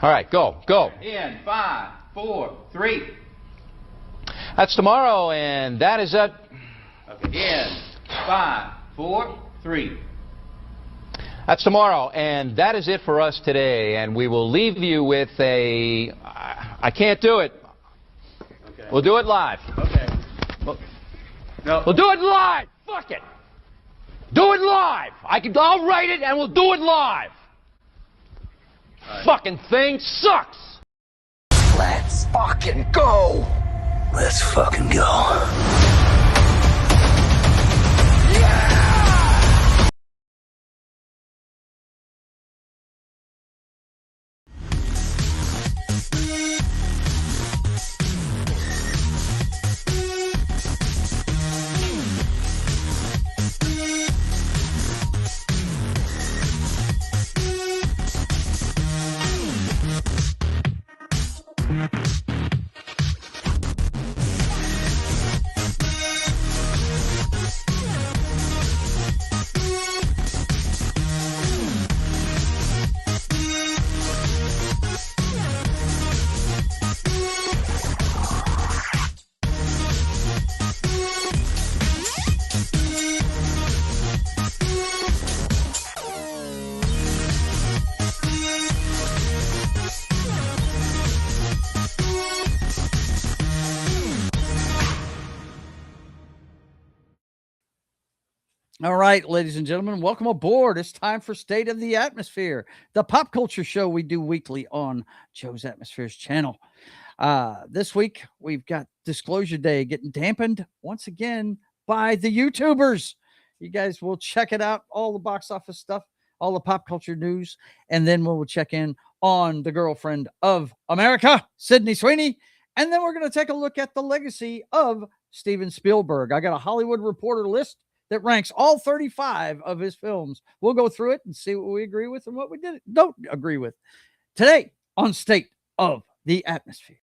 All right, go. In 5, 4, 3. That's tomorrow, and that is it. Okay. In 5, 4, 3. That's tomorrow, and that is it for us today. And we will leave you with a. I can't do it. Okay. We'll do it live. Okay. No. We'll do it live. Fuck it. Do it live. I'll write it, and we'll do it live. Right. Fucking thing sucks. Let's fucking go. Let's fucking go. All right, ladies and gentlemen, welcome aboard. It's time for State of the Atmosphere, the pop culture show we do weekly on Joe's Atmosfere's channel. This week, we've got Disclosure Day getting dampened once again by the YouTubers. You guys will check it out, all the box office stuff, all the pop culture news, and then we'll check in on the girlfriend of America, Sydney Sweeney, and then we're going to take a look at the legacy of Steven Spielberg. I got a Hollywood Reporter list that ranks all 35 of his films. We'll go through it and see what we agree with and what we don't agree with. Today on State of the Atmosphere.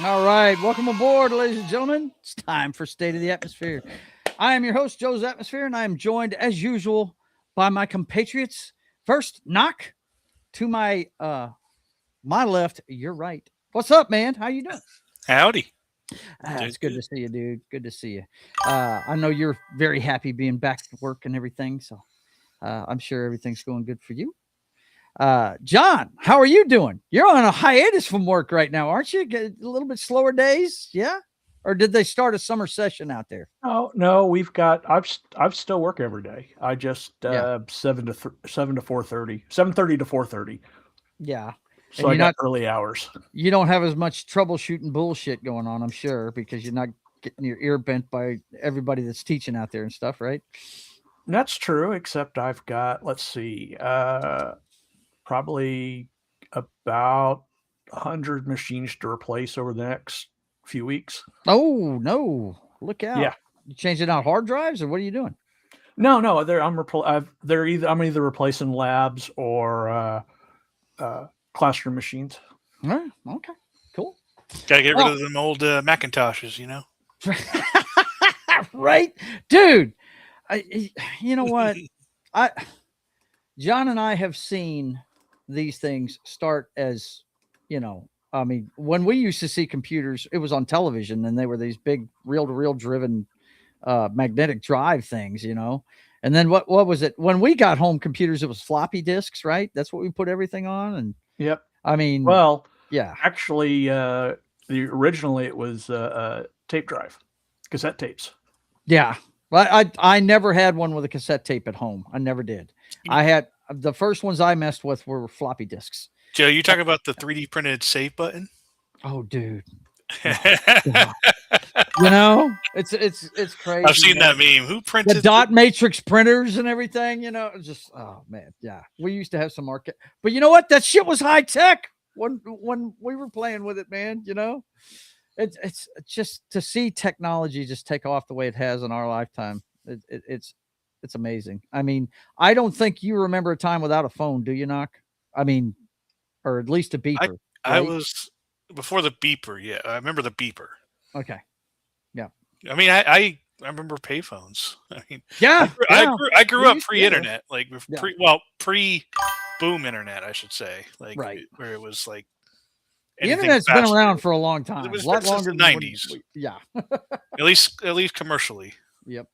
All right, welcome aboard, ladies and gentlemen. It's time for State of the Atmosphere. I am your host, Joe's Atmosphere, and I am joined, as usual, by my compatriots. First, Knock, to my left, your right. What's up, man? How you doing? Howdy. It's good to see you, dude. Good to see you. I know you're very happy being back to work and everything, so I'm sure everything's going good for you. John, how are you doing? You're on a hiatus from work right now, aren't you? Get a little bit slower days, yeah? Or did they start a summer session out there? Oh no, I've still work every day. I just 7 to 4:30, 7:30 to 4:30. Yeah. So I got early hours. You don't have as much troubleshooting bullshit going on, I'm sure, because you're not getting your ear bent by everybody that's teaching out there and stuff, right? That's true, except I've got, let's see, probably about 100 machines to replace over the next few weeks. Oh no! Look out! Yeah, you changing out hard drives, or what are you doing? No, I'm either replacing labs or classroom machines. All right. Okay. Cool. Gotta get rid of them old Macintoshes, you know? Right, dude. You know what? John and I have seen these things start as, you know, I mean, when we used to see computers, it was on television, and they were these big reel-to-reel driven magnetic drive things, you know. And then what was it? When we got home computers, it was floppy disks, right? That's what we put everything on. And Yep. I mean, Well, yeah, actually, originally it was a tape drive, cassette tapes. yeah. I never had one with a cassette tape at home. I never did. I had the first ones I messed with were floppy disks. Joe, you talking about the 3D printed save button? Oh, dude. Yeah. You know, it's crazy. I've seen that meme. Who printed the dot matrix printers and everything? You know, just oh man, yeah. We used to have some market, but you know what? That shit was high tech when we were playing with it, man. You know, it's just to see technology just take off the way it has in our lifetime. It's amazing. I mean, I don't think you remember a time without a phone, do you, Knock? I mean, or at least a beeper. I was before the beeper. Yeah, I remember the beeper. Okay. Yeah. I mean, I remember payphones. I mean, yeah. I grew up pre-internet, like pre-boom internet, I should say, like right, where it was like the internet's been around for a long time. It was a lot longer than the 90s. Yeah. at least commercially. Yep.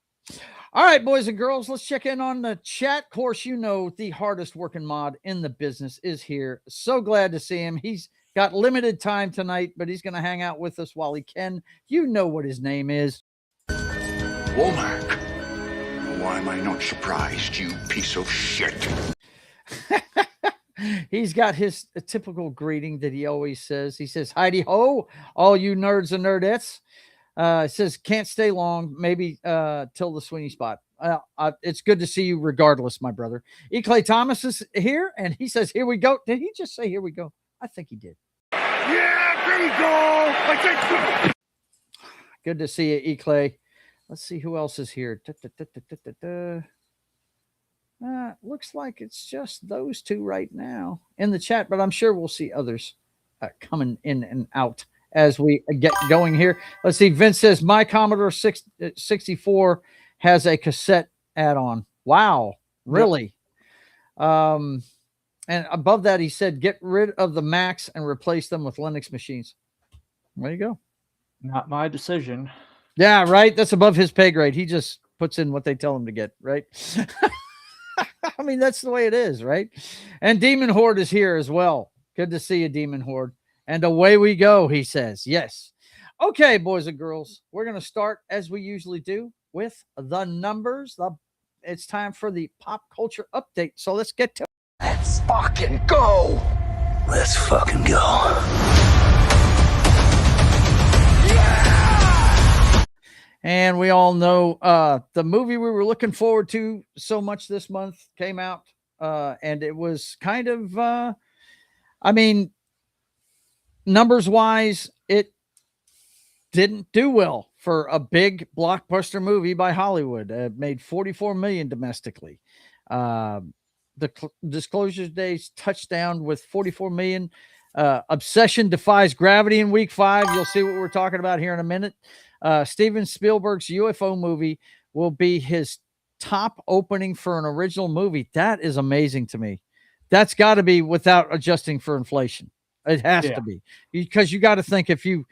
All right, boys and girls, let's check in on the chat. Of course, you know the hardest working mod in the business is here. So glad to see him. He's got limited time tonight, but he's going to hang out with us while he can. You know what his name is. Womack. Why am I not surprised, you piece of shit? He's got his typical greeting that he always says. He says, "Heidi ho, all you nerds and nerdettes." Says, "Can't stay long, maybe till the Sweeney spot." It's good to see you regardless, my brother. E. Clay Thomas is here, and he says, "Here we go." Did he just say, "Here we go"? I think he did. Yeah, there you go. I think good to see you, E. Clay. Let's see who else is here. Looks like it's just those two right now in the chat, but I'm sure we'll see others coming in and out as we get going here. Let's see. Vince says, my Commodore 64 has a cassette add-on. Wow. Really? Yep. And above that, he said, get rid of the Macs and replace them with Linux machines. There you go. Not my decision. Yeah, right. That's above his pay grade. He just puts in what they tell him to get, right? I mean, that's the way it is, right? And Demon Horde is here as well. Good to see you, Demon Horde. And away we go, he says. Yes. Okay, boys and girls, we're going to start as we usually do with the numbers. It's time for the pop culture update. So let's get to it. Let's fucking go. Let's fucking go. And we all know the movie we were looking forward to so much this month came out. And it was kind of, I mean, numbers wise, it didn't do well for a big blockbuster movie by Hollywood. It made $44 million domestically. The Disclosure Day's touchdown with $44 million. Obsession defies gravity in week 5. You'll see what we're talking about here in a minute. Steven Spielberg's UFO movie will be his top opening for an original movie. That is amazing to me. That's got to be without adjusting for inflation. It has to be, because you got to think if you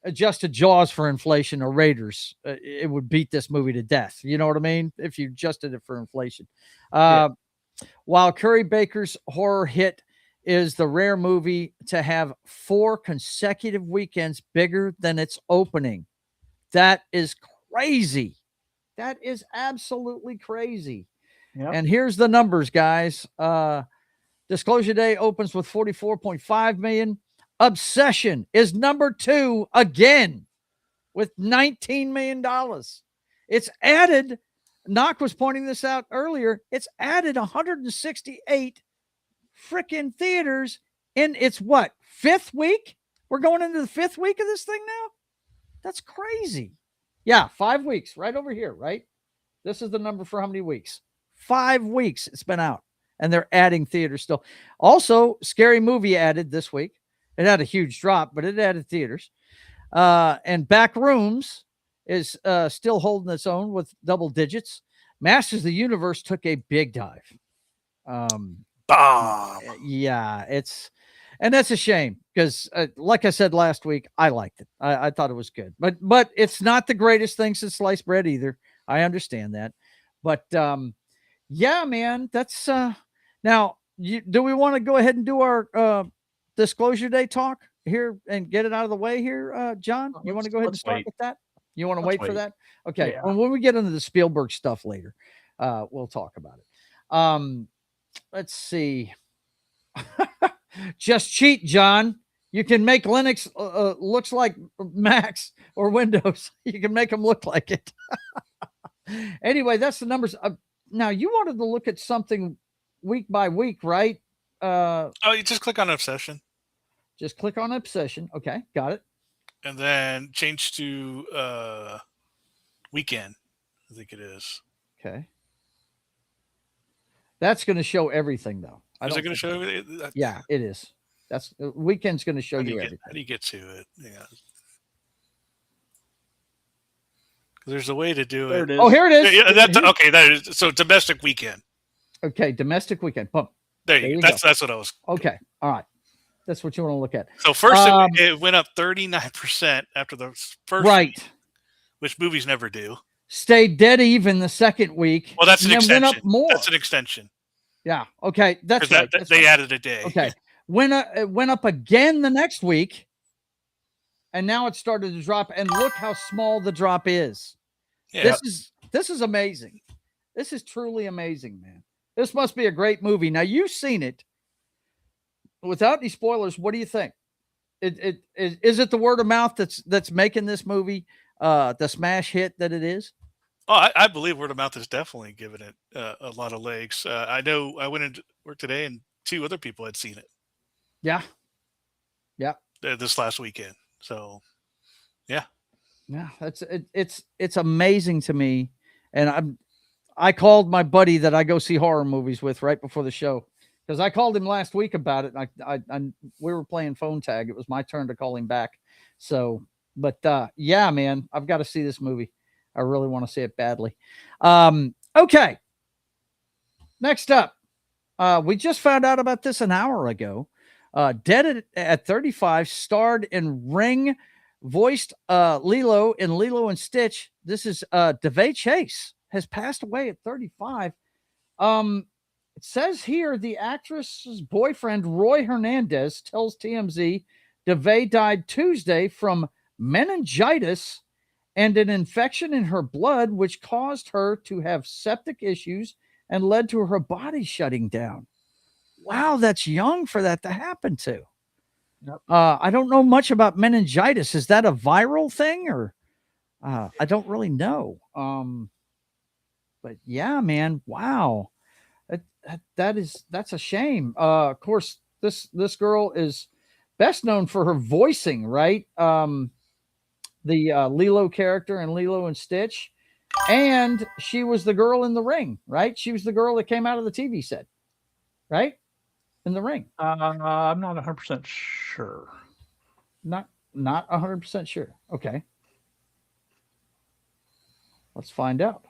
adjusted Jaws for inflation or Raiders, it would beat this movie to death. You know what I mean? If you adjusted it for inflation. While Curry Baker's horror hit is the rare movie to have 4 consecutive weekends bigger than its opening. That is crazy. That is absolutely crazy. Yep. And here's the numbers, guys. Disclosure Day opens with 44.5 million. Obsession is number 2 again with $19 million. It's added, Knock was pointing this out earlier, it's added 168 freaking theaters in its what, 5th week? We're going into the 5th week of this thing now? That's crazy. Yeah, 5 weeks right over here, right? This is the number for how many weeks? 5 weeks it's been out. and they're adding theaters still. Also, Scary Movie added this week. It had a huge drop, but it added theaters. And Back Rooms is still holding its own with double digits. Masters of the Universe took a big dive. Bomb. Yeah, and that's a shame because, like I said last week, I liked it. I thought it was good, but it's not the greatest thing since sliced bread either. I understand that, but yeah, man, that's now. Do we want to go ahead and do our disclosure day talk here and get it out of the way here, John? You want to go ahead and start with that? You want to wait for that? Okay. Yeah. When we get into the Spielberg stuff later, we'll talk about it. Let's see. Just cheat, John. You can make Linux looks like Macs or Windows. You can make them look like it. Anyway, that's the numbers. Now, you wanted to look at something week by week, right? You just click on Obsession. Just click on Obsession. Okay, got it. And then change to weekend, I think it is. Okay. That's going to show everything, though. Is it going to show? Yeah, it is. That's weekend's going to show you everything. How do you get to it? Yeah. There's a way to do There it. it is. Oh, here it is. Yeah, okay, that is so domestic weekend. Okay, domestic weekend. Boom. There you go. That's what I was. Okay, all right. That's what you want to look at. So first, it went up 39% after the first right, week, which movies never do. Stayed dead even the second week. Well, that's an extension. Went up more. That's an extension. Yeah. Okay, that's right. They added a day. Okay, it went up again the next week, and now it started to drop. And look how small the drop is. Yeah. This is amazing. This is truly amazing, man. This must be a great movie. Now you've seen it. Without any spoilers, what do you think? Is it the word of mouth that's making this movie the smash hit that it is? Oh, I believe word of mouth is definitely giving it a lot of legs. I know I went into work today and 2 other people had seen it. Yeah. Yeah. This last weekend. So, yeah. Yeah, it's amazing to me. And I called my buddy that I go see horror movies with right before the show, because I called him last week about it. And we were playing phone tag. It was my turn to call him back. So, but yeah, man, I've got to see this movie. I really want to see it badly. Okay. Next up, we just found out about this an hour ago. Dead at 35, starred in Ring, voiced Lilo in Lilo and Stitch. This is DeVay Chase has passed away at 35. It says here the actress's boyfriend, Roy Hernandez, tells TMZ DeVay died Tuesday from meningitis and an infection in her blood, which caused her to have septic issues and led to her body shutting down. Wow, that's young for that to happen to. Yep. I don't know much about meningitis. Is that a viral thing, or I don't really know. But yeah, man, wow, that's a shame. Of course, this girl is best known for her voicing, right? The Lilo character in Lilo and Stitch, and she was the girl in The Ring, right? She was the girl that came out of the TV set, right? In The Ring. I'm not 100% sure. Not 100% sure. Okay. Let's find out.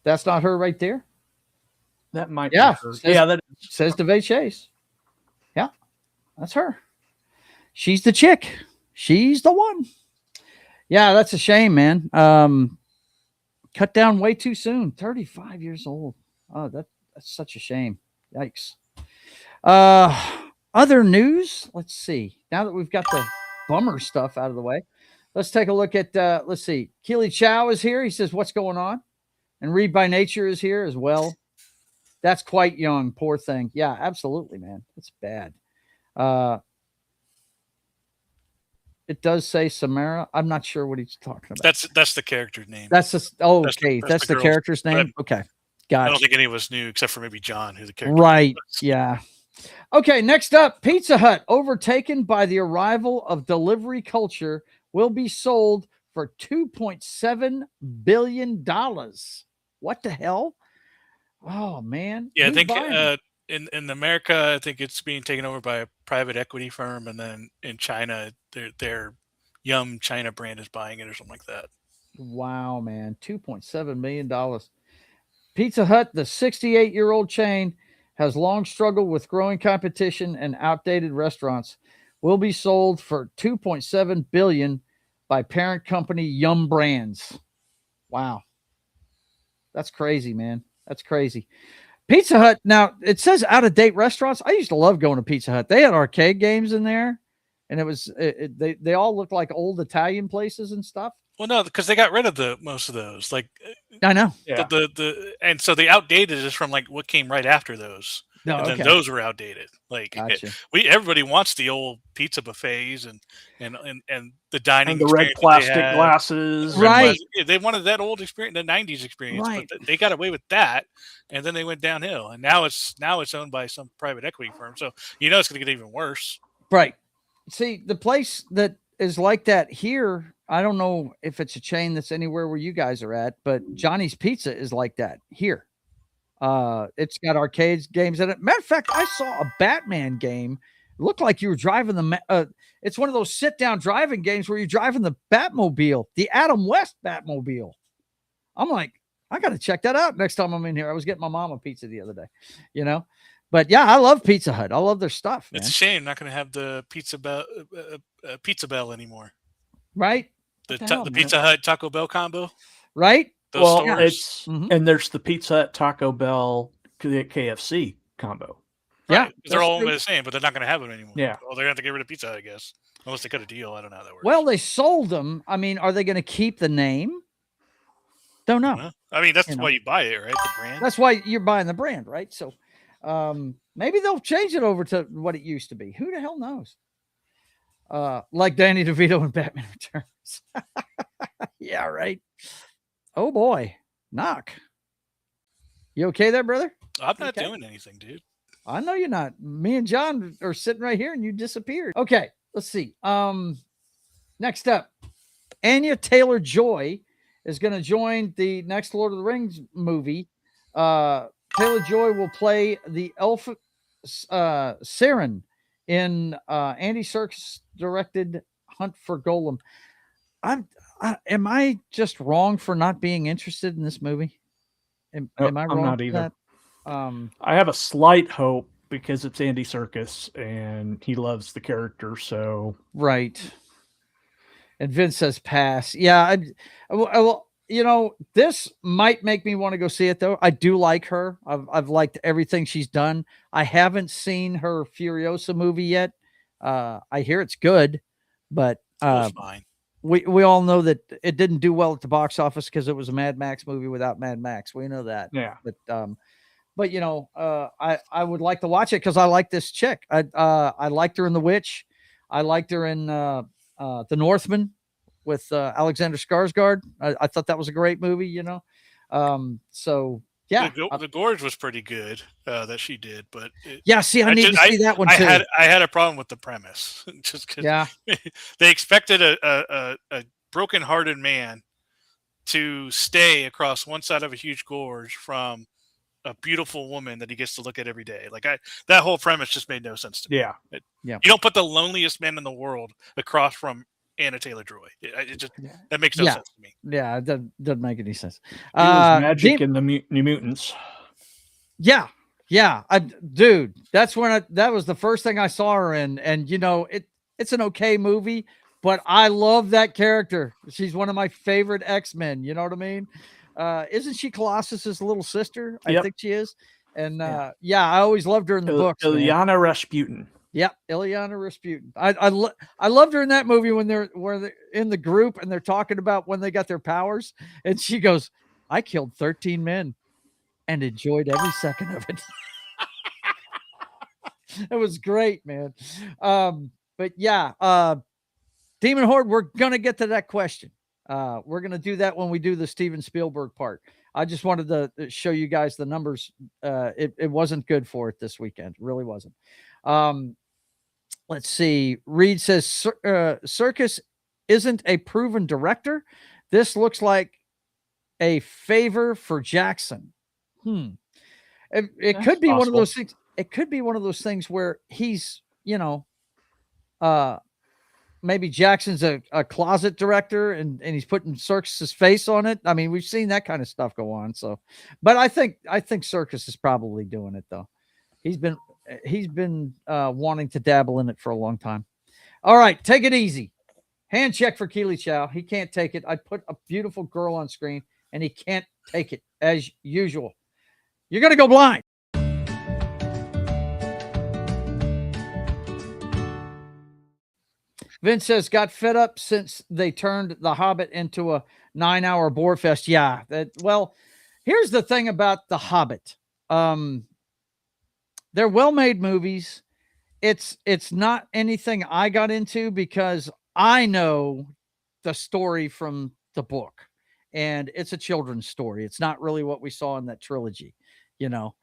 That's not her right there. That might Yeah. be her. Says, Yeah, that says DeVay Chase. Yeah. That's her. She's the chick. She's the one. Yeah, that's a shame, man. Cut down way too soon. 35 years old. Oh, that's such a shame. Yikes. Other news. Let's see. Now that we've got the bummer stuff out of the way, let's take a look at, let's see. Keely Chow is here. He says, what's going on? And Read by Nature is here as well. That's quite young. Poor thing. Yeah, absolutely, man. It's bad. It does say Samara. I'm not sure what he's talking about. That's the character's name. That's okay. That's the character's name. Okay. Gotcha. I don't think any of us knew except for maybe John, who the character right. was. Yeah. Okay. Next up, Pizza Hut, overtaken by the arrival of delivery culture, will be sold for $2.7 billion. What the hell? Oh man. Yeah, I Who's think buying it? in America, I think it's being taken over by a private equity firm, and then in China, their Yum China brand is buying it or something like that. Wow, man. $2.7 million. Pizza Hut, the 68-year-old chain, has long struggled with growing competition and outdated restaurants. Will be sold for $2.7 billion by parent company Yum Brands. Wow. That's crazy, man. That's crazy. Pizza Hut, now it says out-of-date restaurants. I used to love going to Pizza Hut. They had arcade games in there, and they all looked like old Italian places and stuff. Well, no, because they got rid of most of those. Like I know. Yeah. and so the outdated is from like what came right after those. No, And then okay. those were outdated. Like Gotcha. everybody wants the old pizza buffets and the dining And the red experience that plastic they had. glasses. The red Right. plastic- yeah, they wanted that old experience, the '90s experience, Right. but they got away with that, and then they went downhill. And now it's owned by some private equity firm. So it's going to get even worse. Right. See, the place that is like that here, I don't know if it's a chain that's anywhere where you guys are at, but Johnny's Pizza is like that here. It's got arcades games in it. Matter of fact, I saw a Batman game. It looked like you were driving it's one of those sit-down driving games where you're driving the Batmobile, the Adam West Batmobile. I'm like, I got to check that out next time I'm in here. I was getting my mom a pizza the other day, But yeah, I love Pizza Hut. I love their stuff, man. It's a shame not going to have the Pizza Bell anymore. Right? The Pizza Hut Taco Bell combo. Right? Those Well, stores. and there's the Pizza Hut, Taco Bell, KFC combo. Yeah, Right. They're all the same, but they're not going to have them anymore. Yeah. Well, they're going to have to get rid of Pizza Hut, I guess, unless they cut a deal. I don't know how that works. Well, they sold them. I mean, are they going to keep the name? Don't know. Well, I mean, that's why you buy it, right? The brand. That's why you're buying the brand, right? So maybe they'll change it over to what it used to be. Who the hell knows? Like Danny DeVito in Batman Returns. Yeah, right. Oh boy, knock. You okay there, brother? I'm not doing anything, dude. I know you're not. Me and John are sitting right here and you disappeared. Okay, let's see. Next up, Anya Taylor-Joy is going to join the next Lord of the Rings movie. Taylor-Joy will play the elf Siren in Andy Serkis directed Hunt for Golem. Am I just wrong for not being interested in this movie? Am I wrong? I'm not for either. that? I have a slight hope because it's Andy Serkis and he loves the character. So Right. And Vince says pass. Yeah. Well, this might make me want to go see it though. I do like her. I've liked everything she's done. I haven't seen her Furiosa movie yet. I hear it's good, but It's fine. we all know that it didn't do well at the box office because it was a Mad Max movie without Mad Max. We know that. yeah, But I would like to watch it because I like this chick. I liked her in The Witch. I liked her in The Northman with Alexander Skarsgård. I thought that was a great movie. So yeah, The Gorge was pretty good that she did, but yeah. See, I need to see that one too. I had a problem with the premise, just because they expected a broken-hearted man to stay across one side of a huge gorge from a beautiful woman that he gets to look at every day. Like that whole premise just made no sense to me. yeah. Yeah. You don't put the loneliest man in the world across from Anna Taylor-Joy. That makes no sense to me. Yeah, it doesn't make any sense. It was magic in the New Mutants. Yeah. Dude, that's when that was the first thing I saw her in. And it's an okay movie, but I love that character. She's one of my favorite X-Men. You know what I mean? Isn't she Colossus's little sister? Yep. I think she is. And I always loved her in the books. Ilyana Rasputin. Yep, Ilyana Rasputin. I loved her in that movie when they're in the group and they're talking about when they got their powers, and she goes, "I killed 13 men and enjoyed every second of it." It was great, man. But yeah, Demon Horde, we're gonna get to that question. We're gonna do that when we do the Steven Spielberg part. I just wanted to show you guys the numbers. It wasn't good for it this weekend. It really wasn't. Let's see. Reed says Serkis isn't a proven director. This looks like a favor for Jackson. It could be one of those things. It could be one of those things where he's, maybe Jackson's a closet director and he's putting Serkis's face on it. I mean, we've seen that kind of stuff go on. So, but I think Serkis is probably doing it though. He's been wanting to dabble in it for a long time. All right, take it easy. Hand check for Keely Chow. He can't take it. I put a beautiful girl on screen and he can't take it as usual. You're going to go blind. Vince says, got fed up since they turned The Hobbit into a 9-hour bore fest. Yeah. Well, here's the thing about The Hobbit. They're well-made movies. It's not anything I got into because I know the story from the book and it's a children's story. It's not really what we saw in that trilogy, half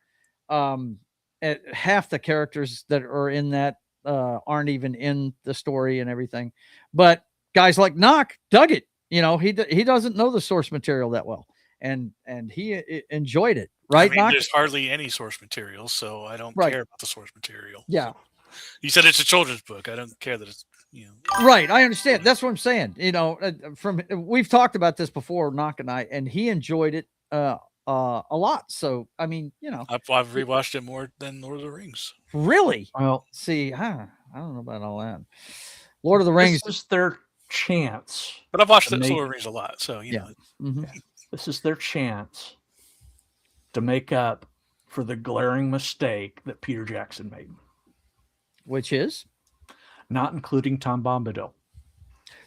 the characters that are in that aren't even in the story and everything, but guys like Knock dug it. He doesn't know the source material that well, and he enjoyed it. Right? I mean, there's hardly any source material, so I don't care about the source material. Yeah. You said it's a children's book. I don't care that it's Right. I understand. That's what I'm saying. We've talked about this before, Knock and I, and he enjoyed it a lot. So I mean, I've rewatched it more than Lord of the Rings. Really? Well, see, I don't know about all that. Lord of the Rings is their chance. But I've watched Lord of the Rings a lot, so yeah. This is their chance to make up for the glaring mistake that Peter Jackson made. Which is? Not including Tom Bombadil.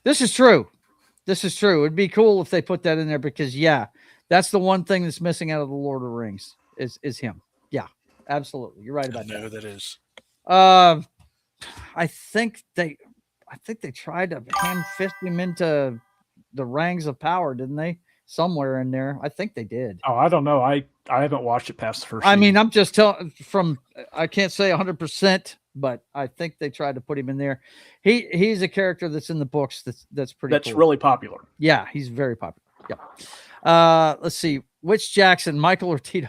This is true. It'd be cool if they put that in there because, that's the one thing that's missing out of the Lord of the Rings is him. Yeah, absolutely. You're right about that. I know who that is. I think they tried to ham-fist him into the Rings of Power, didn't they? Somewhere in there. I think they did. Oh, I don't know. I haven't watched it past the first season. Mean, I'm just telling I can't say 100%, but I think they tried to put him in there. He's a character that's in the books that's pretty cool. Really popular. Yeah, he's very popular. Yeah. Let's see. Which Jackson, Michael or Tito?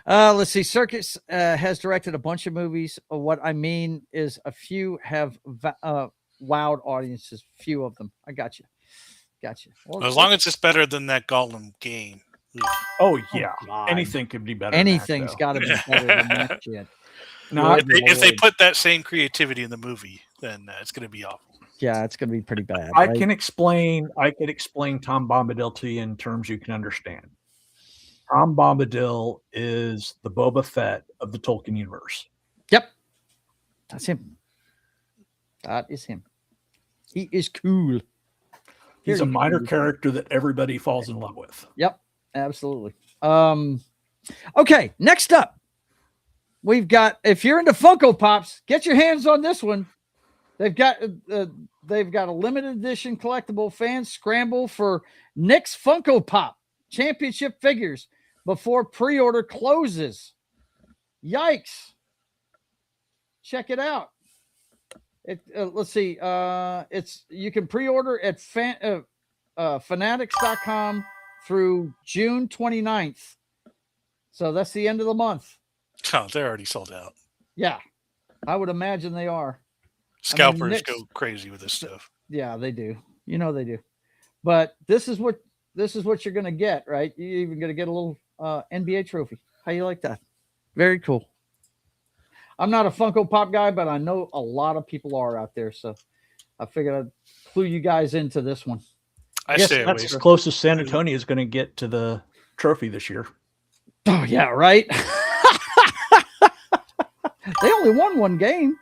Let's see. Serkis has directed a bunch of movies. What I mean is a few have wowed audiences. Few of them. I got you. Well, as long as it's better than that Gollum game. Oh yeah. Anything could be better. Anything's got to be better than that shit. No, if they put that same creativity in the movie, then it's going to be awful. Yeah, it's going to be pretty bad. I could explain Tom Bombadil to you in terms you can understand. Tom Bombadil is the Boba Fett of the Tolkien universe. Yep. That's him. That is him. He is cool. He's a minor character that everybody falls in love with. Yep, absolutely. Okay, next up, we've got, if you're into Funko Pops, get your hands on this one. They've got a limited edition collectible fan scramble for Nick's Funko Pop championship figures before pre-order closes. Yikes. Check it out. Let's see. You can pre-order at fanatics.com through June 29th. So that's the end of the month. Oh, they're already sold out. Yeah, I would imagine they are. Scalpers go crazy with this stuff. Yeah, they do. They do. But this is what you're going to get, right? You're even going to get a little NBA trophy. How you like that? Very cool. I'm not a Funko Pop guy, but I know a lot of people are out there. So I figured I'd clue you guys into this one. I guess that's as close as San Antonio is going to get to the trophy this year. Oh, yeah, right? They only won one game,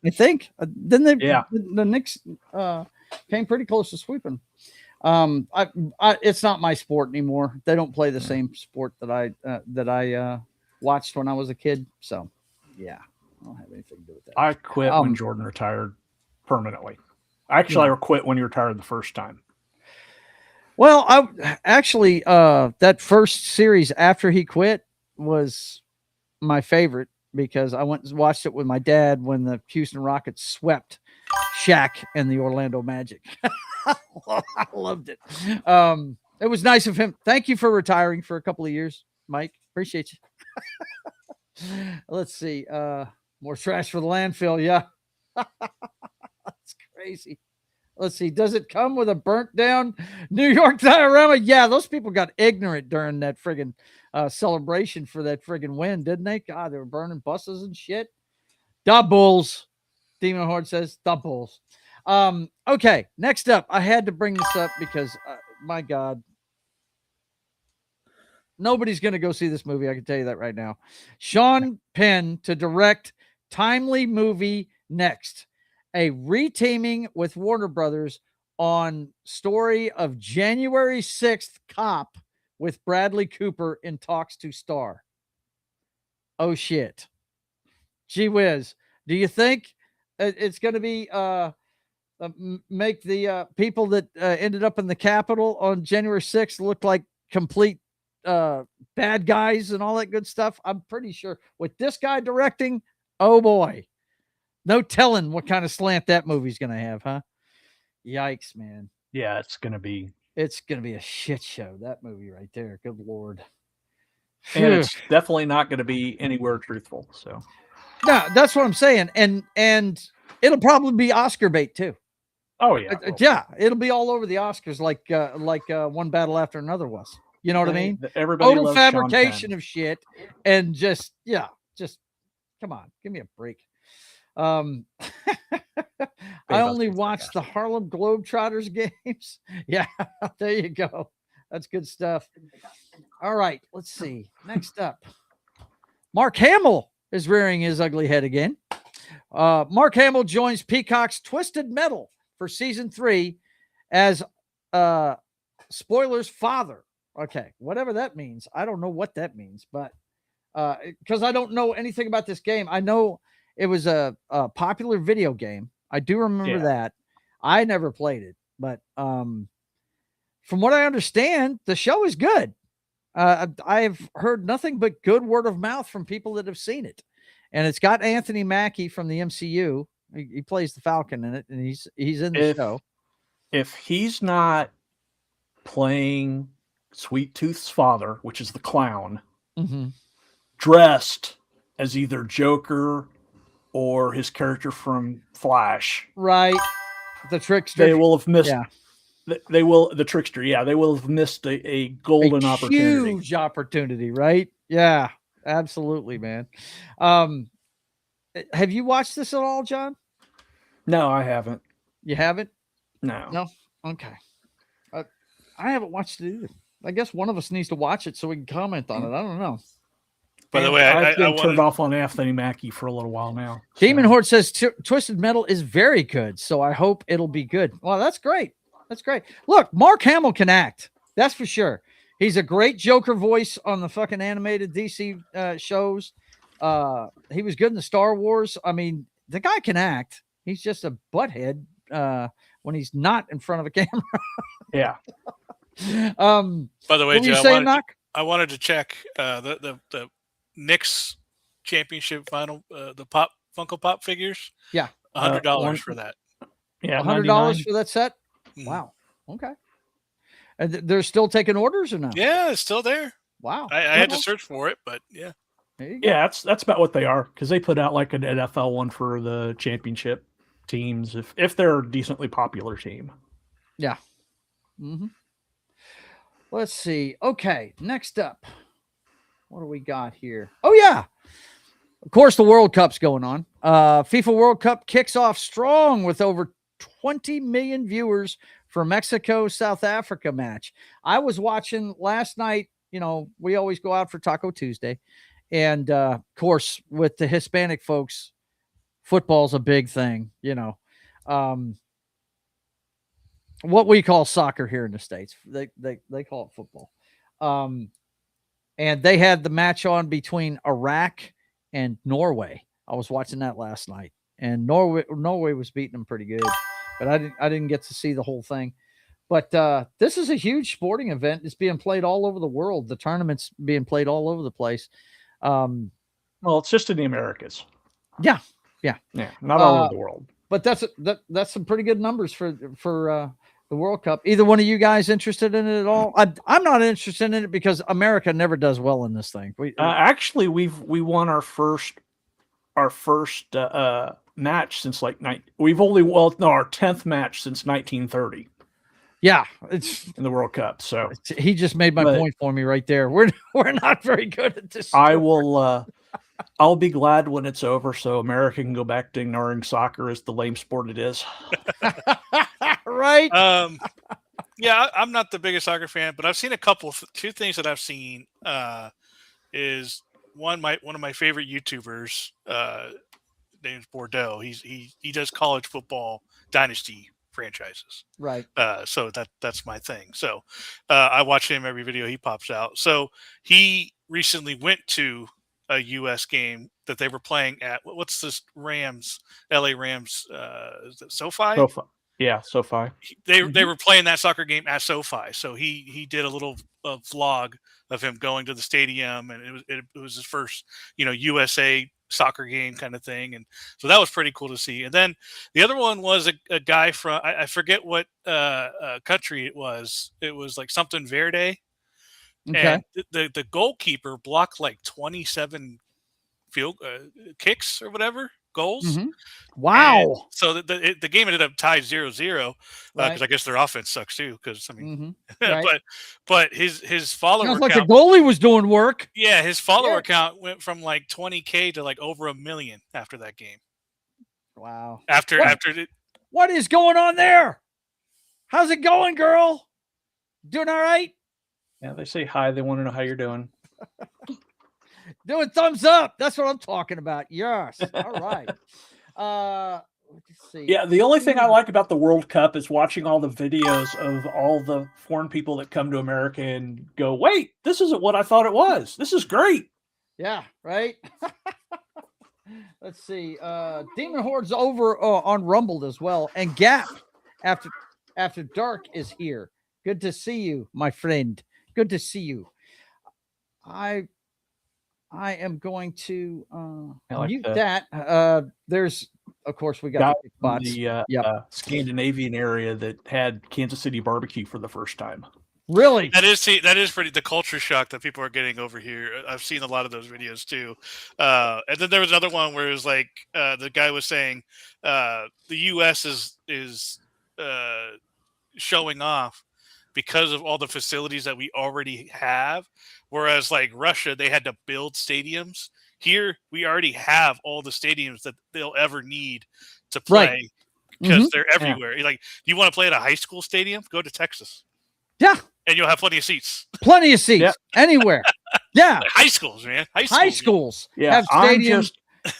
I think. Didn't they? Yeah. The Knicks came pretty close to sweeping. It's not my sport anymore. They don't play the same sport that I watched when I was a kid. So, yeah. I don't have anything to do with that. I quit when Jordan retired permanently. I quit when he retired the first time. Well, that first series after he quit was my favorite because I went and watched it with my dad when the Houston Rockets swept Shaq and the Orlando Magic. I loved it. It was nice of him. Thank you for retiring for a couple of years, Mike. Appreciate you. Let's see. More trash for the landfill. Yeah. That's crazy. Let's see. Does it come with a burnt down New York diorama? Yeah, those people got ignorant during that friggin' celebration for that friggin' win, didn't they? God, they were burning buses and shit. Doubles. Demon Horde says doubles. Okay, next up. I had to bring this up because, my God, nobody's going to go see this movie. I can tell you that right now. Sean Penn to direct timely movie next. A reteaming with Warner Brothers on story of January 6th Cop with Bradley Cooper in talks to star. Oh, shit. Gee whiz. Do you think it's going to be make the people that ended up in the Capitol on January 6th look like complete bad guys and all that good stuff? I'm pretty sure with this guy directing, oh boy. No telling what kind of slant that movie's going to have, huh? Yikes, man. Yeah, it's going to be a shit show, that movie right there. Good Lord. And it's definitely not going to be anywhere truthful. So, no, that's what I'm saying. And it'll probably be Oscar bait too. Oh yeah. Yeah. It'll be all over the Oscars like One Battle After Another was. You know what I mean? Everybody total loves fabrication of shit. And just come on, give me a break. I only watched the Harlem Globetrotters games. Yeah, there you go. That's good stuff. All right, let's see. Next up, Mark Hamill is rearing his ugly head again. Mark Hamill joins Peacock's Twisted Metal for season 3 as spoilers father. Okay, whatever that means. I don't know what that means, but because I don't know anything about this game. I know it was a popular video game. I do remember that. I never played it, but from what I understand, the show is good. I've heard nothing but good word of mouth from people that have seen it, and it's got Anthony Mackie from the MCU. He plays the Falcon in it, and he's in the show. If he's not playing Sweet Tooth's father, which is the clown, dressed as either Joker or his character from Flash, right? The trickster. They will have missed. Yeah. The trickster. Yeah, they will have missed a golden opportunity. Huge opportunity, right? Yeah, absolutely, man. Have you watched this at all, John? No, I haven't. You haven't? No. Okay. I haven't watched it either. I guess one of us needs to watch it so we can comment on it. I don't know. By the way, I've been turned off on Anthony Mackie for a little while now. Demon Horde says Twisted Metal is very good, so I hope it'll be good. Well, that's great. That's great. Look, Mark Hamill can act. That's for sure. He's a great Joker voice on the fucking animated DC shows. He was good in the Star Wars. I mean, the guy can act. He's just a butthead when he's not in front of a camera. Yeah. By the way, Joe, I wanted to check the Knicks championship final, the Funko Pop figures. Yeah, $100 for that. Yeah, $100 for that set. Wow. Okay. And they're still taking orders or not? Yeah, it's still there. Wow. I had to search for it, but yeah. Yeah, that's about what they are, because they put out like an NFL one for the championship teams if they're a decently popular team. Yeah. Let's see. Okay, next up. What do we got here? Oh, yeah. Of course, the World Cup's going on. FIFA World Cup kicks off strong with over 20 million viewers for Mexico-South Africa match. I was watching last night. You know, we always go out for Taco Tuesday. And, of course, with the Hispanic folks, football's a big thing, you know. What we call soccer here in the States. They call it football. And they had the match on between Iraq and Norway. I was watching that last night. And Norway was beating them pretty good. But I didn't get to see the whole thing. But this is a huge sporting event. It's being played all over the world. The tournament's being played all over the place. Well, it's just in the Americas. Yeah. Not all over the world. But that's some pretty good numbers for The World Cup. Either one of you guys interested in it at all? I'm not interested in it because America never does well in this thing. Actually, we won our first match since like our 10th match since 1930. Yeah, it's in the World Cup. So he just made my point for me right there. We're not very good at this. I will. I'll be glad when it's over, so America can go back to ignoring soccer as the lame sport it is. Right? Yeah, I'm not the biggest soccer fan, but I've seen two things that I've seen. Is one of my favorite YouTubers, named Bordeaux. He does college football dynasty franchises. Right. So that's my thing. So I watch him every video he pops out. So he recently went to a U.S. game that they were playing at what's this LA Rams, is it SoFi? SoFi. Yeah, SoFi. They were playing that soccer game at SoFi. So he did a little vlog of him going to the stadium, and it was his first, USA soccer game kind of thing. And so that was pretty cool to see. And then the other one was a guy from, I forget what country it was. It was like something Verde. Okay. And the goalkeeper blocked like 27 field kicks or whatever goals. Mm-hmm. Wow. And so the game ended up tied 0-0 because Right. I guess their offense sucks too. Because I mean, Right. but his follower Sounds like count, the goalie was doing work. yeah, his follower count went from like 20K to like over 1 million after that game. Wow. What? What is going on there? How's it going, girl? Doing all right? Yeah, they say hi. They want to know how you're doing. Doing thumbs up. That's what I'm talking about. Yes. All right. Let's see. Yeah, the only thing I like about the World Cup is watching all the videos of all the foreign people that come to America and go, wait, this isn't what I thought it was. This is great. Yeah, right. Let's see. Demon Horde's over on Rumble as well. And Gap after dark is here. Good to see you, my friend. Good to see you. I am going to mute that. There's, of course, we got the Scandinavian area that had Kansas City barbecue for the first time. Really? That is pretty, the culture shock that people are getting over here. I've seen a lot of those videos too. And then there was another one where it was like the guy was saying the U.S. is showing off because of all the facilities that we already have, whereas like Russia, they had to build stadiums. Here, we already have all the stadiums that they'll ever need to play because they're everywhere. Yeah. Like, do you want to play at a high school stadium? Go to Texas. Yeah. And you'll have plenty of seats. Plenty of seats anywhere. Yeah. High schools, man. High schools have stadiums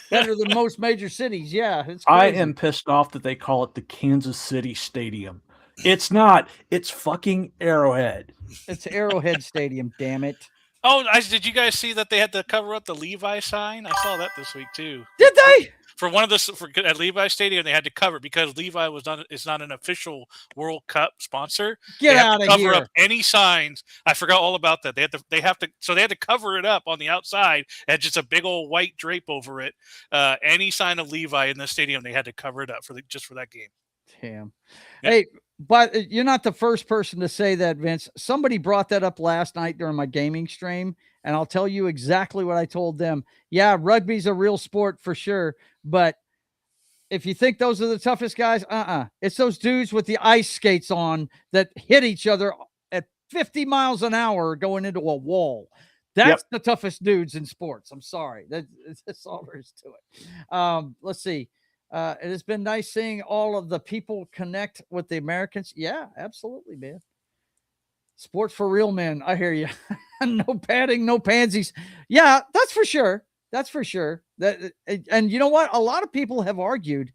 better than most major cities. Yeah. It's crazy. I am pissed off that they call it the Kansas City Stadium. It's not. It's fucking Arrowhead. It's Arrowhead Stadium, damn it. Oh, did you guys see that they had to cover up the Levi sign? I saw that this week too. Did they? For at Levi Stadium, they had to cover because Levi is not an official World Cup sponsor. Get out of here! Cover up any signs. I forgot all about that. They had to cover it up on the outside and just a big old white drape over it. Any sign of Levi in the stadium, they had to cover it up just for that game. Damn. Yeah. Hey, but you're not the first person to say that, Vince. Somebody brought that up last night during my gaming stream, and I'll tell you exactly what I told them. Yeah, rugby's a real sport for sure, but if you think those are the toughest guys, it's those dudes with the ice skates on that hit each other at 50 miles an hour going into a wall. That's the toughest dudes in sports. I'm sorry. That's all there is to it. Let's see. It has been nice seeing all of the people connect with the Americans. Yeah, absolutely, man. Sports for real men. I hear you. No padding, no pansies. Yeah, that's for sure. That's for sure. And you know what? A lot of people have argued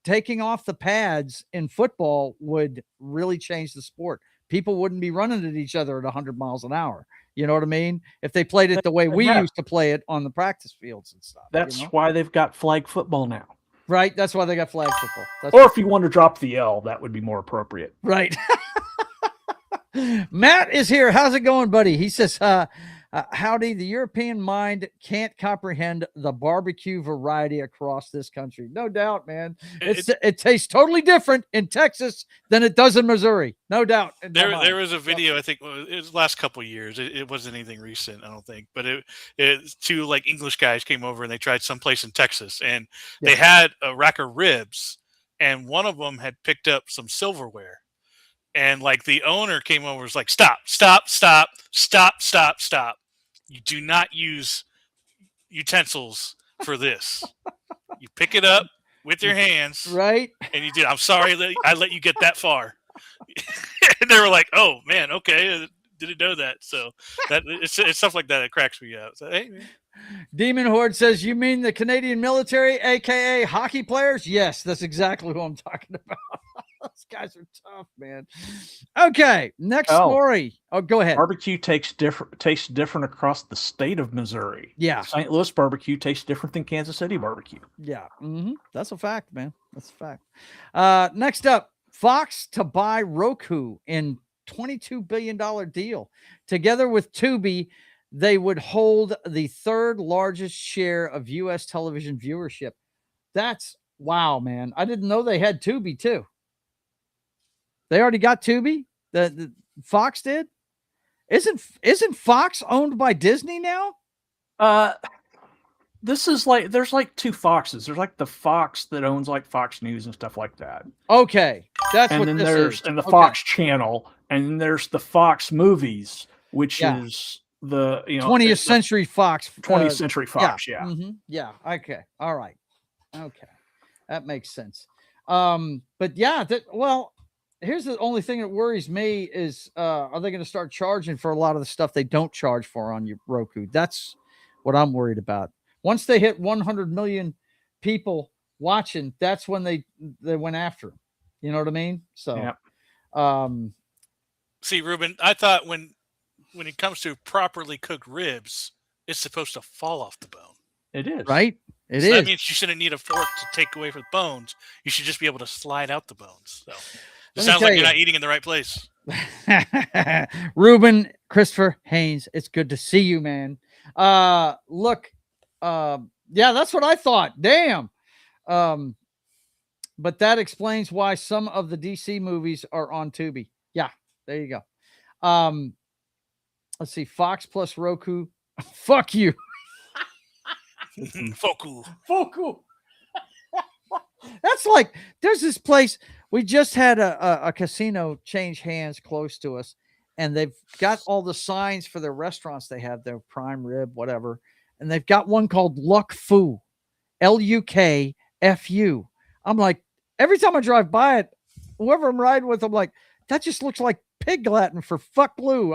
taking off the pads in football would really change the sport. People wouldn't be running at each other at 100 miles an hour. You know what I mean? If they played it the way we used to play it on the practice fields and stuff. That's why they've got flag football now. Right. That's why they got flag football. Or if you want to drop the L, that would be more appropriate. Right. Matt is here. How's it going, buddy? He says, Howdy, the European mind can't comprehend the barbecue variety across this country. No doubt, man. It tastes totally different in Texas than it does in Missouri. No doubt. There was a video, I think it was the last couple of years. It wasn't anything recent, I don't think. But two like English guys came over and they tried someplace in Texas, and they had a rack of ribs, and one of them had picked up some silverware. And like the owner came over and was like, stop. You do not use utensils for this. You pick it up with your hands. Right. And you did. I'm sorry that I let you get that far. And they were like, oh, man, okay. Didn't know that. So it's stuff like that that cracks me up. So, hey, man. Demon Horde says, you mean the Canadian military, a.k.a. hockey players? Yes, that's exactly who I'm talking about. Those guys are tough, man. Okay, next story. Oh, go ahead. Barbecue tastes different across the state of Missouri. Yeah. St. Louis barbecue tastes different than Kansas City barbecue. Yeah. That's a fact, man. That's a fact. Next up, Fox to buy Roku in $22 billion deal. Together with Tubi, they would hold the third largest share of U.S. television viewership. That's wow, man. I didn't know they had Tubi too. They already got Tubi? The Fox did? Isn't Fox owned by Disney now? This is like there's like two Foxes. There's like the Fox that owns like Fox News and stuff like that. Okay. That's and what then this there's is. and the Fox channel, and then there's the Fox movies, which is the 20th Century Fox. 20th Century Fox, yeah. Yeah. Okay. All right. Okay. That makes sense. But yeah, here's the only thing that worries me is are they going to start charging for a lot of the stuff they don't charge for on your Roku? That's what I'm worried about. Once they hit 100 million people watching, that's when they went after them. You know what I mean? So, see, Ruben, I thought when it comes to properly cooked ribs, it's supposed to fall off the bone. It is. Right? It is. That means you shouldn't need a fork to take away from the bones. You should just be able to slide out the bones. So it sounds like you're not eating in the right place. Ruben, Christopher Haynes, it's good to see you, man. Look, yeah, that's what I thought. Damn. But that explains why some of the DC movies are on Tubi. Yeah, there you go. Let's see, Fox plus Roku. Fuck you. Foku. That's like, there's this place. We just had a casino change hands close to us, and they've got all the signs for their restaurants. They have their prime rib, whatever. And they've got one called Luck Fu, Lukfu. I'm like, every time I drive by it, whoever I'm riding with, I'm like, that just looks like pig Latin for fuck blue.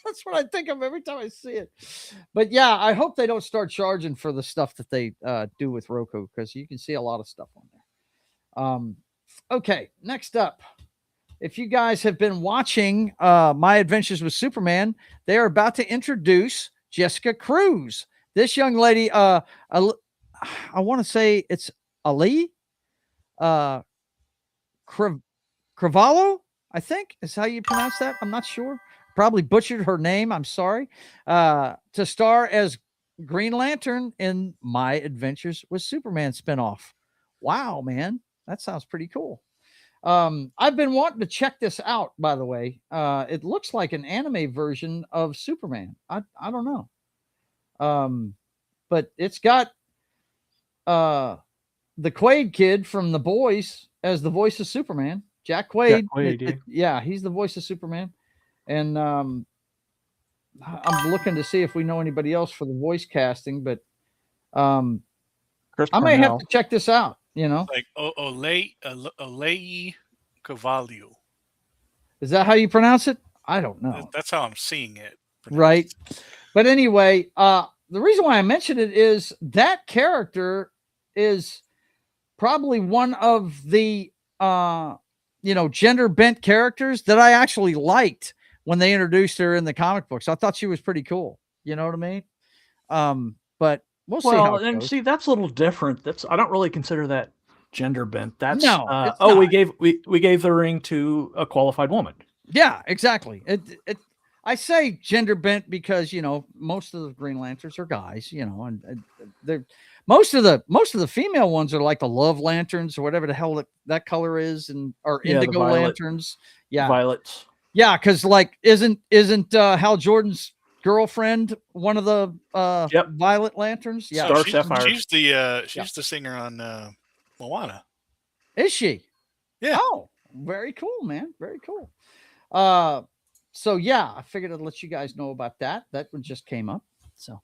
That's what I think of every time I see it. But yeah, I hope they don't start charging for the stuff that they do with Roku, because you can see a lot of stuff on there. Okay, next up. If you guys have been watching My Adventures with Superman, they are about to introduce Jessica Cruz. This young lady, I want to say it's Ali Cravalho, I think is how you pronounce that. I'm not sure. Probably butchered her name. I'm sorry. To star as Green Lantern in My Adventures with Superman spinoff. Wow, man. That sounds pretty cool. I've been wanting to check this out, by the way. It looks like an anime version of Superman. I don't know. But it's got the Quaid kid from The Boys as the voice of Superman. Jack Quaid. Yeah, he's the voice of Superman. And I'm looking to see if we know anybody else for the voice casting, but I may have to check this out. Like Olei Cavallo. Is that how you pronounce it? I don't know. That's how I'm seeing it. Right. But anyway, the reason why I mentioned it is that character is probably one of the gender bent characters that I actually liked when they introduced her in the comic books. I thought she was pretty cool. You know what I mean? But we'll see how it goes. See, that's a little different. I don't really consider that gender bent. That's no. we gave the ring to a qualified woman. Yeah, exactly. I say gender bent because, you know, most of the Green Lanterns are guys, you know, and they're most of the female ones are like the Love Lanterns or whatever the hell that color is, and or Indigo Lanterns. Yeah. Violets. Yeah, because like isn't Hal Jordan's girlfriend one of the Violet Lanterns? Yeah. So she's the singer on Moana. Is she? Yeah. Oh, very cool, man. Very cool. So yeah, I figured I'd let you guys know about that. That one just came up. So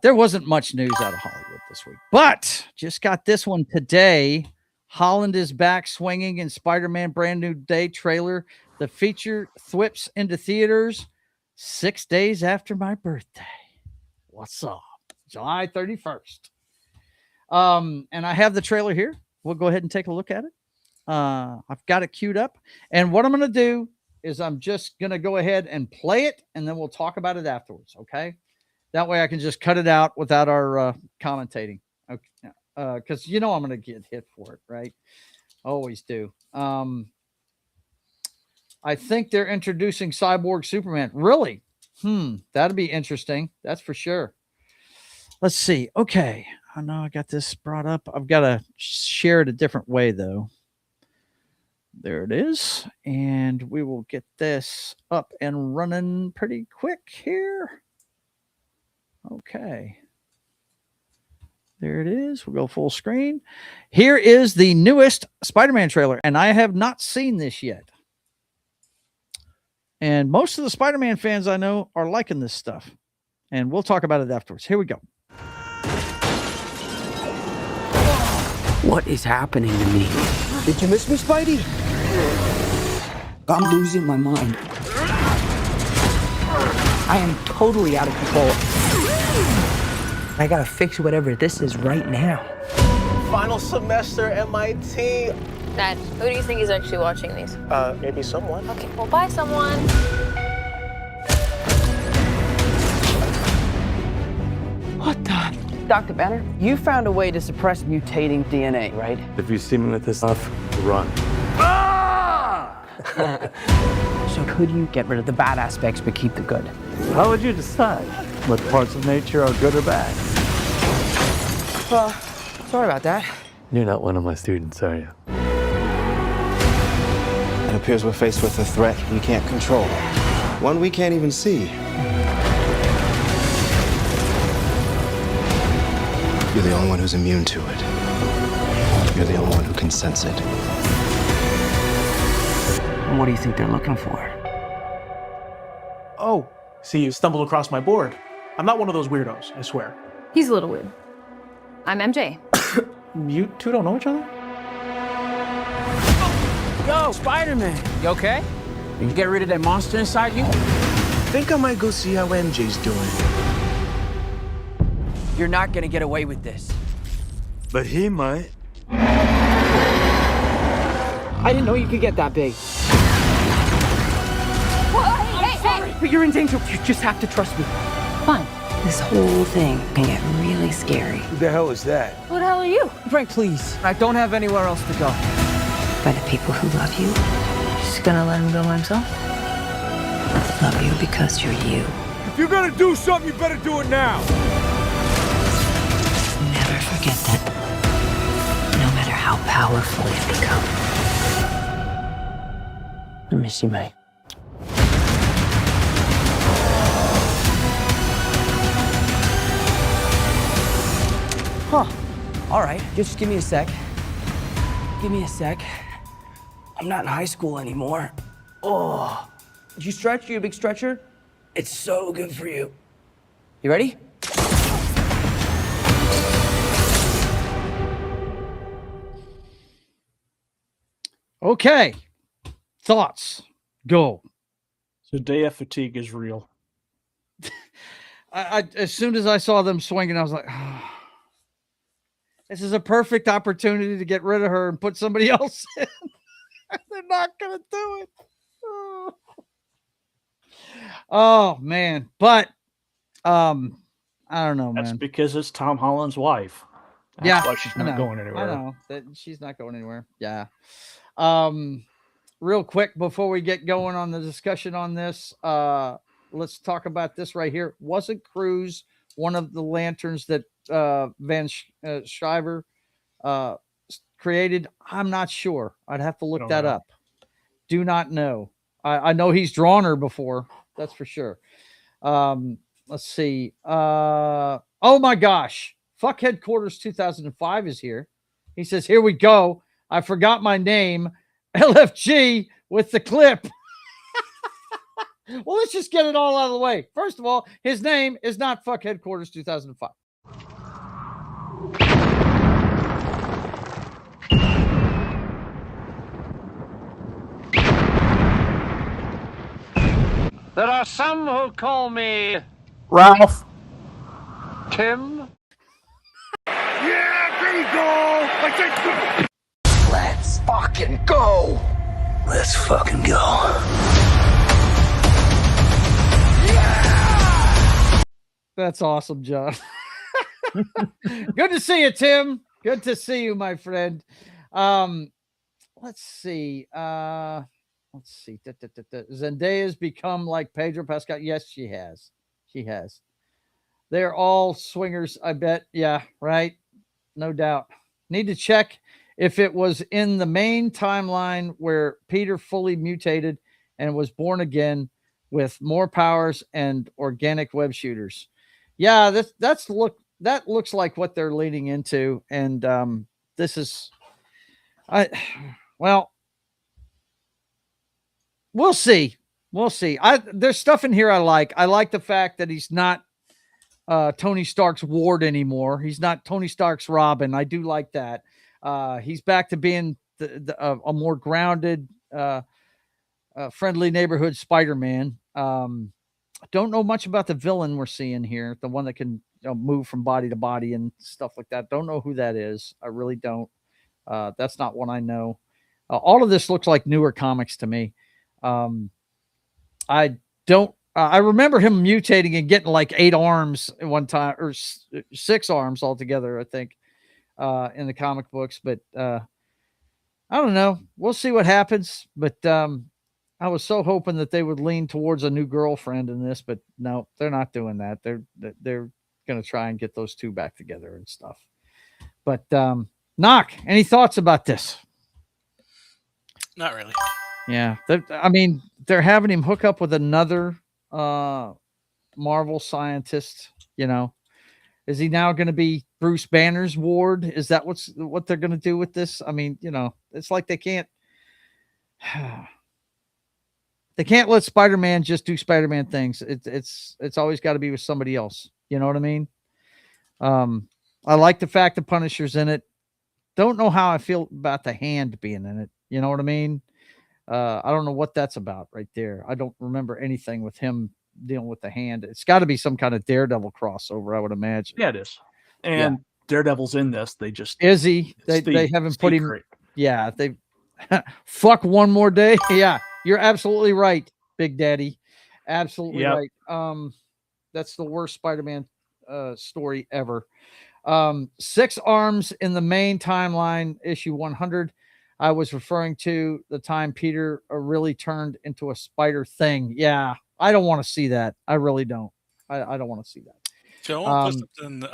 there wasn't much news out of Hollywood this week, but just got this one today. Holland is back swinging in Spider-Man Brand New Day trailer. The feature thwips into theaters 6 days after my birthday. What's up? July 31st. And I have the trailer here. We'll go ahead and take a look at it. I've got it queued up. And what I'm going to do is I'm just going to go ahead and play it, and then we'll talk about it afterwards, okay? That way I can just cut it out without our commentating. Okay. Because you know I'm going to get hit for it, right? Always do. I think they're introducing Cyborg Superman. Really? That'd be interesting. That's for sure. Let's see. Okay. I know I got this brought up. I've got to share it a different way, though. There it is. And we will get this up and running pretty quick here. Okay. There it is. We'll go full screen. Here is the newest Spider-Man trailer, and I have not seen this yet. And most of the Spider-Man fans I know are liking this stuff. And we'll talk about it afterwards. Here we go. What is happening to me? Did you miss me, Spidey? I'm losing my mind. I am totally out of control. I gotta fix whatever this is right now. Final semester MIT. Dad, who do you think is actually watching these? Maybe someone. Okay, well, bye, someone. What the? Dr. Banner, you found a way to suppress mutating DNA, right? If you see me with this stuff, run. So could you get rid of the bad aspects but keep the good? How would you decide what parts of nature are good or bad? Sorry about that. You're not one of my students, are you? It appears we're faced with a threat we can't control. One we can't even see. You're the only one who's immune to it. You're the only one who can sense it. And what do you think they're looking for? Oh, see, you stumbled across my board. I'm not one of those weirdos, I swear. He's a little weird. I'm MJ. You two don't know each other? Yo, Spider-Man, you okay? Did you get rid of that monster inside you? Think I might go see how MJ's doing. You're not gonna get away with this. But he might. I didn't know you could get that big. Whoa, hey! But you're in danger. You just have to trust me. Fine. This whole thing can get really scary. Who the hell is that? Who the hell are you? Frank, please. I don't have anywhere else to go. By the people who love you. Just gonna let him go by himself? Love you because you're you. If you're gonna do something, you better do it now. Never forget that. No matter how powerful you become. I miss you, mate. Huh. All right, just give me a sec. Give me a sec. I'm not in high school anymore. Oh. Did you stretch? You a big stretcher? It's so good for you. You ready? Okay. Thoughts. Go. So day of fatigue is real. I as soon as I saw them swinging, I was like, oh, this is a perfect opportunity to get rid of her and put somebody else in. They're not going to do it. Oh, man. But, I don't know, man. That's because it's Tom Holland's wife. That's why she's not going anywhere. I know that she's not going anywhere. Yeah. real quick before we get going on the discussion on this, let's talk about this right here. Wasn't Cruz one of the lanterns that Van Schreiber created? I'm not sure. I'd have to look that up. Do not know. I know he's drawn her before. That's for sure. Let's see. Oh my gosh. Fuck Headquarters 2005 is here. He says, here we go. I forgot my name. LFG with the clip. Well, let's just get it all out of the way. First of all, his name is not Fuck Headquarters 2005. There are some who call me Ralph. Tim. Yeah, there you go. I said, Let's fucking go. Let's fucking go. That's awesome, John. Good to see you, Tim. Good to see you, my friend. Let's see. Zendaya's become like Pedro Pascal. Yes, she has. She has. They're all swingers, I bet. Yeah, right. No doubt. Need to check if it was in the main timeline where Peter fully mutated and was born again with more powers and organic web shooters. Yeah, that looks like what they're leading into. And this is we'll see. We'll see. There's stuff in here I like. I like the fact that he's not Tony Stark's ward anymore. He's not Tony Stark's Robin. I do like that. He's back to being a more grounded, friendly neighborhood Spider-Man. Don't know much about the villain we're seeing here, the one that can move from body to body and stuff like that. Don't know who that is. I really don't. That's not one I know. All of this looks like newer comics to me. I remember him mutating and getting like 8 arms at one time, or 6 arms altogether, I think, in the comic books. But I don't know. We'll see what happens. But I was so hoping that they would lean towards a new girlfriend in this, but no, they're not doing that. They're going to try and get those two back together and stuff. But Knock, any thoughts about this? Not really. Yeah, I mean, they're having him hook up with another Marvel scientist. You know, is he now going to be Bruce Banner's ward? Is that what they're going to do with this? I mean, you know, it's like they can't. They can't let Spider-Man just do Spider-Man things. It's always got to be with somebody else. You know what I mean? I like the fact the Punisher's in it. Don't know how I feel about the Hand being in it. You know what I mean? I don't know what that's about right there. I don't remember anything with him dealing with the Hand. It's got to be some kind of Daredevil crossover, I would imagine. Yeah, it is. And Daredevil's in this. They just is he? They haven't put him. Yeah, they fuck one more day. Yeah. You're absolutely right, Big Daddy. Absolutely right. That's the worst Spider-Man story ever. 6 arms in the main timeline, issue 100. I was referring to the time Peter really turned into a spider thing. Yeah, I don't want to see that. I really don't. I don't want to see that. So I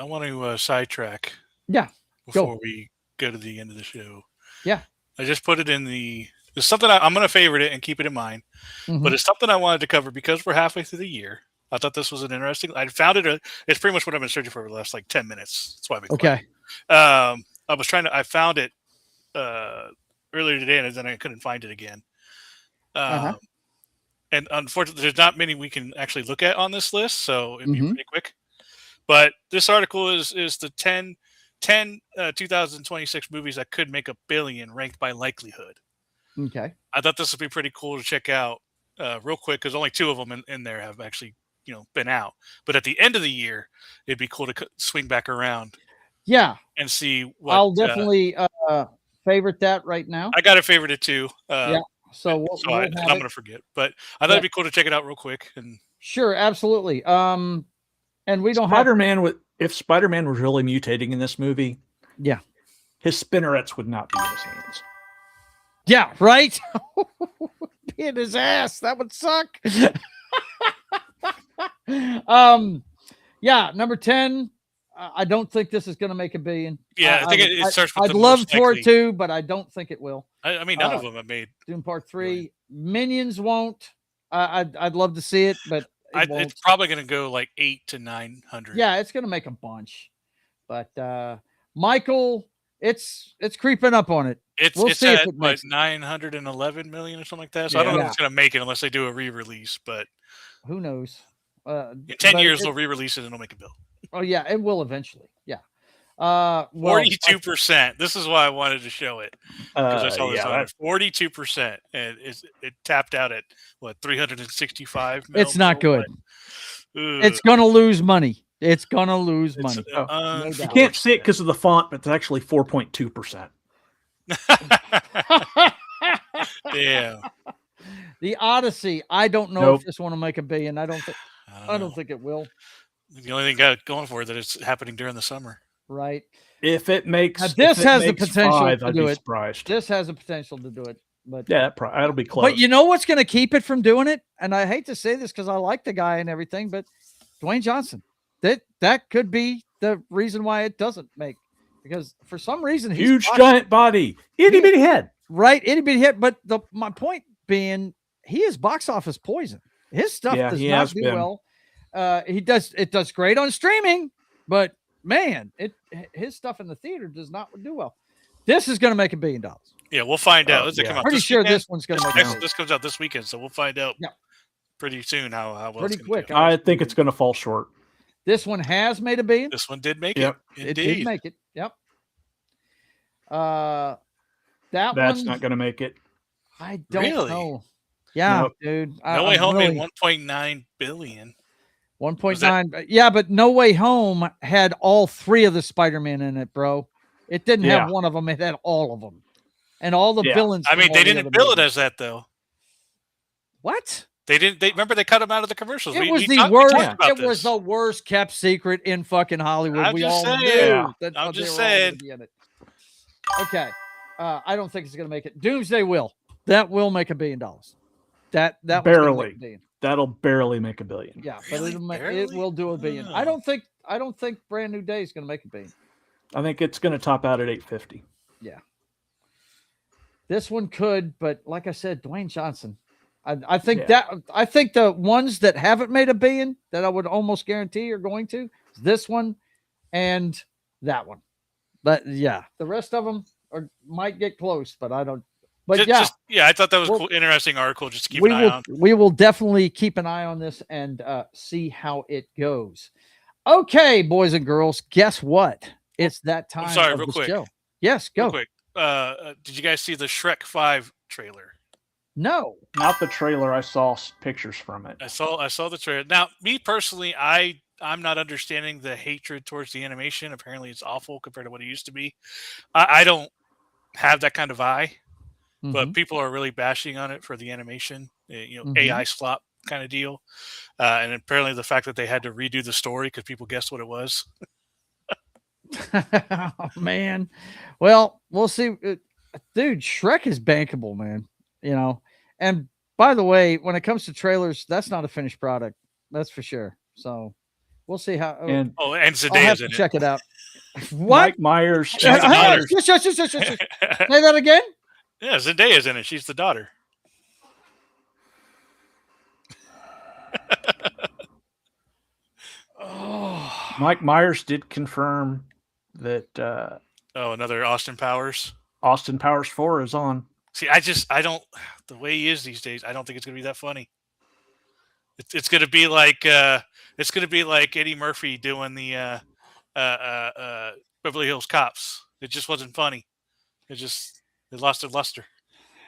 want to sidetrack. Yeah. Before we go to the end of the show. Yeah. I just put it in the. It's something I'm going to favorite it and keep it in mind, but it's something I wanted to cover because we're halfway through the year. I thought this was an interesting. I found it. It's pretty much what I've been searching for the last like 10 minutes. That's why I've been okay. I found it earlier today, and then I couldn't find it again. And unfortunately, there's not many we can actually look at on this list, so it'd be pretty quick. But this article is the 10 2026 movies that could make $1 billion ranked by likelihood. Okay. I thought this would be pretty cool to check out real quick because only 2 of them in there have actually been out. But at the end of the year, it'd be cool to swing back around. Yeah. And see what. I'll definitely favorite that right now. I got to favorite it too. Yeah. So I'm going to forget, but I thought it'd be cool to check it out real quick. And sure, absolutely. And we don't if Spider-Man was really mutating in this movie, yeah, his spinnerets would not be in his hands. Yeah, right. Be in his ass. That would suck. Yeah, number 10. I don't think this is going to make $1 billion. Yeah, I think it starts with I'd the love most for it likely. to, but I don't think it will. I mean, none of them have made. Doom Part 3. Minions won't. I'd love to see it, but it's probably going to go like 800 to 900. Yeah, it's going to make a bunch. But Michael, it's creeping up on it. We'll see at if it makes 911 million or something like that. So I don't know if it's going to make it unless they do a re-release. But who knows? In 10 years, they'll re-release it and it'll make a bill. Oh yeah, it will eventually. Yeah. 42%. This is why I wanted to show it, because I saw this on it. 42%, and it tapped out at what, 365 mil? It's not good. It's gonna lose money. It's gonna lose money. No you can't see it because of the font, but it's actually 4.2%. Yeah. The Odyssey. I don't know if this one will make $1 billion. I don't think it will. The only thing got going for it that it's happening during the summer. Right. If it makes, this has the potential to do it. Surprised. This has the potential to do it. But yeah, that'll be close. But you know what's going to keep it from doing it? And I hate to say this because I like the guy and everything, but Dwayne Johnson. That could be the reason why it doesn't make, because for some reason he's huge giant body, itty bitty head. Right, itty bitty head. But my point being, he is box office poison. His stuff does not do well. It does great on streaming, but man, his stuff in the theater does not do well. This is going to make $1 billion. Yeah, we'll find out. Come out pretty sure this one's going to make this comes out this weekend, so we'll find out pretty soon how well pretty it's quick. I think it's going to fall short. This one has made $1 billion. This one did make it. It did make it. Yep. That's not going to make it. I don't know. Yeah, dude. No Way Home made 1.9 billion. 1.9. Yeah, but No Way Home had all 3 of the Spider-Man in it, bro. It didn't have one of them. It had all of them. And all the villains. I mean, they didn't bill it as that, though. What? They didn't. Remember they cut them out of the commercials. It was the worst. It was the worst kept secret in fucking Hollywood. I'm we just all saying. knew. I'm just saying. Okay. I don't think it's going to make it. Doomsday will. That will make $1 billion. That barely. That'll barely make $1 billion. Yeah, really? But it will do $1 billion. I don't think Brand New Day is going to make $1 billion. I think it's going to top out at 850. Yeah. This one could, but like I said, Dwayne Johnson. I think the ones that haven't made $1 billion that I would almost guarantee are going to is this one and that one. But yeah, the rest of them might get close, but I don't. But I thought that was a cool, interesting article. Just to keep an eye on. We will definitely keep an eye on this and see how it goes. Okay, boys and girls, guess what? It's that time. I'm sorry, of real the quick. Show. Yes, go. Real quick. Did you guys see the Shrek 5 trailer? No, not the trailer. I saw pictures from it. I saw the trailer. Now, me personally, I'm not understanding the hatred towards the animation. Apparently, it's awful compared to what it used to be. I don't have that kind of eye, but people are really bashing on it for the animation. AI slop kind of deal, and apparently the fact that they had to redo the story because people guessed what it was. Oh, man. Well, we'll see. Dude, Shrek is bankable, man. And by the way, when it comes to trailers, that's not a finished product. That's for sure. So we'll see how. And Zendaya's in it. Check it out. Mike What? Myers. Say that again? Yeah, Zendaya's in it. She's the daughter. Mike Myers did confirm that. Another Austin Powers. Austin Powers 4 is on. See, I don't. The way he is these days, I don't think it's going to be that funny. It's going to be like Eddie Murphy doing the Beverly Hills Cops. It just wasn't funny. It lost their luster.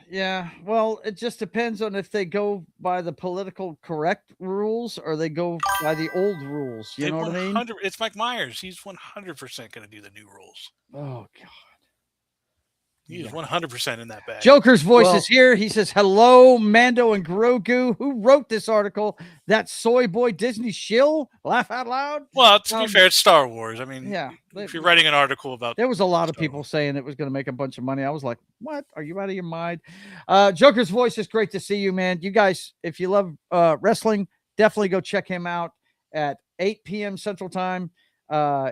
Yeah, well, it just depends on if they go by the political correct rules or they go by the old rules. You know what I mean? It's Mike Myers. He's 100% going to do the new rules. Oh God. He's 100% in that bag. Joker's voice is here. He says, hello, Mando and Grogu. Who wrote this article? That soy boy Disney shill? Laugh out loud. Well, to be fair, it's Star Wars. I mean, yeah, if you're writing an article about, there was a lot of people saying it was going to make a bunch of money. I was like, what? Are you out of your mind? Joker's voice is great to see you, man. You guys, if you love wrestling, definitely go check him out at 8 p.m. Central Time.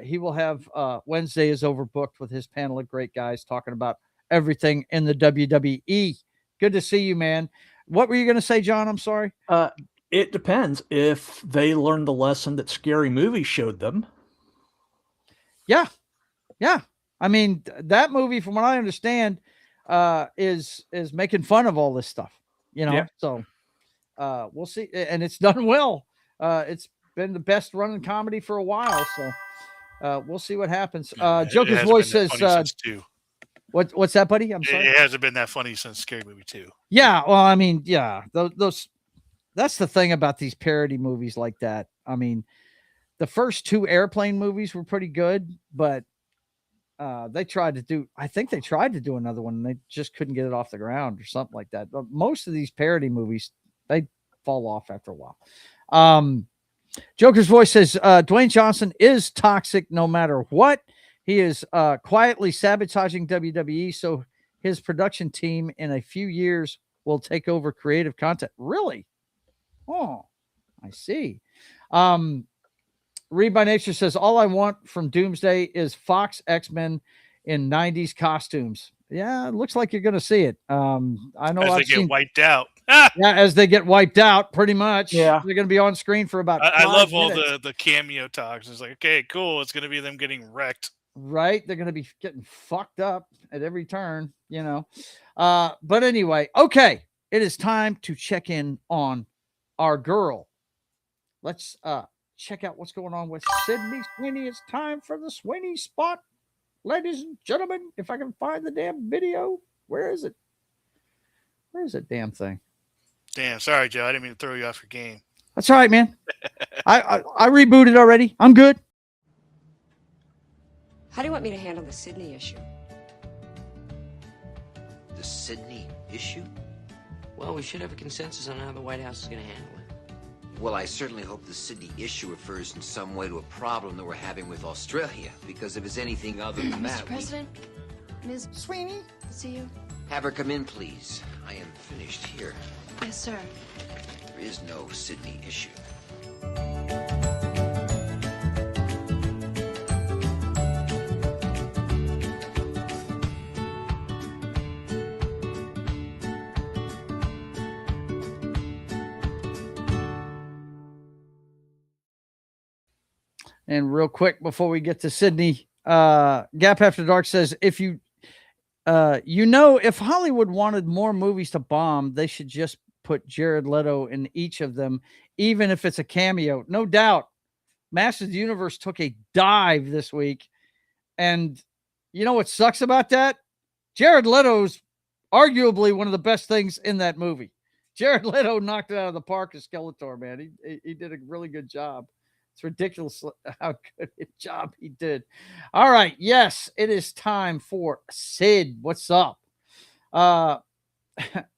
He will have Wednesday is overbooked with his panel of great guys talking about everything in the WWE. Good to see you, man. What were you going to say, John? I'm sorry. It depends if they learned the lesson that Scary Movie showed them. Yeah. I mean, that movie, from what I understand, is making fun of all this stuff. You know, so we'll see, and it's done well. It's been the best running comedy for a while, so we'll see what happens. Joker's voice says, What's that, buddy? I'm sorry. It hasn't been that funny since Scary Movie 2. Yeah, well, I mean, yeah, those. That's the thing about these parody movies like that. I mean, the first 2 Airplane movies were pretty good, but they tried to do. I think they tried to do another one, and they just couldn't get it off the ground or something like that. But most of these parody movies, they fall off after a while. Joker's voice says, Dwayne Johnson is toxic no matter what. He is quietly sabotaging WWE, so his production team in a few years will take over creative content. Really? Oh, I see. Read by Nature says, all I want from Doomsday is Fox X-Men in 90s costumes. Yeah, it looks like you're going to see it. I know as they get wiped out. Yeah, as they get wiped out, pretty much. Yeah. They're going to be on screen for about I love all minutes. the cameo talks. It's like, okay, cool. It's going to be them getting wrecked. Right. They're going to be getting fucked up at every turn, you know. But anyway, okay. It is time to check in on our girl. Let's check out what's going on with Sydney Sweeney. It's time for the Sweeney Spot. Ladies and gentlemen, if I can find the damn video, where is it? Where's that damn thing? Damn, sorry, Joe. I didn't mean to throw you off your game. That's all right, man. I rebooted already. I'm good. How do you want me to handle the Sydney issue? The Sydney issue? Well, we should have a consensus on how the White House is going to handle it. Well, I certainly hope the Sydney issue refers in some way to a problem that we're having with Australia, because if it's anything other than that, Mr. President, Ms. Sweeney, to see you. Have her come in, please. I am finished here. Yes, sir. There is no Sydney issue. And real quick before we get to Sydney, Gap After Dark says, if you if Hollywood wanted more movies to bomb, they should just put Jared Leto in each of them, even if it's a cameo. No doubt. Masters of the Universe took a dive this week. And you know what sucks about that? Jared Leto's arguably one of the best things in that movie. Jared Leto knocked it out of the park as Skeletor, man. He did a really good job. It's ridiculous how good a job he did. All right. Yes, it is time for Sid. What's up?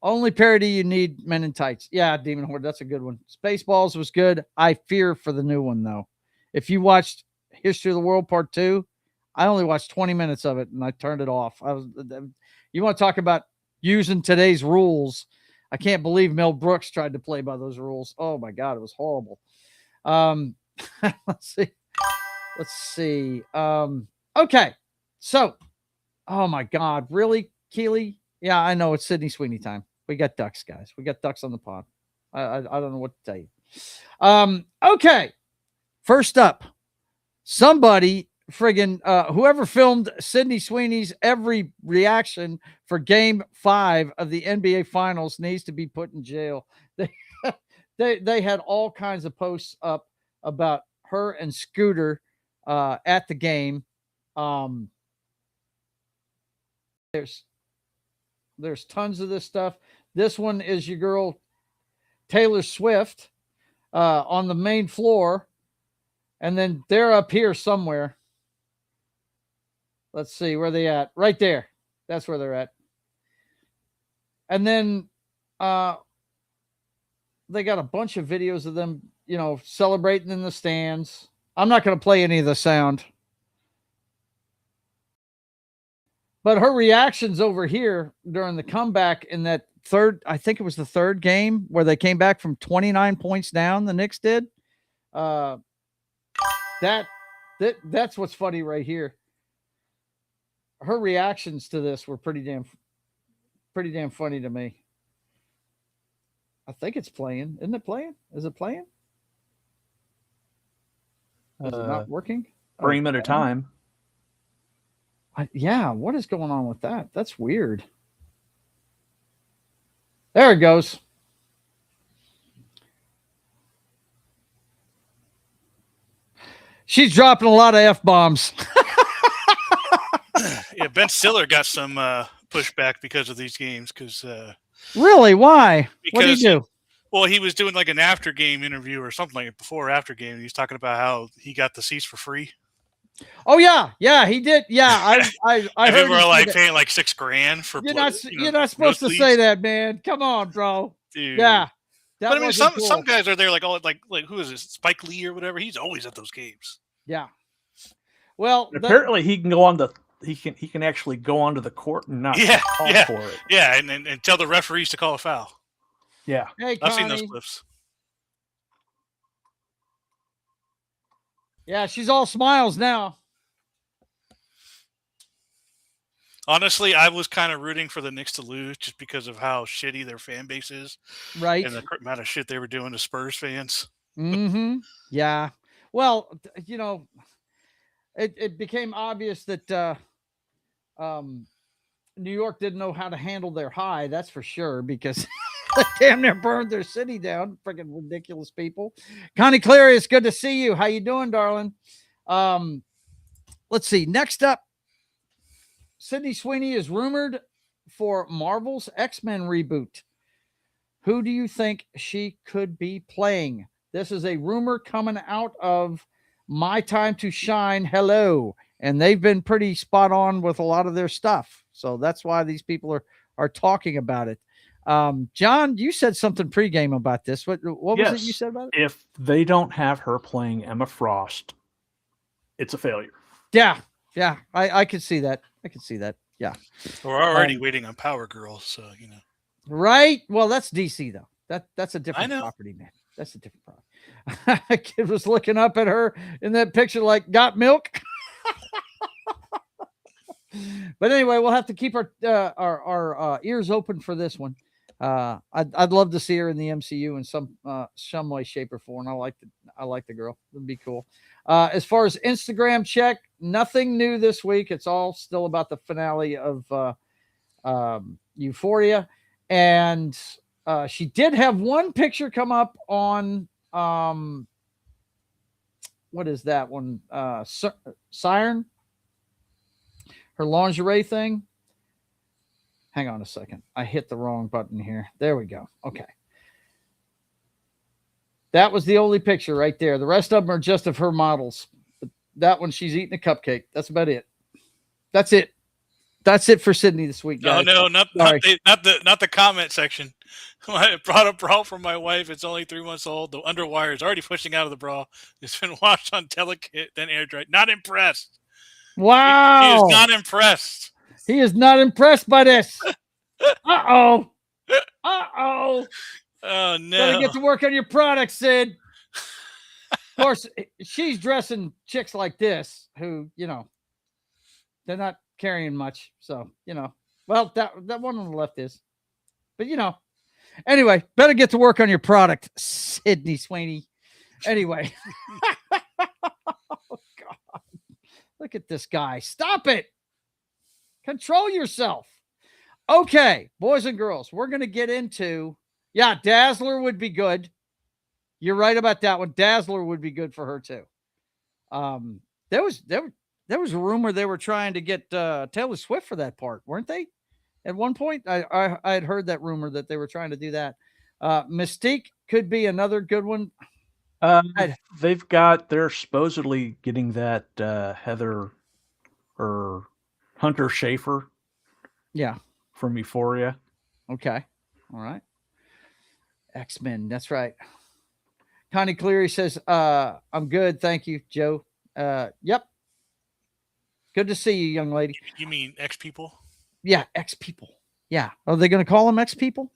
Only parody you need, Men in Tights. Yeah, Demon Horde. That's a good one. Spaceballs was good. I fear for the new one, though. If you watched History of the World Part 2, I only watched 20 minutes of it, and I turned it off. You want to talk about using today's rules. I can't believe Mel Brooks tried to play by those rules. Oh, my God. It was horrible. Let's see. Okay. So, oh my God, really, Keely? Yeah, I know it's Sydney Sweeney time. We got ducks, guys. We got ducks on the pond. I don't know what to tell you. Okay. First up, somebody friggin' whoever filmed Sydney Sweeney's every reaction for Game 5 of the NBA Finals needs to be put in jail. They had all kinds of posts up about her and Scooter at the game. There's tons of this stuff. This one is your girl Taylor Swift on the main floor, and then they're up here somewhere. Let's see where they at. Right there. That's where they're at. And then they got a bunch of videos of them, celebrating in the stands. I'm not going to play any of the sound. But her reactions over here during the comeback in that I think it was the third game where they came back from 29 points down, the Knicks did. That's what's funny right here. Her reactions to this were pretty damn funny to me. I think it's playing. Isn't it playing? Is it playing? Is it not working? Frame at a time. Yeah, what is going on with that? That's weird. There it goes. She's dropping a lot of F-bombs. Yeah, Ben Stiller got some pushback because of these games. Really? Why? What did he do? Well, he was doing like an after-game interview or something, like before or after game. And he's talking about how he got the seats for free. Oh yeah, he did. Yeah, I and heard people are like paying like $6,000 for. You're not supposed to say that, man. Come on, bro. Dude. Yeah, but I mean, some guys are there like who is this, Spike Lee or whatever? He's always at those games. Yeah. Well, apparently he can go on he can actually go onto the court and not call for it. Yeah, and tell the referees to call a foul. Yeah, hey, I've seen those clips. Yeah, she's all smiles now. Honestly, I was kind of rooting for the Knicks to lose just because of how shitty their fan base is. Right. And the amount of shit they were doing to Spurs fans. Mm-hmm. Yeah. Well, it became obvious that New York didn't know how to handle their high, that's for sure, because they damn near burned their city down. Freaking ridiculous people. Connie Cleary, it's good to see you. How you doing, darling? Let's see. Next up, Sydney Sweeney is rumored for Marvel's X-Men reboot. Who do you think she could be playing? This is a rumor coming out of My Time to Shine. Hello. And they've been pretty spot on with a lot of their stuff. So that's why these people are talking about it. John, you said something pregame about this. What was it you said about it? If they don't have her playing Emma Frost, it's a failure. Yeah. Yeah. I could see that. Yeah. We're already waiting on Power Girl. So, Right. Well, that's DC though. That's a different property, man. That's a different property. A kid was looking up at her in that picture like, got milk? But anyway, we'll have to keep our ears open for this one. I'd love to see her in the MCU in some way, shape, or form. I like the girl. It'd be cool. As far as Instagram check, nothing new this week. It's all still about the finale of Euphoria, and she did have one picture come up on what is that one? Siren. Her lingerie thing. Hang on a second. I hit the wrong button here. There we go. Okay. That was the only picture right there. The rest of them are just of her models. But that one, she's eating a cupcake. That's about it. That's it. That's it for Sydney this week, guys. No, not the comment section. I brought a bra from my wife. It's only 3 months old. The underwire is already pushing out of the bra. It's been washed on Telekit, then air dried. Not impressed. Wow. He is not impressed. He is not impressed by this. Uh-oh. Uh-oh. Oh, no. Gotta get to work on your product, Sid. Of course, she's dressing chicks like this who, they're not carrying much. So, well, that one on the left is. But, anyway, better get to work on your product, Sydney Sweeney. Anyway. Oh, God. Look at this guy. Stop it. Control yourself. Okay, boys and girls, we're going to get into, Dazzler would be good. You're right about that one. Dazzler would be good for her too. There was a rumor they were trying to get Taylor Swift for that part, weren't they? At one point, I had heard that rumor that they were trying to do that. Mystique could be another good one. They're supposedly getting that Heather or Hunter Schafer Yeah. From Euphoria. Okay. All right. X-Men. That's right. Connie Cleary says, I'm good. Thank you, Joe. Yep. Good to see you, young lady. You mean X people? Yeah, X people. Yeah. Are they going to call them X people?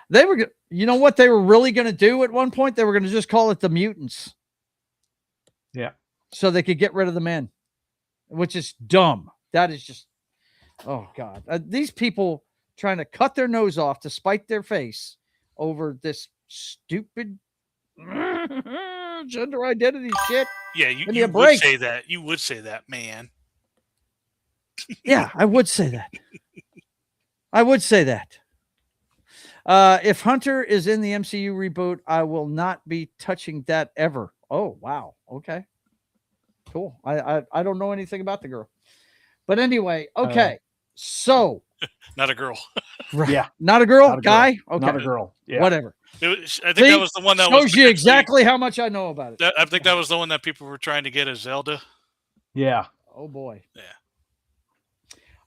They were, you know what they were really going to do at one point? They were going to just call it the mutants. Yeah. So they could get rid of the men, which is dumb. That is just, oh God. These people trying to cut their nose off to spite their face over this stupid gender identity shit. Yeah, you Give me a would break. say that. You would say that, man. Yeah, I would say that. I would say that. If Hunter is in the MCU reboot, I will not be touching that ever. Oh, wow. Okay. Cool. I don't know anything about the girl. But anyway, okay. So. Not a girl. Yeah. Not a girl? Not a girl. Okay. Not a girl. Yeah. Whatever. I think that was the one that shows you exactly how much I know about it. I think that was the one that people were trying to get as Zelda. Yeah. Oh, boy. Yeah.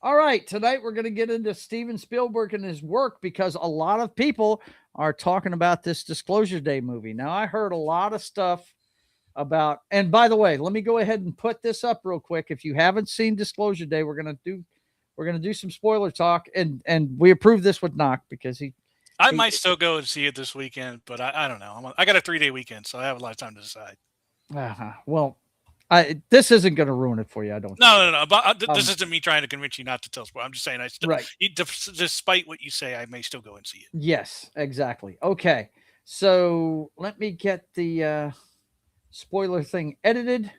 All right. Tonight, we're going to get into Steven Spielberg and his work because a lot of people are talking about this Disclosure Day movie. Now, I heard a lot of stuff about, and by the way, let me go ahead and put this up real quick. If you haven't seen Disclosure Day, we're going to do some spoiler talk, and we approve this with Knock because I might still go and see it this weekend, but I don't know. I got a 3-day weekend, so I have a lot of time to decide. Well, this isn't going to ruin it for you. I don't. No. But this isn't me trying to convince you not to tell spoilers. I'm just saying I still, right. Despite what you say, I may still go and see it. Yes, exactly. Okay, so let me get the spoiler thing edited,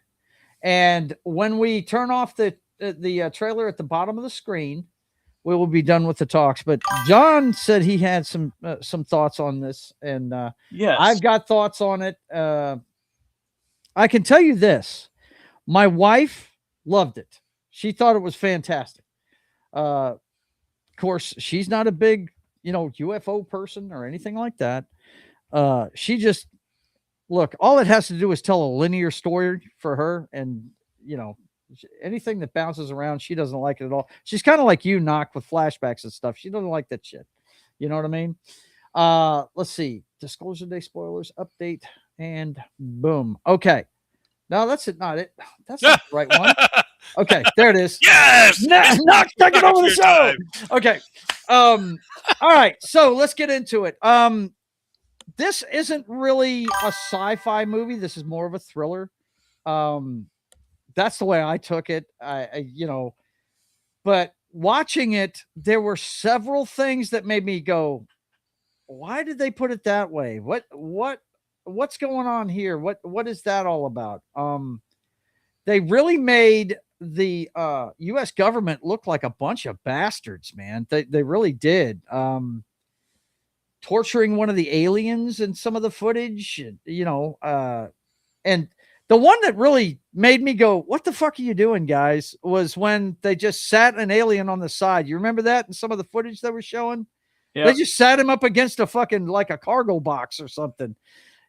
and when we turn off the trailer at the bottom of the screen, we will be done with the talks. But John said he had some thoughts on this, and yes, I've got thoughts on it. I can tell you this. My wife loved it. She thought it was fantastic. Of course, she's not a big, UFO person or anything like that. She just, look, all it has to do is tell a linear story for her. And, anything that bounces around, she doesn't like it at all. She's kind of like you, Knock, with flashbacks and stuff. She doesn't like that shit. You know what I mean? Let's see. Disclosure Day spoilers, update, and boom. Okay. No, that's it. Not it. That's not the right one. Okay, there it is. Yes. Knock taking over the show. Time. Okay. All right. So let's get into it. This isn't really a sci-fi movie. This is more of a thriller. That's the way I took it. But watching it, there were several things that made me go, why did they put it that way? What's going on here? What is that all about? They really made the US government look like a bunch of bastards, man. They really did. Torturing one of the aliens in some of the footage, and the one that really made me go, what the fuck are you doing, guys? Was when they just sat an alien on the side. You remember that in some of the footage they were showing? Yep. They just sat him up against a fucking, like a cargo box or something.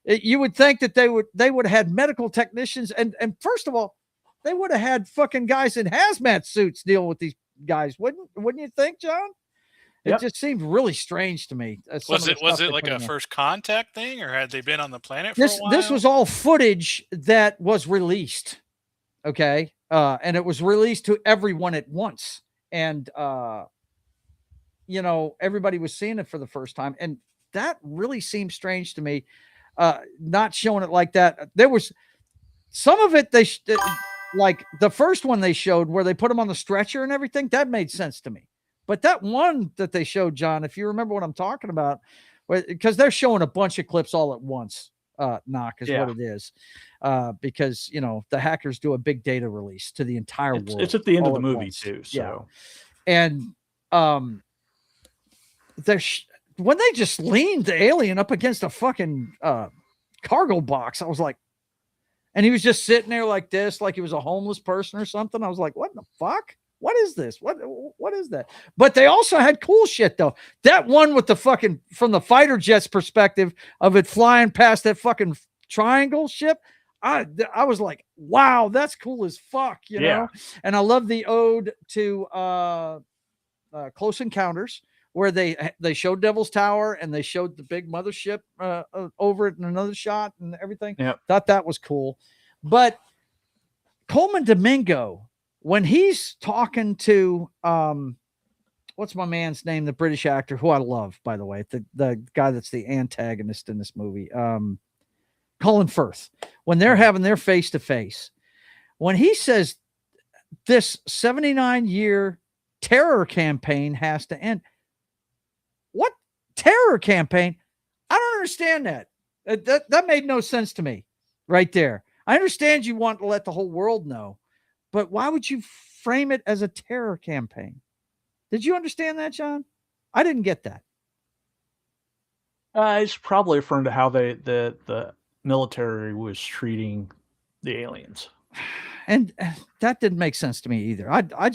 You would think that they would have had medical technicians. And first of all, they would have had fucking guys in hazmat suits dealing with these guys. Wouldn't you think, John? It just seemed really strange to me. Was it like a first contact thing, or had they been on the planet for a while? This was all footage that was released. Okay. And it was released to everyone at once. And, everybody was seeing it for the first time. And that really seemed strange to me. Not showing it like that. There was some of it. Like the first one they showed where they put him on the stretcher and everything, that made sense to me. But that one that they showed, John, if you remember what I'm talking about, because they're showing a bunch of clips all at once, Knock is what it is. Because, the hackers do a big data release to the entire world. It's at the end of the movie too. So, and when they just leaned the alien up against a fucking cargo box, I was like, and he was just sitting there like this, like he was a homeless person or something. I was like, what the fuck? What is this? What is that? But they also had cool shit though. That one with the fucking, from the fighter jet's perspective of it flying past that fucking triangle ship. I was like, wow, that's cool as fuck, you know? And I love the ode to Close Encounters, where they showed Devil's Tower and they showed the big mothership over it in another shot and everything. Yep. Thought that was cool. But Coleman Domingo, when he's talking to what's my man's name, the British actor who I love, by the way, the guy that's the antagonist in this movie, Colin Firth, when they're having their face-to-face, when he says this 79-year terror campaign has to end. What terror campaign? I don't understand that. That made no sense to me right there. I understand you want to let the whole world know, but why would you frame it as a terror campaign? Did you understand that, John? I didn't get that. It's probably referring to how the military was treating the aliens. And that didn't make sense to me either. I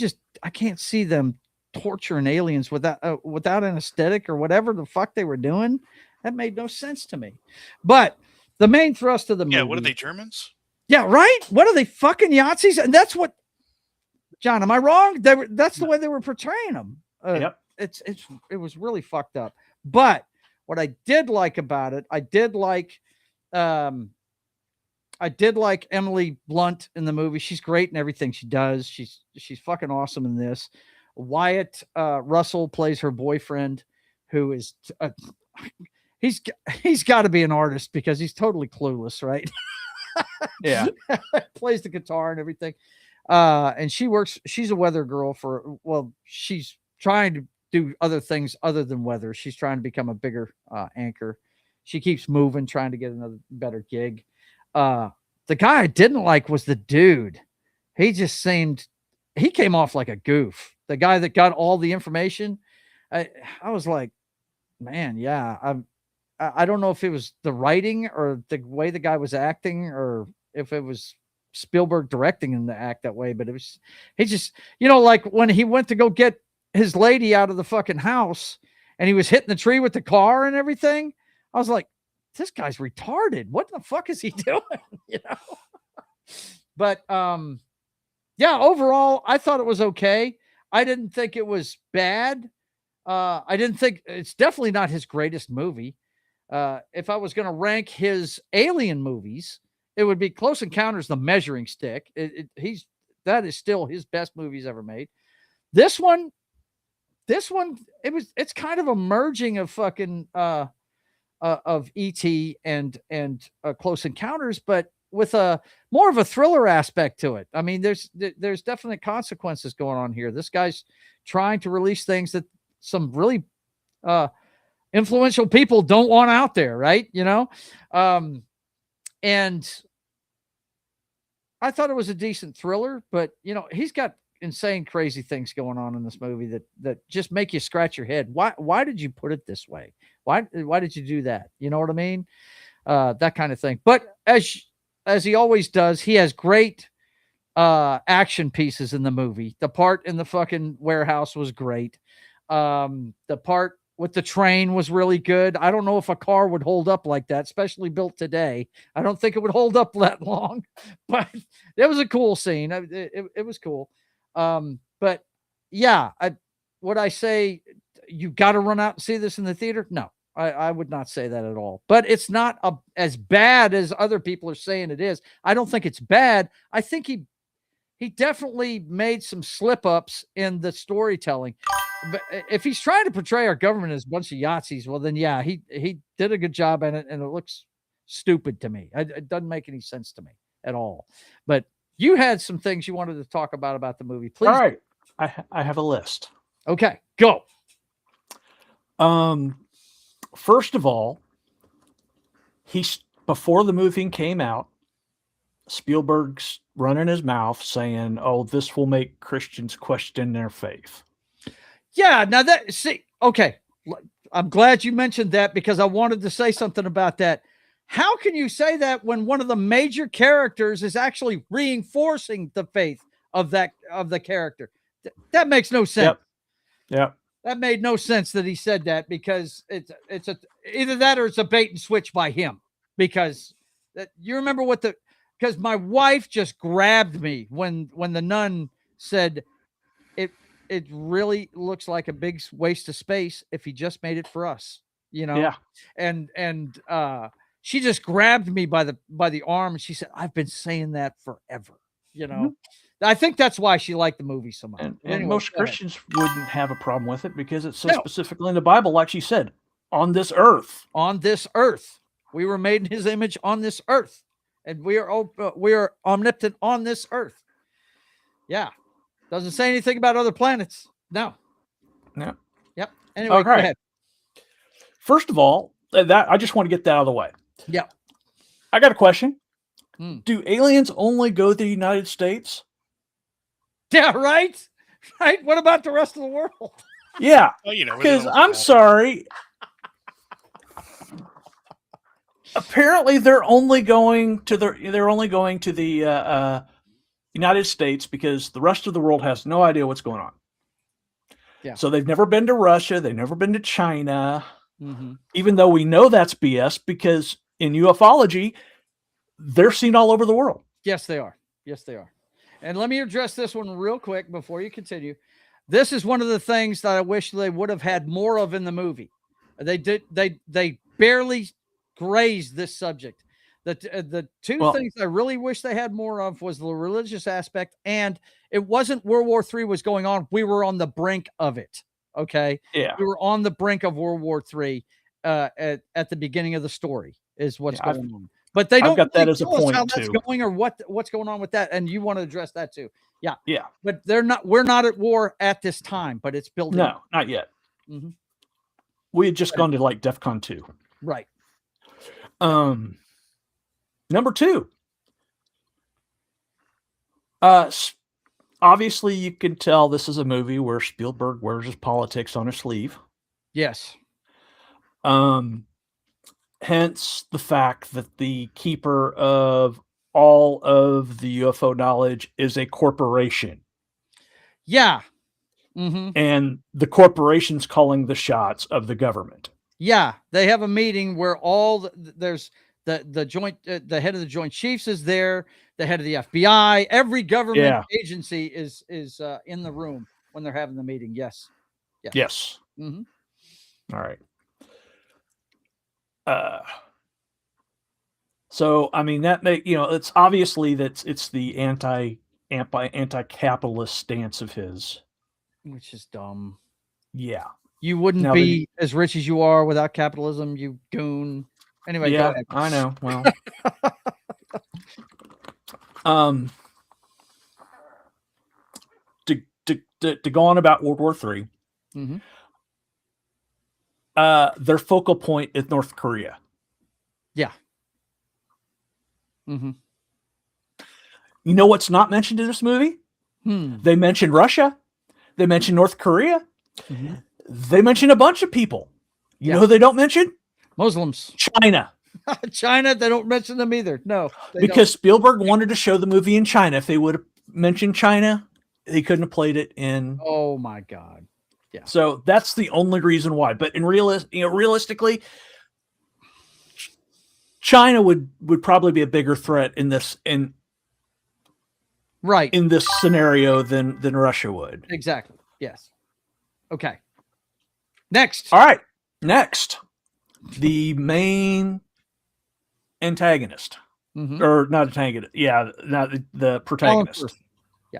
can't see them torturing aliens without anesthetic or whatever the fuck they were doing. That made no sense to me. But the main thrust of the movie. Yeah, what are they, Germans? Yeah, right? What are they, fucking Yazis? And that's what, John, am I wrong? That's the way they were portraying them. Yep. It was really fucked up. But what I did like about it, I did like Emily Blunt in the movie. She's great in everything she does. She's fucking awesome in this. Wyatt Russell plays her boyfriend, who is he's got to be an artist because he's totally clueless, right? Yeah. Plays the guitar and everything. And she's a weather girl she's trying to do other things other than weather. She's trying to become a bigger anchor. She keeps moving, trying to get another better gig. The guy I didn't like was the dude. He came off like a goof. The guy that got all the information. I was like, man, yeah. I don't know if it was the writing or the way the guy was acting or if it was Spielberg directing him to act that way, but he just, like when he went to go get his lady out of the fucking house and he was hitting the tree with the car and everything. I was like, this guy's retarded. What the fuck is he doing? But, yeah, overall, I thought it was okay. I didn't think it was bad. I didn't think it's definitely not his greatest movie. If I was going to rank his alien movies, it would be Close Encounters, The Measuring Stick. That is still his best movie he's ever made. This one, it's kind of a merging of fucking, of E.T. and Close Encounters, but with a more of a thriller aspect to it. I mean, there's definite consequences going on here. This guy's trying to release things that some really influential people don't want out there, right? And I thought it was a decent thriller, but he's got insane, crazy things going on in this movie that just make you scratch your head. Why did you put it this way? Why did you do that? You know what I mean? That kind of thing. But as he always does, he has great action pieces in the movie. The part in the fucking warehouse was great. The part with the train was really good. I don't know if a car would hold up like that, especially built today. I don't think it would hold up that long, but it was a cool scene. It was cool. But yeah, would I say you got to run out and see this in the theater? No, I would not say that at all. But it's not as bad as other people are saying it is. I don't think it's bad. I think he definitely made some slip-ups in the storytelling. But if he's trying to portray our government as a bunch of Yahtzees, well, then yeah, he did a good job in it, and it looks stupid to me. It doesn't make any sense to me at all. But you had some things you wanted to talk about the movie. Please. All right. I have a list. Okay, go. First of all, before the movie came out, Spielberg's running his mouth saying, "Oh, this will make Christians question their faith." Yeah, now okay. I'm glad you mentioned that because I wanted to say something about that. How can you say that when one of the major characters is actually reinforcing the faith of the character? That makes no sense. Yep. That made no sense that he said that because it's either that or it's a bait and switch by him. Because you remember because my wife just grabbed me when the nun said it really looks like a big waste of space if he just made it for us, you know? Yeah. And she just grabbed me by the arm and she said, "I've been saying that forever," you know? I think that's why she liked the movie so much. And Anyway, most go ahead. Christians wouldn't have a problem with it because it says No. specifically in the Bible, like she said, on this earth. On this earth. We were made in his image on this earth. And we are omnipotent on this earth. Yeah. Doesn't say anything about other planets. No. No. Yep. Anyway, go ahead. First of all, that I just want to get that out of the way. Yeah. I got a question. Do aliens only go to the United States? Yeah, right? Right? What about the rest of the world? Yeah. Well, you know, because I'm sorry. Apparently, they're only going to the United States because the rest of the world has no idea what's going on. Yeah. So they've never been to Russia. They've never been to China. Mm-hmm. Even though we know that's BS because in ufology, they're seen all over the world. Yes, they are. Yes, they are. And let me address this one real quick before you continue. This is one of the things that I wish they would have had more of in the movie. They barely grazed this subject. The two things I really wish they had more of was the religious aspect, and it wasn't World War III was going on. We were on the brink of it. Okay. Yeah. We were on the brink of World War III at the beginning of the story is what's going on. But they don't I've got that really as a tell us point how that's too. going or what's going on with that. And you want to address that too. Yeah. Yeah. But we're not at war at this time, but it's building. No, not yet. Mm-hmm. We had just gone to like DEFCON 2. Right. Number 2. Obviously you can tell this is a movie where Spielberg wears his politics on his sleeve. Yes. Hence the fact that the keeper of all of the UFO knowledge is a corporation. Yeah. Mm-hmm. And the corporation's calling the shots of the government. Yeah. They have a meeting where there's the joint, the head of the Joint Chiefs is there, the head of the FBI, every government agency is in the room when they're having the meeting. Yes. Yes. Mm-hmm. All right. So I mean that it's obviously it's the anti-capitalist stance of his, which is dumb. Yeah, you wouldn't be as rich as you are without capitalism, you goon. Anyway, yeah, go ahead. I know. Well, to go on about World War III. Mm-hmm. Their focal point is North Korea. Yeah. Mm-hmm. You know what's not mentioned in this movie? They mentioned Russia. They mentioned North Korea. Mm-hmm. They mentioned a bunch of people. You know who they don't mention? Muslims. China. China, they don't mention them either. No. Because Spielberg wanted to show the movie in China. If they would have mentioned China, he couldn't have played it in. Oh my God. Yeah. So that's the only reason why. But in realistically, China would probably be a bigger threat in this in this scenario than Russia would. Exactly. Yes. Okay. Next. All right. Next, the main antagonist, or not antagonist. Yeah, not the protagonist. Yeah.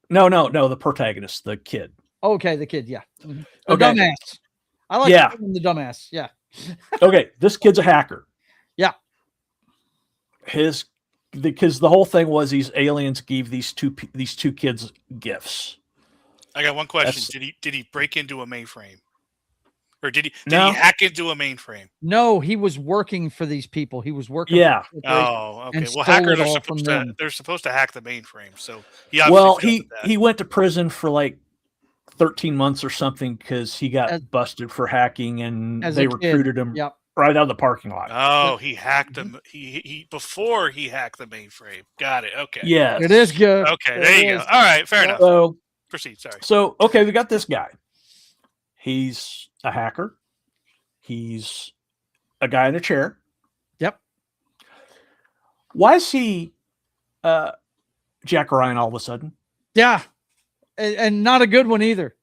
No, the protagonist, the kid. Okay, the kid. Yeah. Mm-hmm. The Okay. dumbass. I like the dumbass. Yeah. Okay, this kid's a hacker. Yeah. Because the whole thing was these aliens gave these two kids gifts. I got one question. Did he break into a mainframe? Or did he hack into a mainframe? No, he was working for these people. He was working. Yeah. Oh, okay. Well, hackers are supposed to hack the mainframe. So he went to prison for like 13 months or something because he got busted for hacking, and they recruited him right out of the parking lot. Oh, he hacked them. He before he hacked the mainframe. Got it. Okay. Yeah, it is good. Okay, there you go. All right, fair enough. So proceed. Sorry. So okay, we got this guy. He's a hacker. He's a guy in a chair. Yep. Why is he Jack Ryan all of a sudden? Yeah. and not a good one either.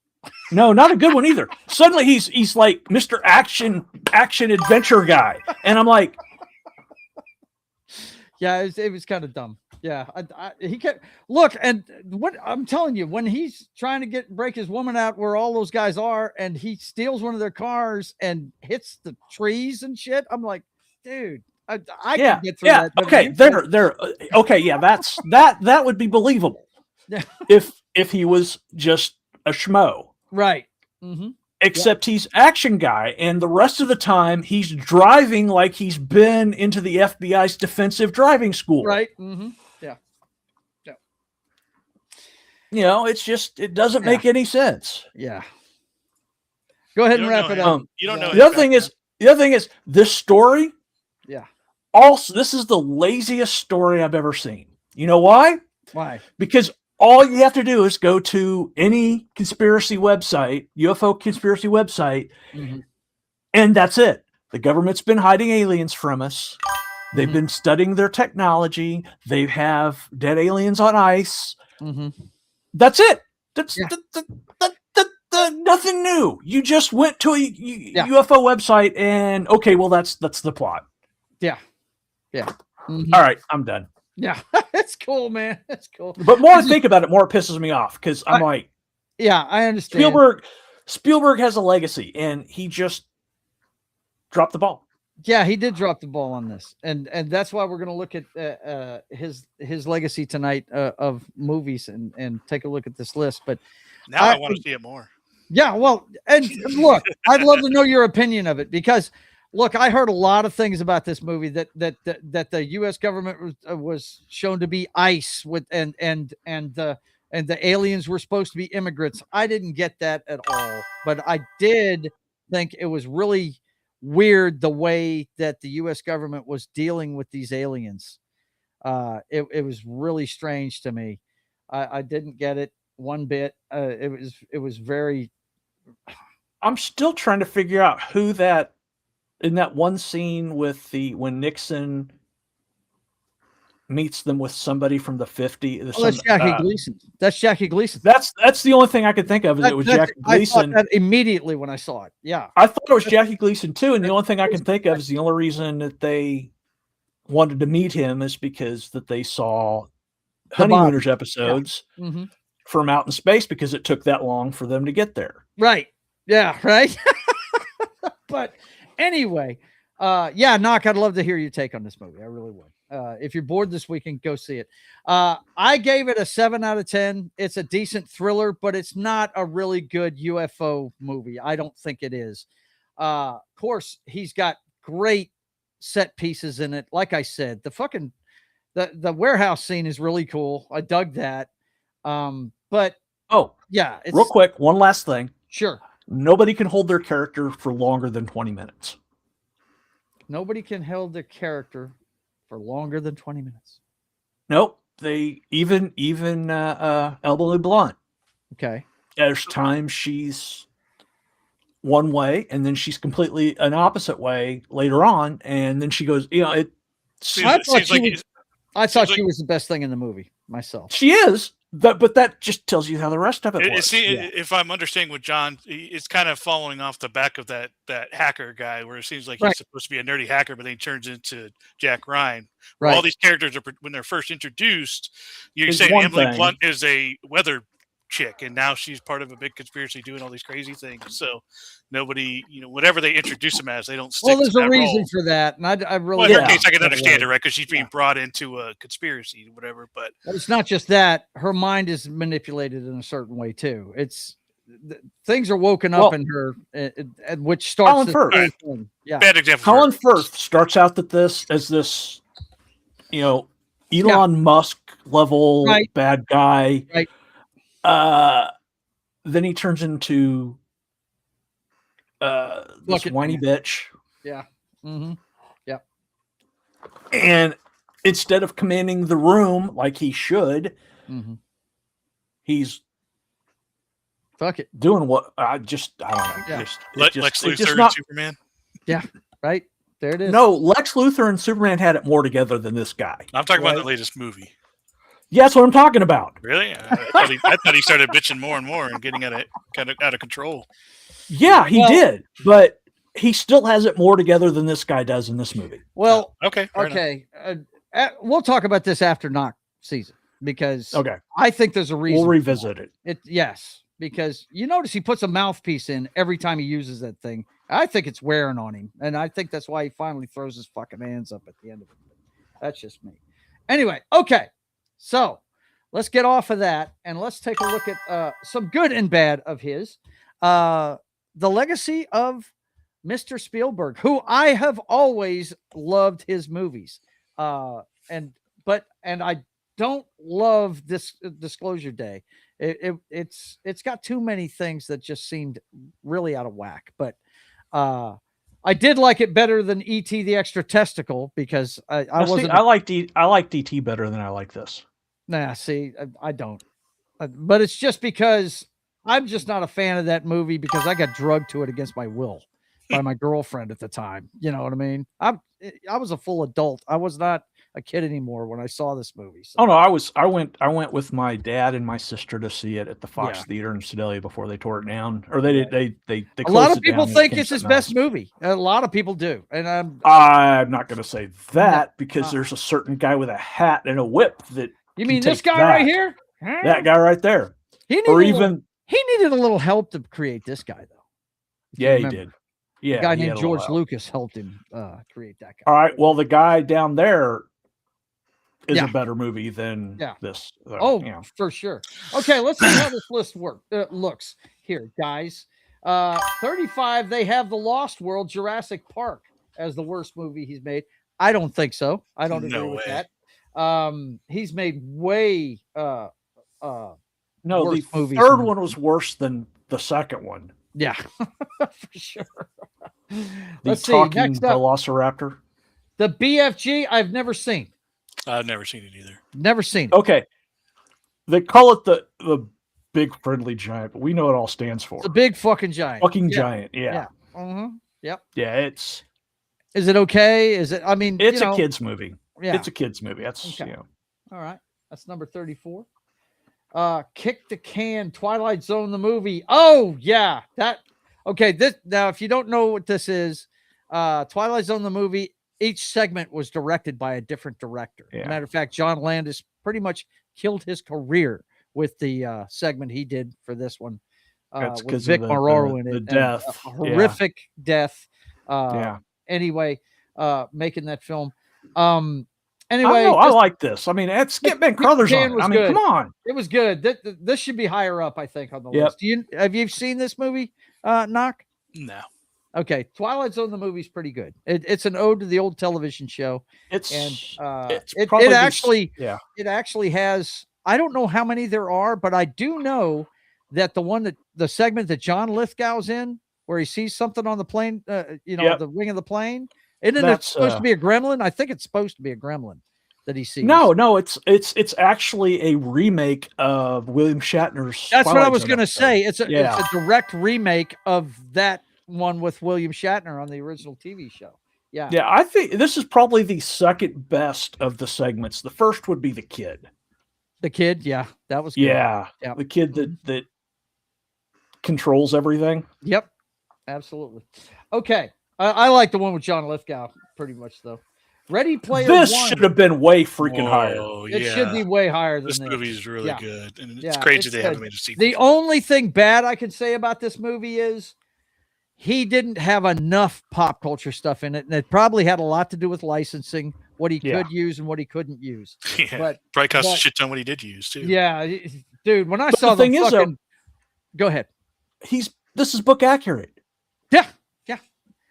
No, not a good one either. Suddenly he's like Mr. Action Adventure guy, and I'm like, yeah, it was kind of dumb. Yeah, he kept look, and what I'm telling you, when he's trying to break his woman out where all those guys are, and he steals one of their cars and hits the trees and shit, I'm like, dude, I can get through that. Okay, okay, yeah, that would be believable if he was just a schmo. Right. Mm-hmm. Except he's action guy, and the rest of the time he's driving like he's been into the FBI's defensive driving school. Right. Mm-hmm. Yeah. Yeah. You know, it doesn't make any sense. Yeah. Go ahead and wrap it up. You don't know. The other thing is this story. Yeah. Also, this is the laziest story I've ever seen. You know why? Why? Because all you have to do is go to any conspiracy website, UFO conspiracy website, and that's it. The government's been hiding aliens from us. They've been studying their technology. They have dead aliens on ice. That's it. That's nothing new. You just went to a UFO website and okay, well that's the plot. Yeah. Yeah. All right, I'm done. Yeah, it's cool, man. It's cool. But more I think about it, more it pisses me off because I'm like, yeah, I understand. Spielberg has a legacy, and he just dropped the ball. Yeah, he did drop the ball on this, and that's why we're going to look at his legacy tonight of movies and take a look at this list. But now I want to see it more. Yeah, well, and look, I'd love to know your opinion of it because. Look, I heard a lot of things about this movie that the U.S. government was shown to be ice with and the aliens were supposed to be immigrants. I didn't get that at all, but I did think it was really weird the way that the U.S. government was dealing with these aliens. It was really strange to me. I didn't get it one bit. It was very. I'm still trying to figure out who that. In that one scene with when Nixon meets them with somebody from the 50s. That's Jackie Gleason. That's Jackie Gleason. That's the only thing I could think of. It was Jackie Gleason. I thought that immediately when I saw it. Yeah, I thought it was Jackie Gleason too. And the only thing I can think of is the only reason that they wanted to meet him is because that they saw Honeymooners episodes from out in space because it took that long for them to get there. Right. Yeah. Right. But. Anyway, Knock, I'd love to hear your take on this movie. I really would. If you're bored this weekend, go see it. I gave it a 7 out of 10. It's a decent thriller, but it's not a really good UFO movie. I don't think it is. Of course, he's got great set pieces in it. Like I said, the warehouse scene is really cool. I dug that. But yeah, real quick, one last thing. Sure. Nobody can hold their character for longer than 20 minutes. Nobody can hold their character for longer than 20 minutes. Nope. They even Elbow Blunt. Okay. There's times she's one way and then she's completely an opposite way later on. And then she goes, I thought she was the best thing in the movie myself. She is. But that just tells you how the rest of it was. If I'm understanding what John, it's kind of following off the back of that hacker guy, where it seems like he's supposed to be a nerdy hacker, but then he turns into Jack Ryan. Right. All these characters are when they're first introduced. You're saying Emily Blunt is a weather chick, and now she's part of a big conspiracy doing all these crazy things. So nobody, whatever they introduce them as, they don't stick. Well, there's to a that reason role. for that, and I really. Well, in her case, I can understand it, right? Because she's being brought into a conspiracy, whatever. But it's not just that; her mind is manipulated in a certain way too. It's things are woken up in her, which starts. Colin Firth, yeah, bad example. Colin Firth starts out as this, Elon Musk level bad guy. Right. Then he turns into this whiny bitch. Yeah. Mm-hmm. Yeah. And instead of commanding the room like he should, he's doing what I don't know. Yeah. Lex Luthor and Superman. Yeah. Right. There it is. No, Lex Luthor and Superman had it more together than this guy. I'm talking about the latest movie. Yeah, that's what I'm talking about. Really? I thought he started bitching more and more and getting out of control. Yeah, he did, but he still has it more together than this guy does in this movie. Well, okay. We'll talk about this after Knock season because I think there's a reason. We'll revisit it. Yes, because you notice he puts a mouthpiece in every time he uses that thing. I think it's wearing on him, and I think that's why he finally throws his fucking hands up at the end of it. That's just me. Anyway, okay, so let's get off of that and let's take a look at some good and bad of his. The legacy of Mr. Spielberg, who I have always loved his movies, and I don't love this Disclosure Day. It's got too many things that just seemed really out of whack, but I did like it better than E.T. the Extra Testicle because I wasn't. I liked E.T. better than I like this. Nah, see, I don't. But it's just because I'm just not a fan of that movie because I got drugged to it against my will by my girlfriend at the time. You know what I mean? I was a full adult. I was not a kid anymore when I saw this movie. So. Oh no, I went with my dad and my sister to see it at the Fox Theater in Sedalia before they tore it down, or they a lot of people think it's his best movie. A lot of people do, and I'm not going to say that because there's a certain guy with a hat and a whip that. You mean this guy right here? That guy right there. He needed a little help to create this guy, though. Yeah, he did. Yeah, a guy named George Lucas helped him create that guy. All right. Well, the guy down there is a better movie than this. For sure. Okay, let's see how this list looks here, guys. 35, they have The Lost World, Jurassic Park as the worst movie he's made. I don't think so. I don't agree with that. He's made way no, the third one was worse than the second one. Yeah, for sure. Let's see. Next up, Velociraptor. The BFG, I've never seen. I've never seen it either. Never seen it. Okay. They call it the big friendly giant, but we know it all stands for. It's a big fucking giant. Giant, yeah. Yep. Yeah, Is it okay? Is it? I mean, it's a kids movie. Yeah. It's a kids movie. That's all right. That's number 34. Kick the Can, Twilight Zone, the movie. Oh yeah, this now. If you don't know what this is, Twilight Zone, the movie. Each segment was directed by a different director. Yeah. Matter of fact, John Landis pretty much killed his career with the segment he did for this one. That's with Vic Morrow in it. The death, a horrific death. Anyway, making that film. Anyway, I like this. I mean, it's get Ben Crothers on it. I mean, come on. It was good. This should be higher up, I think, on the list. Have you seen this movie, Knock? No. Okay, Twilight Zone, the movie's pretty good. It's an ode to the old television show. It actually has. I don't know how many there are, but I do know that the segment that John Lithgow's in, where he sees something on the plane, the wing of the plane. Isn't it supposed to be a gremlin? I think it's supposed to be a gremlin that he sees. No, it's actually a remake of William Shatner's. That's what I was going to say. It's a direct remake of that one with William Shatner on the original TV show. Yeah. Yeah, I think this is probably the second best of the segments. The first would be the kid. The kid, yeah, that was good. Yeah, the kid that controls everything. Yep, absolutely. Okay. I like the one with John Lithgow pretty much, though. Ready Player One. This should have been way freaking higher. It should be way higher than this. This movie is really good, and it's crazy they haven't made a sequel. The only thing bad I can say about this movie is he didn't have enough pop culture stuff in it, and it probably had a lot to do with licensing, what he could use and what he couldn't use. Yeah, but probably cost a shit ton what he did use too. Yeah, dude. When I saw the thing fucking, go ahead. This is book accurate. Yeah.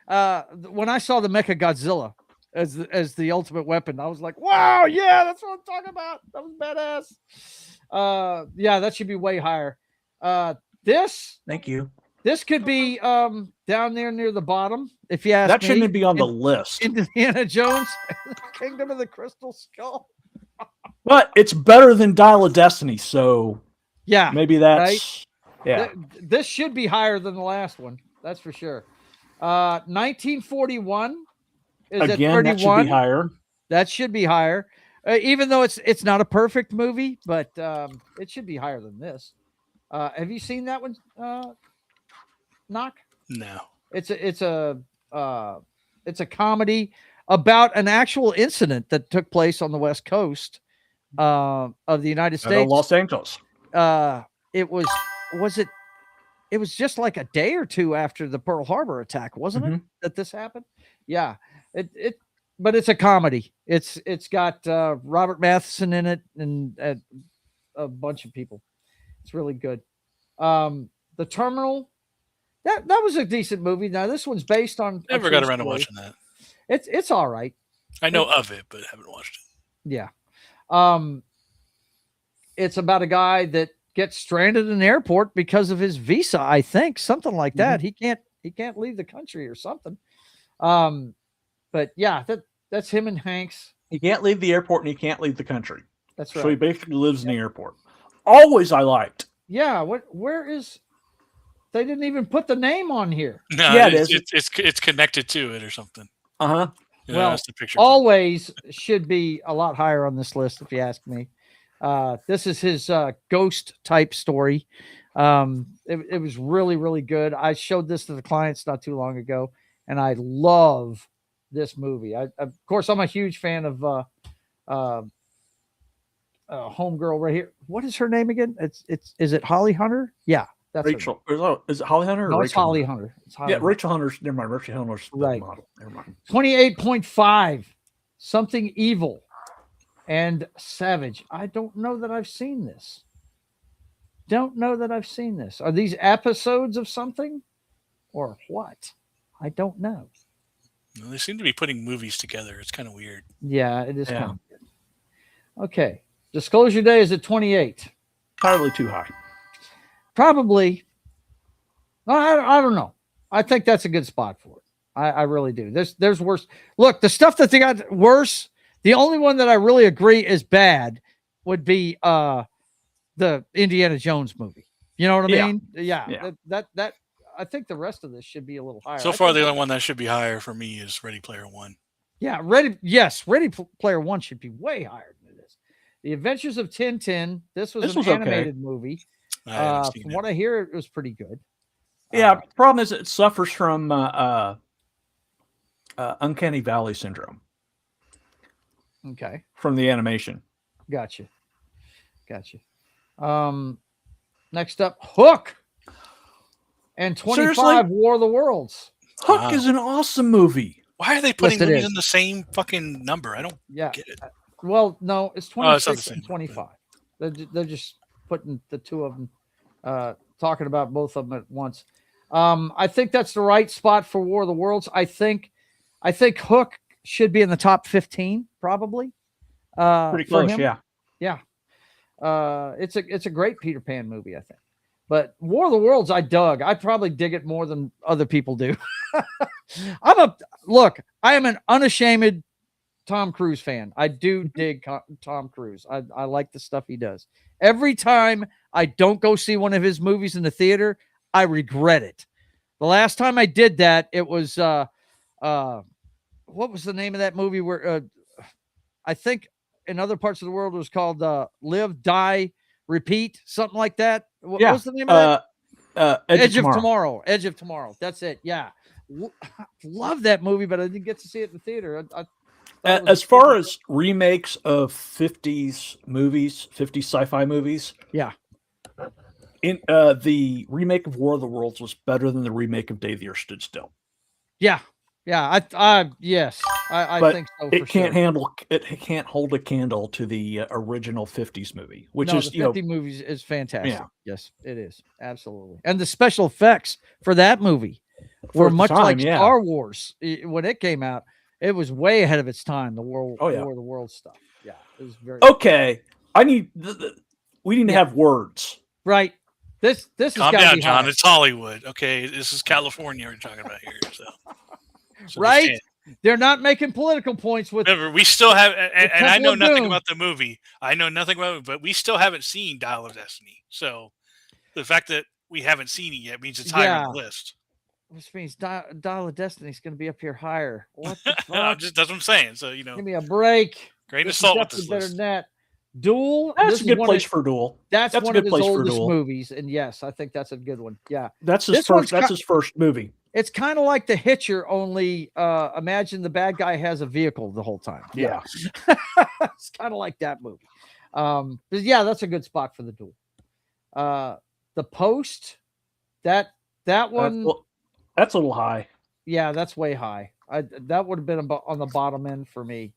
When I saw the Mecha Godzilla as the ultimate weapon, I was like, wow, yeah, that's what I'm talking about. That was badass. Yeah, that should be way higher. Thank you. This could be down there near the bottom. If you ask me, that shouldn't be on the list. Indiana Jones, Kingdom of the Crystal Skull. But it's better than Dial of Destiny, so yeah, maybe that's This should be higher than the last one. That's for sure. 1941 is again, at 31. That should be higher. That should be higher. Even though it's not a perfect movie, but it should be higher than this. Have you seen that one, Knock? No. It's a comedy about an actual incident that took place on the West Coast of the United States. Los Angeles. It was just like a day or two after the Pearl Harbor attack, wasn't it, that this happened? Yeah. But it's a comedy. It's got Robert Matheson in it and a bunch of people. It's really good. The Terminal, that was a decent movie. Now this one's based on. Never got around to watching that. It's all right. I know of it, but haven't watched it. Yeah. It's about a guy that gets stranded in an airport because of his visa, I think, something like that. He can't leave the country or something. But yeah, that's him and Hanks. He can't leave the airport and he can't leave the country. That's right. So he basically lives in the airport. Always I liked. Yeah. Where is? They didn't even put the name on here. No, yeah, it's connected to it or something. Uh-huh. Yeah, well, that's the picture. Always should be a lot higher on this list, if you ask me. This is his ghost type story. It was really, really good. I showed this to the clients not too long ago, and I love this movie. Of course, I'm a huge fan of homegirl right here. What is her name again? Is it Holly Hunter? Yeah, that's Rachel. Is it Holly Hunter? No, or it's Rachel Holly Hunter. It's Holly Hunter. Rachel Hunter's. Never mind. Rachel Hunter's the right. model. Never mind. 28.5. Something Evil and Savage. I don't know that I've seen this. Are these episodes of something or what? I don't know. Well, they seem to be putting movies together. It's kind of weird. Yeah, it is kind of weird. Okay. Disclosure Day is at 28. Entirely too high. Probably. I don't know. I think that's a good spot for it. I really do. There's worse. Look, the stuff that they got worse, the only one that I really agree is bad would be the Indiana Jones movie. You know what I mean? Yeah. That I think the rest of this should be a little higher. So far, the only one that should be higher for me is Ready Player One. Yeah, Ready Player One should be way higher than this. The Adventures of Tintin. This was an animated movie. From what I hear, it was pretty good. Yeah, problem is it suffers from Uncanny Valley syndrome. Okay. From the animation. Gotcha. Next up, Hook. And 25, seriously? War of the Worlds. Hook is an awesome movie. Why are they putting movies in the same fucking number? I don't get it. Well, no, it's 26 and 25. They're just putting the two of them, talking about both of them at once. I think that's the right spot for War of the Worlds. I think Hook should be in the top 15, probably. Pretty close, yeah. Yeah. It's a great Peter Pan movie, I think. But War of the Worlds, I dug. I probably dig it more than other people do. I am an unashamed Tom Cruise fan. I do dig Tom Cruise. I like the stuff he does. Every time I don't go see one of his movies in the theater, I regret it. The last time I did that, it was what was the name of that movie where I think in other parts of the world it was called Live, Die, Repeat, something like that. What was the name of that? Edge of Tomorrow. Edge of Tomorrow. That's it. Yeah. Love that movie, but I didn't get to see it in the theater. As far as remakes of 50s movies, 50s sci-fi movies. Yeah. In the remake of War of the Worlds was better than the remake of Day the Earth Stood Still. Yeah. Yeah. I think so. It can't hold a candle to the original 50s movie, which is the 50 movies is fantastic. Yeah. Yes, it is. Absolutely. And the special effects for that movie were much like Star Wars when it came out. It was way ahead of its time. The War of the World stuff. Yeah, it was very okay. We need to have words, right? This calm down, John. It's Hollywood. Okay, this is California we're talking about here. So right? They're not making political points with. Remember, we still have, and I know nothing about the movie. I know nothing about it, but we still haven't seen Dial of Destiny. So the fact that we haven't seen it yet means it's higher on the list. Which means Dial of Destiny is going to be up here higher. What the fuck? That's what I'm saying. So, give me a break. Grain of This is salt with definitely this better list. than that. Duel. That's this a is good one place of- for Duel. That's That's a one good of his place for oldest Duel. movies, and yes, I think that's a good one. Yeah, That's his This one's first. That's ki- his first movie. it's kind of like The Hitcher, only imagine the bad guy has a vehicle the whole time. Yeah. It's kind of like that movie. But yeah, that's a good spot for the Duel. The Post, that one, That's a little high. yeah, that's way high. That would have been on the bottom end for me.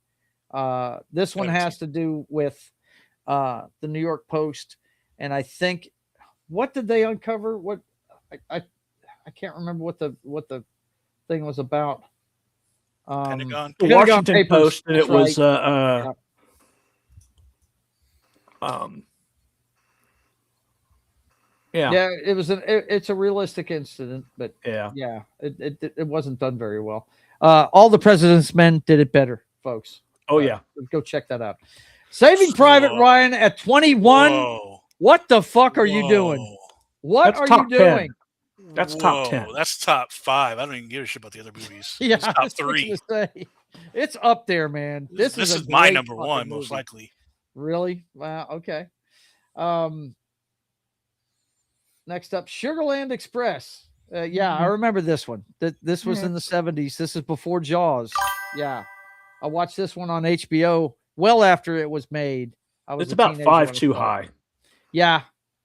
This one has to do with the New York Post, and I think, what did they uncover? What I can't remember what the thing was about. Pentagon. The Washington Papers, Post, and it that's was right. Yeah, it was it's a realistic incident, but yeah, it wasn't done very well. All the President's Men did it better, folks. Oh yeah, go check that out. Saving Private Ryan at 21. Whoa. What the fuck are you doing? What That's are top you 10. doing? That's Whoa, top 10. That's top 5. I don't even give a shit about the other movies. Yeah, It's top I was 3. gonna say, it's up there, man. This is my great number fucking 1, most movie. likely. Really? Wow. Okay. Next up, Sugarland Express. Yeah, I remember this one. This was in the 70s. This is before Jaws. Yeah, I watched this one on HBO well after it was made. It's about 5 too high. Yeah,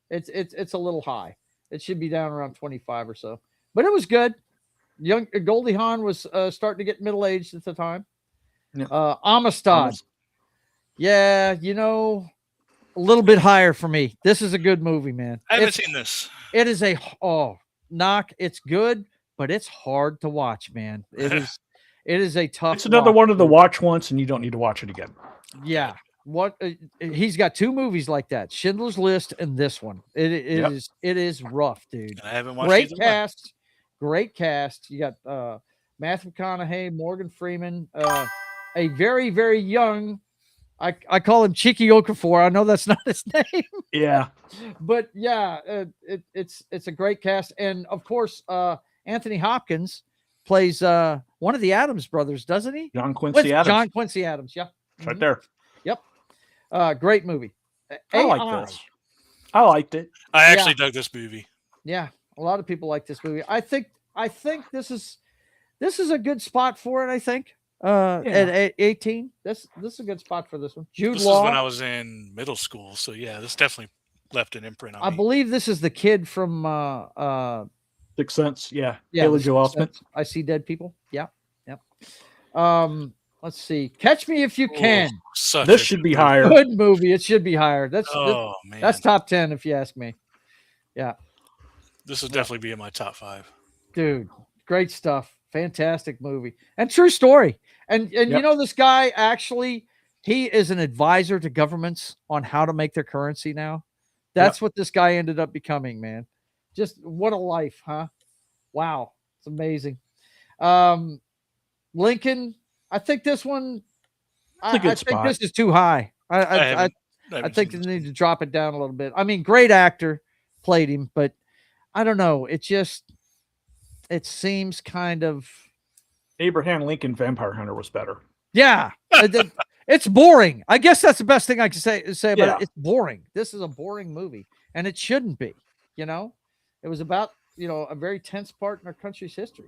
it's a little high. It should be down around 25 or so. But it was good. Young Goldie Hawn was starting to get middle aged at the time. Yeah. Amistad. Yeah, a little bit higher for me. This is a good movie, man. I haven't seen this. It is it's good, but it's hard to watch, man. It is a tough. It's another one of the watch once, and you don't need to watch it again. Yeah. What he's got 2 movies like that: Schindler's List and this one. It is rough, dude. I haven't watched Great either cast, great cast. You got Matthew McConaughey, Morgan Freeman, a very very young. I call him Cheeky Okafor. I know that's not his name. Yeah, but yeah, it's a great cast, and of course, Anthony Hopkins plays one of the Addams brothers, doesn't he? John Quincy Adams. John Quincy Adams. Yeah, It's right there. Yep. Great movie. I like this. I liked it. I actually dug this movie. Yeah, a lot of people like this movie. I think this is a good spot for it. I think at 18, this is a good spot for this one. Jude This Law. is when I was in middle school, so yeah, this definitely left an imprint on me. I believe this is the kid from Sixth Sense. Yeah, yeah, Haley The Joel Sixth Osment. Sense. I See Dead People. Yeah, yep. Let's see. Catch Me If You Can. This should be higher. Good movie. It should be higher. That's man. That's top 10 if you ask me. Yeah. This would definitely be in my top 5. Dude, great stuff. Fantastic movie. And true story. And this guy actually, he is an advisor to governments on how to make their currency now. That's what this guy ended up becoming, man. Just what a life, huh? Wow. It's amazing. Lincoln, I think this one, I think this is too high. I think they need to drop it down a little bit. I mean, great actor, played him, but I don't know. It seems kind of. Abraham Lincoln Vampire Hunter was better. Yeah. It's boring. I guess that's the best thing I can say about it. It's boring. This is a boring movie, and it shouldn't be. It was about a very tense part in our country's history.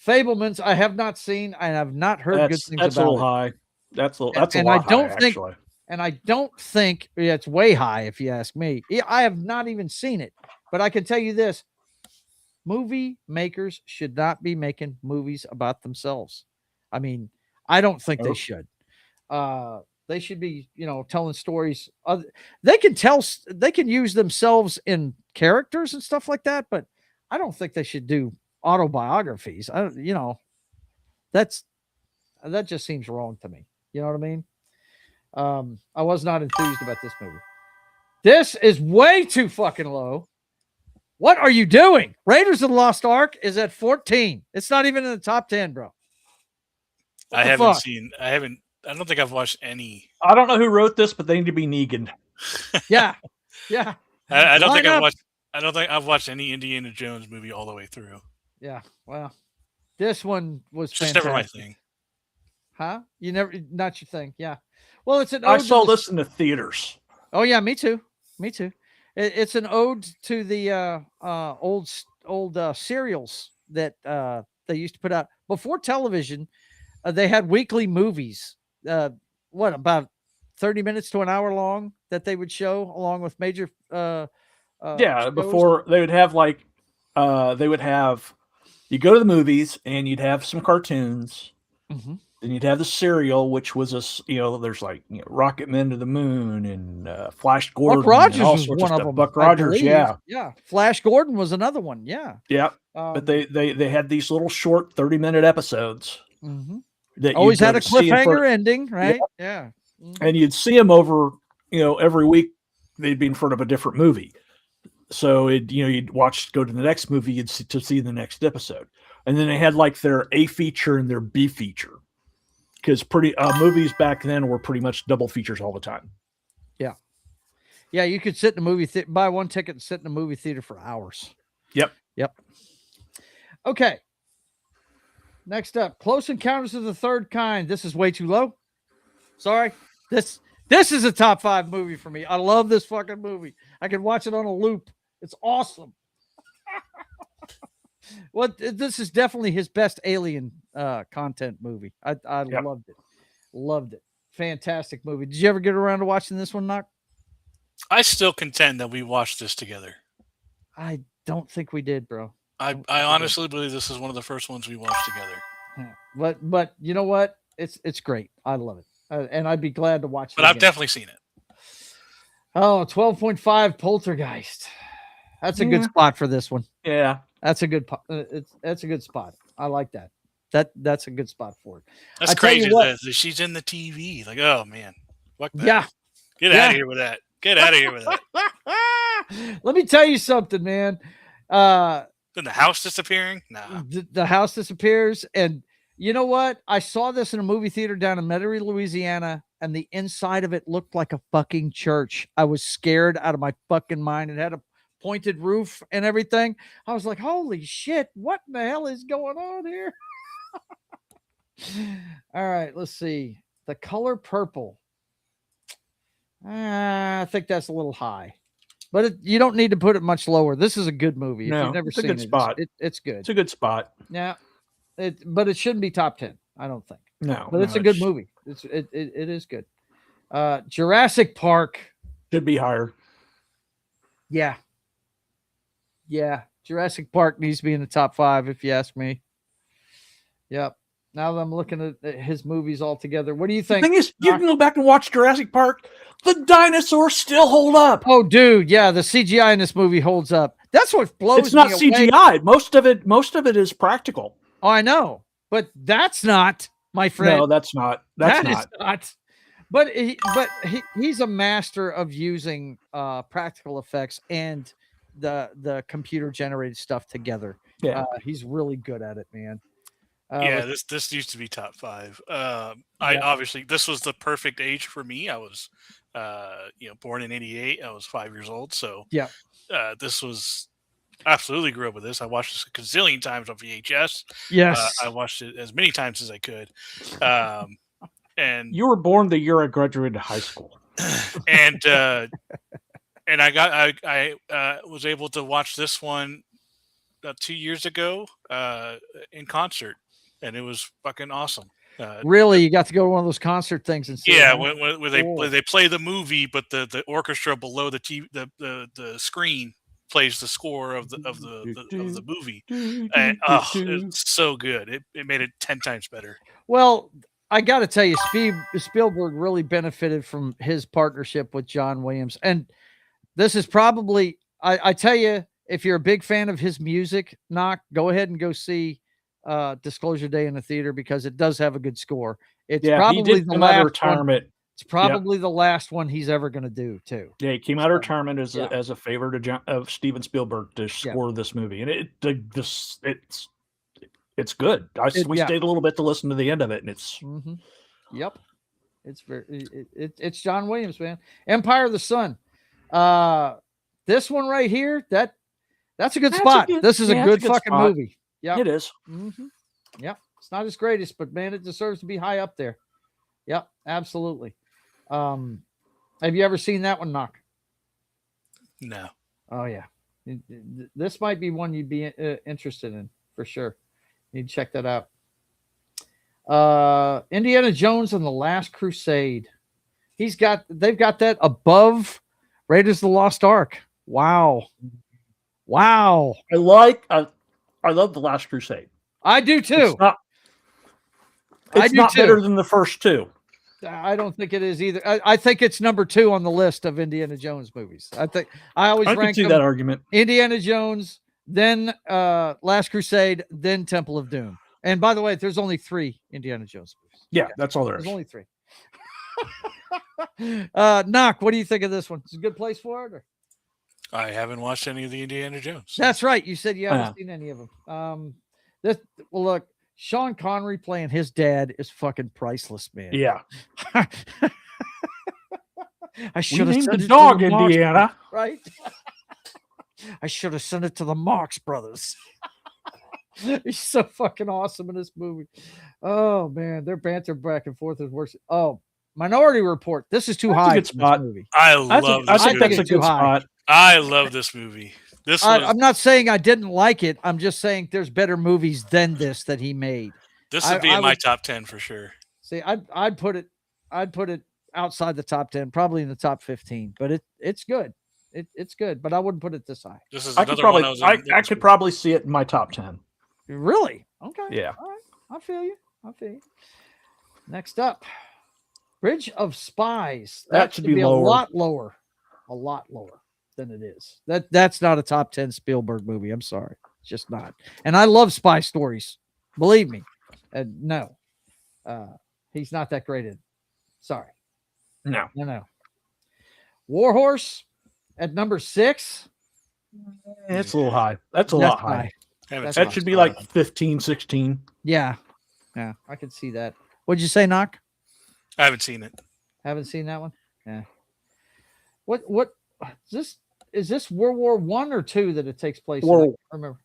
Fablemans, I have not seen. I have not heard good things about it. That's a little high. That's a lot high, actually. And I don't think it's way high if you ask me. I have not even seen it, but I can tell you this: movie makers should not be making movies about themselves. I mean, I don't think they should. They should be, telling stories. They can use themselves in characters and stuff like that, but I don't think they should do autobiographies. That just seems wrong to me. You know what I mean? I was not enthused about this movie. This is way too fucking low. What are you doing? Raiders of the Lost Ark is at 14. It's not even in the top 10, bro. I don't think I've watched any. I don't know who wrote this, but they need to be Negan. Yeah. Yeah. I don't think I've watched any Indiana Jones movie all the way through. Yeah. Well, this one was just never my fantastic. thing. Huh? You never, not your thing. Yeah. Well, it's an. I ode saw to the- this in the theaters. Oh yeah, me too. Me too. It's an ode to the old serials that they used to put out before television. They had weekly movies. What about 30 minutes to an hour long that they would show along with major Yeah, shows? before they would have like you go to the movies and you'd have some cartoons. Mhm. Then you'd have the serial, which was there's like Rocket Men to the Moon and Flash Gordon. Buck Rogers and all was sorts one of of stuff. them. Buck I Rogers, believe. yeah. Yeah. Flash Gordon was another one. Yeah. Yeah. But they had these little short 30-minute episodes Mhm. that Always you'd had go a to see in cliffhanger front- ending, right? Yeah. And you'd see them over, every week they'd be in front of a different movie. So you'd go to the next movie, to see the next episode. And then they had like their A feature and their B feature. Because movies back then were pretty much double features all the time. Yeah. Yeah, you could sit in a movie buy one ticket and sit in a movie theater for hours. Yep. Okay. Next up, Close Encounters of the Third Kind. This is way too low. Sorry. This is a top 5 movie for me. I love this fucking movie. I could watch it on a loop. It's awesome. This is definitely his best alien content movie. I loved it. Loved it. Fantastic movie. Did you ever get around to watching this one, Knock? I still contend that we watched this together. I don't think we did, bro. I honestly believe this is one of the first ones we watched together. Yeah. But you know what? It's great. I love it. And I'd be glad to watch it. But I've again. definitely seen it. Oh, 12.5 Poltergeist. That's a good spot for this one. Yeah. That's a good that's a good spot. I like that. That's a good spot for it. That's crazy that she's in the TV. Like, oh man. Fuck that. Yeah. Get out of here with that. Get out of here with that. Let me tell you something, man. Then the house disappearing? Nah. The house disappears. And you know what? I saw this in a movie theater down in Metairie, Louisiana, and the inside of it looked like a fucking church. I was scared out of my fucking mind. It had a pointed roof and everything. I was like, holy shit, what in the hell is going on here? All right, let's see. The Color Purple. I think that's a little high, but you don't need to put it much lower. This is a good movie. No, if you've never it's a seen good spot. It's good. It's a good spot. Yeah, but it shouldn't be top 10. I don't think. No, but it's a good movie. It is good. Jurassic Park should be higher. Yeah. Jurassic Park needs to be in the top 5, if you ask me. Yep. Now that I'm looking at his movies all together, what do you think? The thing is, you can go back and watch Jurassic Park. The dinosaurs still hold up. Oh, dude, yeah, the CGI in this movie holds up. That's what blows me away. It's not CGI. Most of it is practical. Oh, I know, but that's not, my friend. No, that's not. That's not. Is not. But he's a master of using practical effects and the computer generated stuff together. Yeah, he's really good at it, man. This used to be top 5. Obviously this was the perfect age for me. I was born in 88. I was 5 years old. So yeah, this was absolutely grew up with this. I watched this a gazillion times on VHS. Yes. I watched it as many times as I could. And you were born the year I graduated high school. And I was able to watch this one 2 years ago in concert, and it was fucking awesome. Really, you got to go to one of those concert things and see? Yeah, where they play the movie, but the orchestra below the TV, the screen plays the score of the movie, and it's so good. It made it 10 times better. Well, I got to tell you, Spielberg really benefited from his partnership with John Williams, and this is probably I tell you, if you're a big fan of his music, go ahead and go see Disclosure Day in the theater, because it does have a good score. It's probably the last retirement. It's probably the last one he's ever going to do too. Yeah, he came out of retirement as a favor of Steven Spielberg to score this movie, and it's good. We stayed a little bit to listen to the end of it, and it's yep, it's it's John Williams, man. Empire of the Sun. This one right here, that's a good spot. This is a good fucking movie. Yeah, it is. Yep. It's not his greatest, but man, it deserves to be high up there. Yep, absolutely. Have you ever seen that one, Knock? No. Oh yeah, this might be one you'd be interested in for sure. You need to check that out. Indiana Jones and the Last Crusade. They've got that above Raiders of the Lost Ark. Wow. I love the Last Crusade. I do too. It's not better than the first two. I don't think it is either. I think it's number 2 on the list of Indiana Jones movies. I can see that argument. Indiana Jones, then Last Crusade, then Temple of Doom. And by the way, there's only 3 Indiana Jones movies. Yeah, that's all there is. There's only 3. Knock, what do you think of this one? It's a good place for it? Or? I haven't watched any of the Indiana Jones. That's right. You said you haven't seen any of them. Look, Sean Connery playing his dad is fucking priceless, man. Yeah. I should have sent the dog, Indiana. Right? I should have sent it to the Marx Brothers. He's so fucking awesome in this movie. Oh man, their banter back and forth is worse. Oh, Minority Report. This is too high. A good spot. Movie. I love this think that's a good spot. I love this movie. I'm not saying I didn't like it. I'm just saying there's better movies than this that he made. This would be in my top 10 for sure. See, I'd put it outside the top 10, probably in the top 15. But it's good. It's good, but I wouldn't put it this high. This is I could probably see it in my top 10. Really? Okay. Yeah. All right. I feel you. Next up, Bridge of Spies. That should be a lower. lot lower than it is. That's not a top 10 Spielberg movie. I'm sorry. It's just not. And I love spy stories. Believe me. No. He's not that great at it. Sorry. No. Warhorse at number 6. It's a little high. That's a lot high. That should be like 15, 16. Yeah. Yeah, I can see that. What'd you say, Knock? I haven't seen it. Haven't seen that one? Yeah. What is this World War I or II that it takes place in? I remember.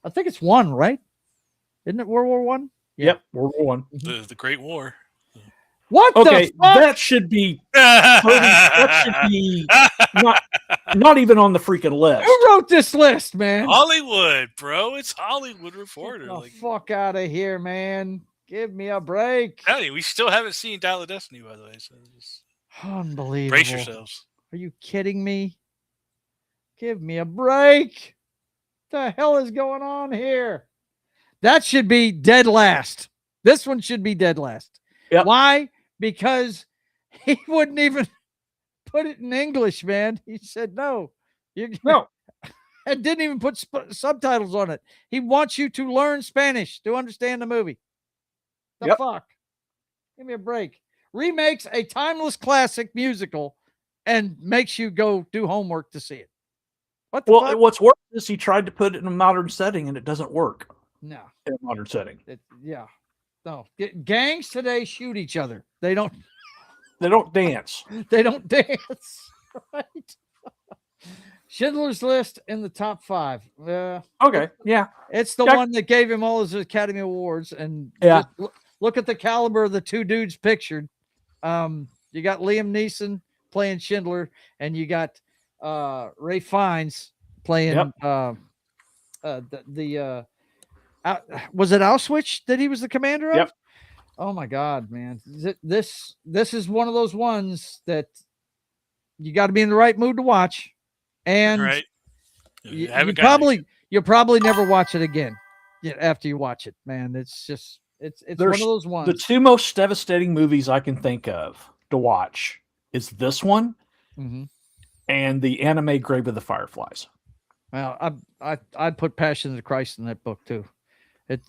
I think it's 1, right? Isn't it World War I? Yeah. Yep, World War I. The Great War. What okay, the fuck? that should be not even on the freaking list. Who wrote this list, man? Hollywood, bro. It's Hollywood Reporter. Get the fuck out of here, man. Give me a break. Hey, we still haven't seen Dial of Destiny, by the way. So just unbelievable. brace yourselves. Are you kidding me? Give me a break. What the hell is going on here? That should be dead last. This one should be dead last. Yep. Why? Because he wouldn't even put it in English, man. He said no. No. And didn't even put subtitles on it. He wants you to learn Spanish to understand the movie. The fuck? Give me a break. Remakes a timeless classic musical and makes you go do homework to see it. What the fuck? What's worse is he tried to put it in a modern setting and it doesn't work. No. In a modern setting. Yeah. No. Gangs today shoot each other. They don't dance. They don't dance. Right? Schindler's List in the top 5. Okay. Yeah. It's the one that gave him all his Academy Awards. And yeah. Look at the caliber of the 2 dudes pictured. You got Liam Neeson playing Schindler, and you got Ray Fiennes playing was it Auschwitz that he was the commander of? Yep. Oh my God, man. This is one of those ones that you got to be in the right mood to watch. And right. you'll probably never watch it again after you watch it, man. It's just it's one of those ones. The 2 most devastating movies I can think of to watch is this one and the anime Grave of the Fireflies. Well, I'd put Passion of the Christ in that book too. It's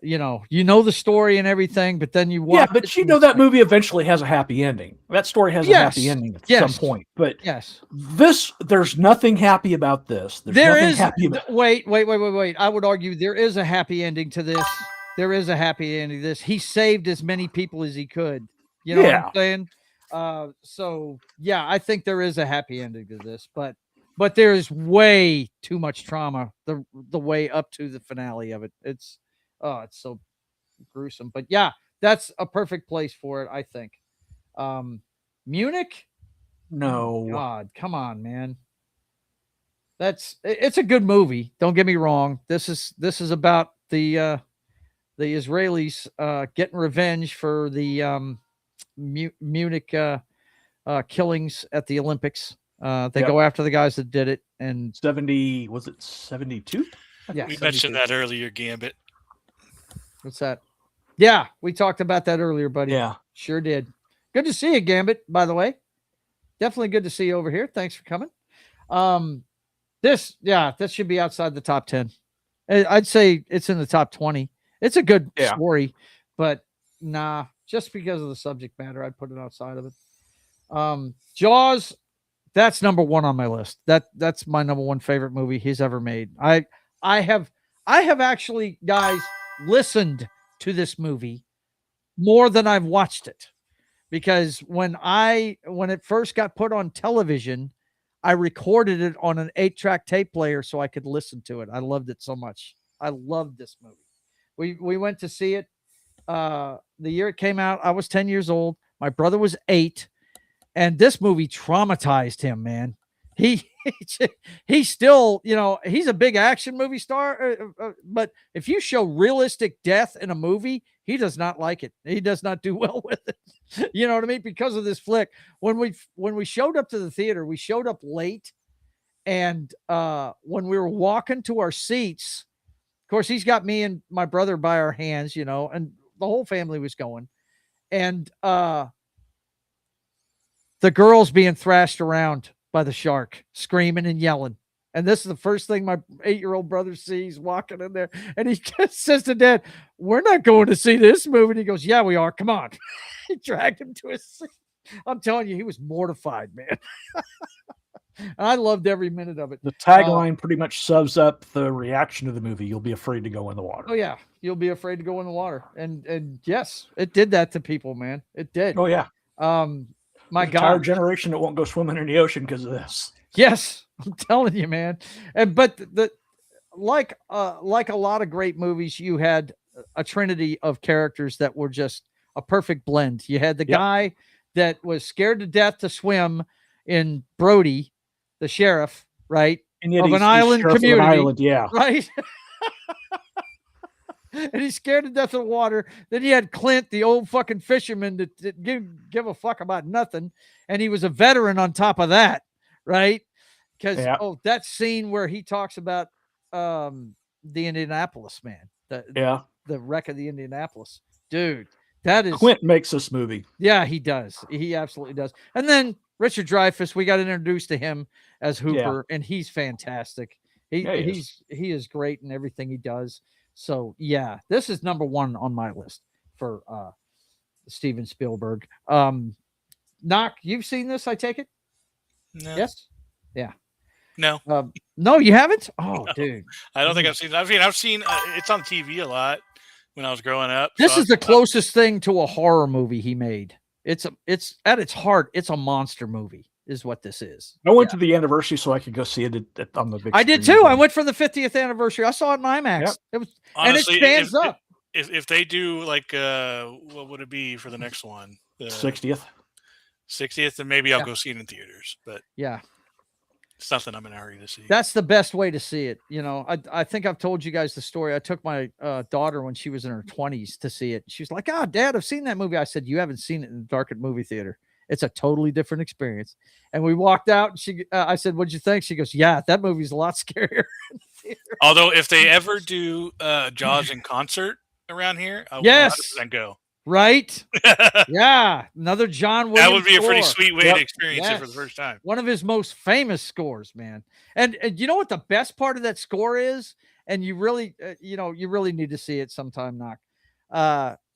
you know the story and everything, but then you watch. Yeah, but that movie eventually has a happy ending. That story has a happy ending at some point. But there's nothing happy about this. Wait. I would argue there is a happy ending to this. There is a happy ending to this. He saved as many people as he could. You know what I'm saying? So yeah, I think there is a happy ending to this, but there is way too much trauma the way up to the finale of it. Oh, it's so gruesome. But yeah, that's a perfect place for it, I think. Munich? No. God, come on, man. It's a good movie. Don't get me wrong. This is about the Israelis getting revenge for the Munich killings at the Olympics. They go after the guys that did it. And 70, was it 72? Yeah, we 72. mentioned that earlier, Gambit. What's that? Yeah, we talked about that earlier, buddy. Yeah. Sure did. Good to see you, Gambit, by the way. Definitely good to see you over here. Thanks for coming. This should be outside the top 10. I'd say it's in the top 20. It's a good story, but nah, just because of the subject matter, I'd put it outside of it. Jaws, that's number one on my list. That's my number one favorite movie he's ever made. I have actually, guys, listened to this movie more than I've watched it, because when it first got put on television, I recorded it on an 8-track tape player so I could listen to it. I loved it so much. I loved this movie. We went to see it the year it came out. I was 10 years old. My brother was 8, and this movie traumatized him, man. He's still, he's a big action movie star, but if you show realistic death in a movie, he does not like it. He does not do well with it. You know what I mean? Because of this flick. When we showed up to the theater, we showed up late, and when we were walking to our seats, of course, he's got me and my brother by our hands, and the whole family was going, and the girls being thrashed around by the shark, screaming and yelling. And this is the first thing my 8-year-old brother sees walking in there. And he just says to Dad, "We're not going to see this movie." And he goes, "Yeah, we are. Come on." He dragged him to his seat. I'm telling you, he was mortified, man. I loved every minute of it. The tagline pretty much sums up the reaction to the movie. You'll be afraid to go in the water. Oh, yeah. You'll be afraid to go in the water. And yes, it did that to people, man. It did. Oh, yeah. My There's an God. entire generation that won't go swimming in the ocean because of this. Yes, I'm telling you, man. But like a lot of great movies, you had a trinity of characters that were just a perfect blend. You had the guy that was scared to death to swim in Brody, the sheriff, right? And yet of he's an island sheriff of an community, island, yeah. right? And he's scared to death of the water. Then you had Clint, the old fucking fisherman that give a fuck about nothing. And he was a veteran on top of that, right? Because, that scene where he talks about the Indianapolis, man. The wreck of the Indianapolis. Dude, that is... Clint makes this movie. Yeah, he does. He absolutely does. And then Richard Dreyfuss, we got introduced to him as Hooper, and he's fantastic. He is great in everything he does. So, yeah, this is number one on my list for Steven Spielberg. Knock, you've seen this, I take it? No. Yes? Yeah. No. No, you haven't? Oh, dude. I don't think I've seen it. I've seen it's on TV a lot when I was growing up. This is the closest thing to a horror movie he made. It's at its heart, it's a monster movie. Is what this is. I went to the anniversary so I could go see it on the big I did screen. too. I went for the 50th anniversary. I saw it in IMAX. Yep. It was, honestly, and it stands up. If they do like what would it be for the next one? The 60th. 60th, then maybe I'll go see it in theaters. But yeah, it's nothing I'm in a hurry to see. That's the best way to see it. I think I've told you guys the story. I took my daughter when she was in her 20s to see it. She's like, "Oh, Dad, I've seen that movie." I said, "You haven't seen it in the Darkened movie theater. It's a totally different experience." And we walked out, and I said, "What'd you think?" She goes, "Yeah, that movie's a lot scarier." Although, if they ever do Jaws in concert around here, I will 100% go. Right? Yeah, another John Williams. That would be a pretty score. sweet way to experience it for the first time. One of his most famous scores, man. And you know what the best part of that score is? And you really, you really need to see it sometime, Knock.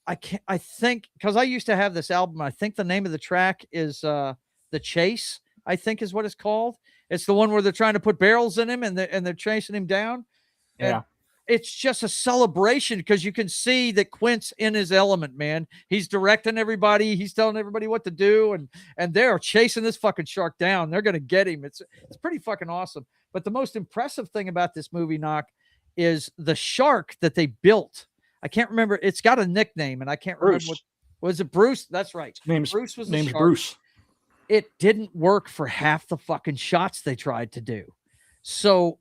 I think because I used to have this album. I think the name of the track is The Chase, I think is what it's called. It's the one where they're trying to put barrels in him and they're chasing him down. Yeah. And it's just a celebration because you can see that Quint's in his element, man. He's directing everybody. He's telling everybody what to do. And they're chasing this fucking shark down. They're going to get him. It's pretty fucking awesome. But the most impressive thing about this movie, Knock, is the shark that they built. I can't remember. It's got a nickname, and I can't remember what was it. Bruce? That's right. Bruce was the name's shark. Bruce. It didn't work for half the fucking shots they tried to do. So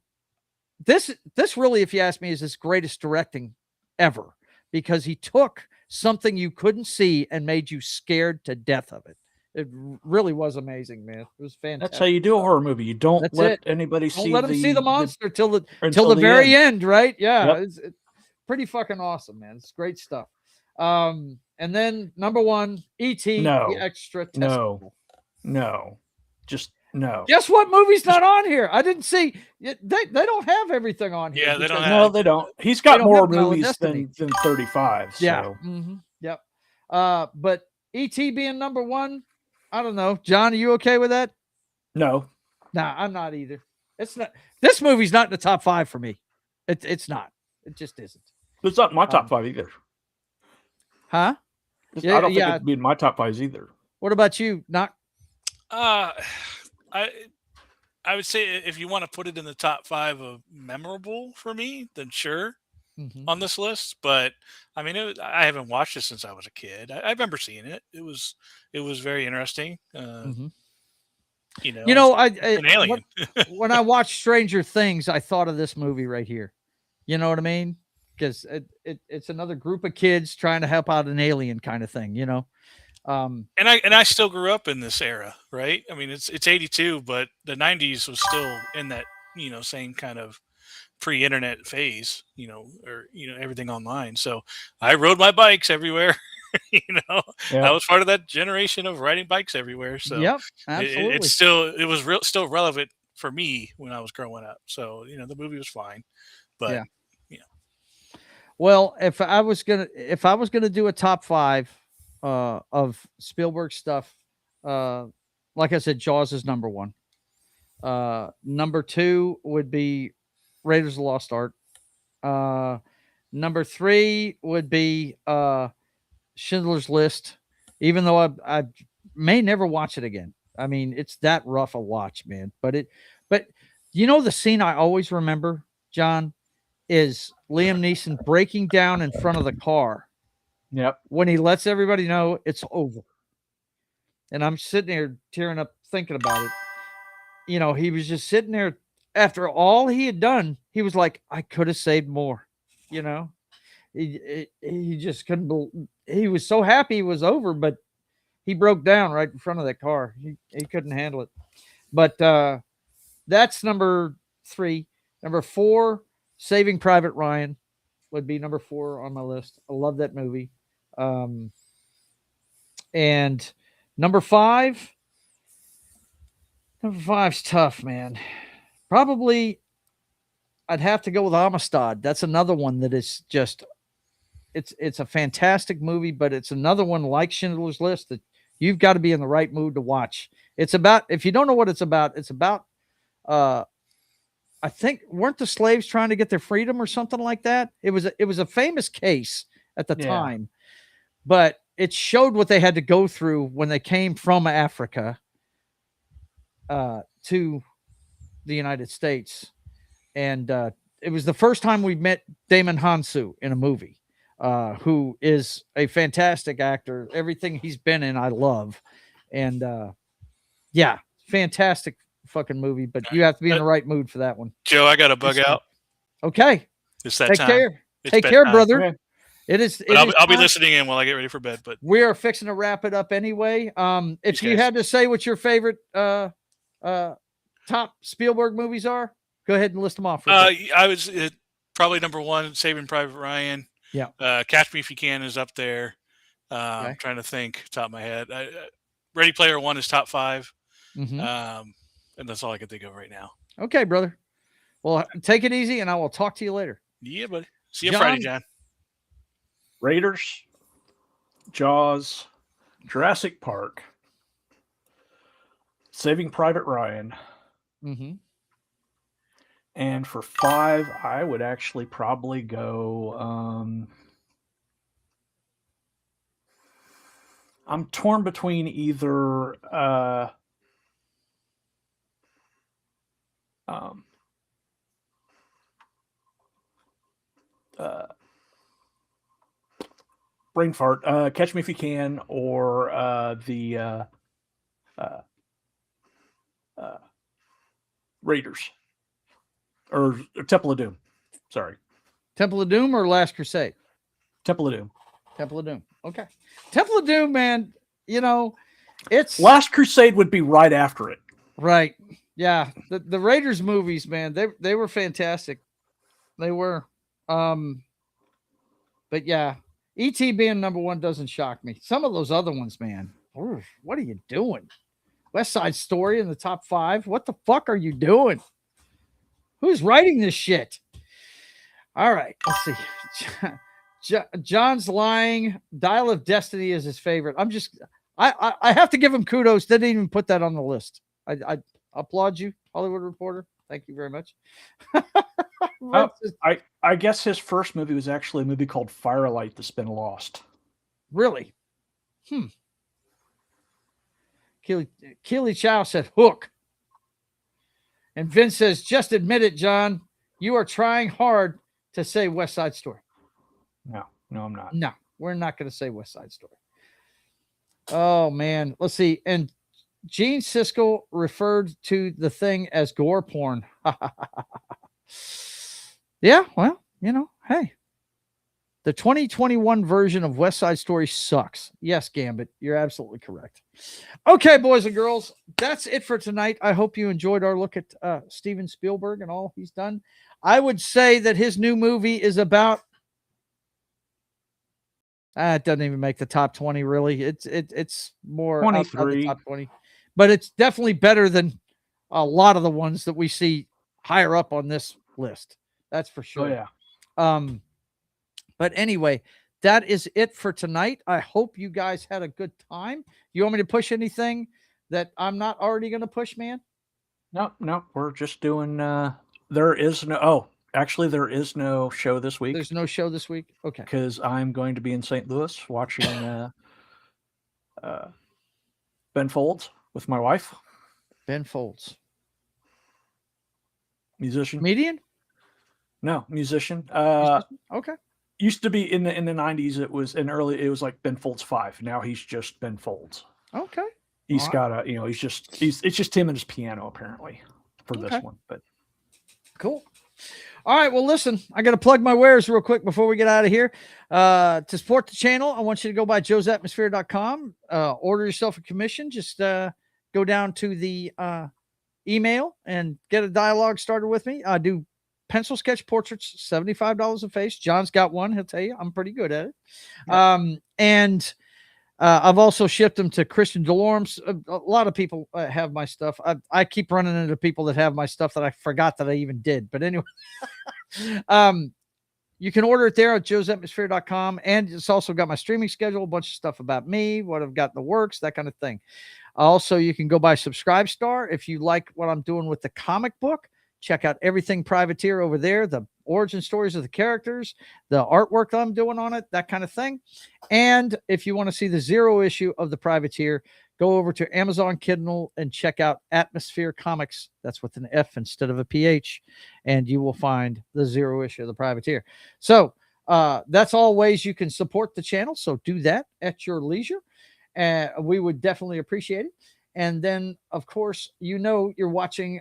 this really, if you ask me, is his greatest directing ever, because he took something you couldn't see and made you scared to death of it. It really was amazing, man. It was fantastic. That's how you do a horror movie. You don't That's let it. anybody Don't see let them see the monster till the until very end, right? Yeah, Yep. it's pretty fucking awesome, man. It's great stuff. And then number 1, E.T. No. the Extraterrestrial. No. Just no. Guess what movie's not on here? I didn't see. They don't have everything on here. Yeah, they don't because- have. No, they don't. He's They got don't more have Final movies Destiny. than 35. So. Yeah. Yep. But E.T. being number 1, I don't know. John, are you okay with that? No. Nah, I'm not either. It's not. This movie's not in the top 5 for me. It's not. It just isn't. It's not in my top 5 either. Huh? I don't think it'd be in my top 5s either. What about you? Not. I would say if you want to put it in the top 5 of memorable for me, then sure, on this list. But I mean, I haven't watched it since I was a kid. I remember seeing it. It was very interesting. You know, an alien. When I watched Stranger Things, I thought of this movie right here. You know what I mean? Because it's another group of kids trying to help out an alien kind of thing. You know. And I still grew up in this era, right? I mean, it's 82, but the 90s was still in that, same kind of pre-internet phase, or everything online. So I rode my bikes everywhere. I was part of that generation of riding bikes everywhere. So yep, absolutely. it was still relevant for me when I was growing up. So the movie was fine, but yeah. Well, if I was gonna do a top 5 of Spielberg stuff, like I said, Jaws is number 1. Number 2 would be Raiders of the Lost Ark. Number 3 would be Schindler's List, even though I may never watch it again. I mean, it's that rough a watch, man. But the scene I always remember, John, is Liam Neeson breaking down in front of the car. Yep. When he lets everybody know it's over. And I'm sitting there tearing up thinking about it. He was just sitting there after all he had done. He was like, I could have saved more. He just couldn't believe. He was so happy it was over, but he broke down right in front of that car. He couldn't handle it. But that's number 3. Number 4, Saving Private Ryan would be number 4 on my list. I love that movie. And number 5 is tough, man. Probably I'd have to go with Amistad. That's another one that is just, it's a fantastic movie, but it's another one like Schindler's List that you've got to be in the right mood to watch. It's about, if you don't know what it's about, I think, weren't the slaves trying to get their freedom or something like that? It was a famous case at the time, but it showed what they had to go through when they came from Africa to the United States. And it was the first time we met Damon Hansu in a movie, who is a fantastic actor. Everything he's been in, I love. And fantastic fucking movie, but you have to be in the right mood for that one. Joe, I got to bug out. Okay. It's that Take time. care. It's Take care, bedtime. brother. Okay. It is. I'll be listening in while I get ready for bed. But we are fixing to wrap it up anyway. If you had to say what your favorite top Spielberg movies are, go ahead and list them off. I was probably number 1, Saving Private Ryan. Yeah. Catch Me If You Can is up there. I'm trying to think top of my head. Ready Player One is top 5. And that's all I can think of right now. Okay, brother. Well, take it easy, and I will talk to you later. Yeah, buddy. See you Friday, John. Raiders, Jaws, Jurassic Park, Saving Private Ryan. And for 5, I would actually probably go. I'm torn between either brain fart. Catch Me If You Can, or the Raiders, or Temple of Doom. Sorry, Temple of Doom or Last Crusade? Temple of Doom. Temple of Doom. Okay. Temple of Doom, man. You know, it's Last Crusade would be right after it. Right. Yeah. The Raiders movies, man, they were fantastic. They were. But yeah, E.T. being number one doesn't shock me. Some of those other ones, man. Oof, what are you doing? West Side Story in the top 5. What the fuck are you doing? Who's writing this shit? All right. Let's see. John's lying. Dial of Destiny is his favorite. I have to give him kudos. They didn't even put that on the list. I applaud you, Hollywood Reporter. Thank you very much. I guess his first movie was actually a movie called Firelight that's been lost. Really? Keely Chow said Hook. And Vince says, just admit it, John. You are trying hard to say West Side Story. No, I'm not. No, we're not going to say West Side Story. Oh, man. Let's see. And Gene Siskel referred to the thing as gore porn. Yeah, well, you know, hey. The 2021 version of West Side Story sucks. Yes, Gambit, you're absolutely correct. Okay, boys and girls, that's it for tonight. I hope you enjoyed our look at Steven Spielberg and all he's done. I would say that his new movie is about it doesn't even make the top 20, really. It's more 23. The top 20. But it's definitely better than a lot of the ones that we see higher up on this list. That's for sure. Oh, yeah. But anyway, that is it for tonight. I hope you guys had a good time. You want me to push anything that I'm not already going to push, man? No, we're just doing, there is no show this week. There's no show this week? Okay. Because I'm going to be in St. Louis watching Ben Folds with my wife. Ben Folds. Musician. Comedian? No, musician. Okay. Used to be in the 90s. It was like Ben Folds 5. Now he's just Ben Folds. Okay. He's got it's just him and his piano apparently for this one. But cool. All right. Well, listen, I got to plug my wares real quick before we get out of here. To support the channel, I want you to go by JoesAtmosfere.com. Order yourself a commission. Just go down to the email and get a dialogue started with me. I do pencil sketch portraits, $75 a face. John's got one. He'll tell you I'm pretty good at it. Yeah. And I've also shipped them to Christian DeLorme's. A lot of people have my stuff. I keep running into people that have my stuff that I forgot that I even did. But anyway, you can order it there at JoesAtmosfere.com. And it's also got my streaming schedule, a bunch of stuff about me, what I've got in the works, that kind of thing. Also, you can go by Subscribestar if you like what I'm doing with the comic book. Check out everything Privateer over there, the origin stories of the characters, the artwork that I'm doing on it, that kind of thing. And if you want to see the 0 issue of the Privateer, go over to Amazon Kindle and check out Atmosfere Comics. That's with an F instead of a PH. And you will find the 0 issue of the Privateer. So that's all ways you can support the channel. So do that at your leisure. We would definitely appreciate it. And then, of course, you're watching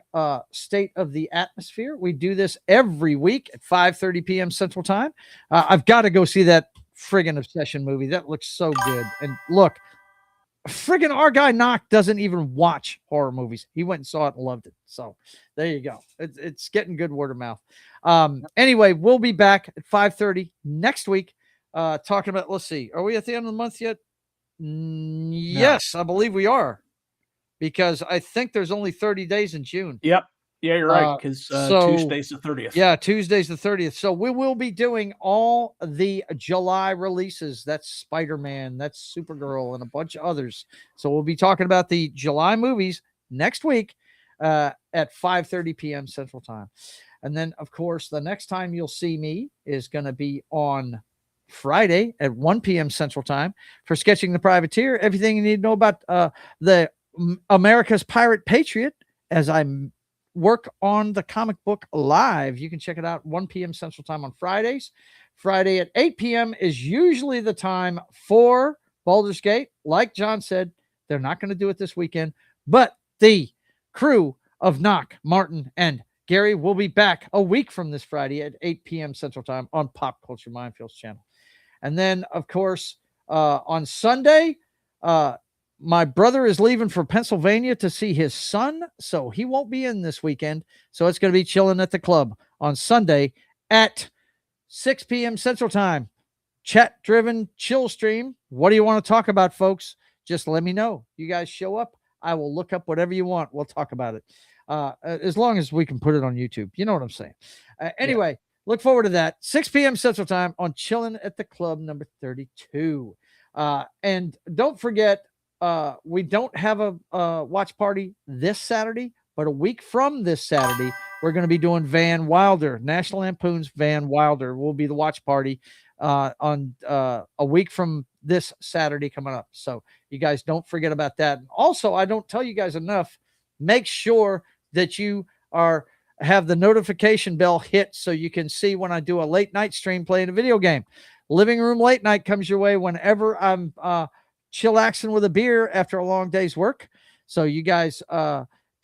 State of the Atmosphere. We do this every week at 5:30 p.m. Central Time. I've got to go see that friggin' Obsession movie. That looks so good. And look, friggin' our guy Knock doesn't even watch horror movies. He went and saw it and loved it. So there you go. It's getting good word of mouth. Anyway, we'll be back at 5:30 next week talking about, let's see, are we at the end of the month yet? Yes, I believe we are. Because I think there's only 30 days in June. Yep. Yeah, you're right. Because Tuesday's the 30th. Yeah, Tuesday's the 30th. So we will be doing all the July releases. That's Spider-Man, that's Supergirl, and a bunch of others. So we'll be talking about the July movies next week at 5:30 p.m. Central Time. And then, of course, the next time you'll see me is going to be on Friday at 1 p.m. Central Time for Sketching the Privateer. Everything you need to know about the America's Pirate Patriot, as I work on the comic book live. You can check it out 1 p.m. Central Time on Fridays. Friday at 8 p.m. is usually the time for Baldur's Gate. Like John said, they're not going to do it this weekend, but the crew of Knock, Martin, and Gary will be back a week from this Friday at 8 p.m. Central Time on Pop Culture Minefields channel. And then, of course, on Sunday, my brother is leaving for Pennsylvania to see his son, so he won't be in this weekend. So it's going to be chilling at the club on Sunday at 6 p.m. Central Time. Chat-driven chill stream. What do you want to talk about, folks? Just let me know. You guys show up. I will look up whatever you want. We'll talk about it. As long as we can put it on YouTube. You know what I'm saying? Anyway, look forward to that. 6 p.m. Central Time on Chilling at the Club number 32. And don't forget, we don't have a watch party this Saturday, but a week from this Saturday, we're going to be doing Van Wilder. National Lampoon's Van Wilder will be the watch party on a week from this Saturday coming up. So you guys don't forget about that. Also, I don't tell you guys enough. Make sure that you have the notification bell hit so you can see when I do a late night stream playing a video game. Living Room Late Night comes your way whenever I'm chillaxing with a beer after a long day's work. So you guys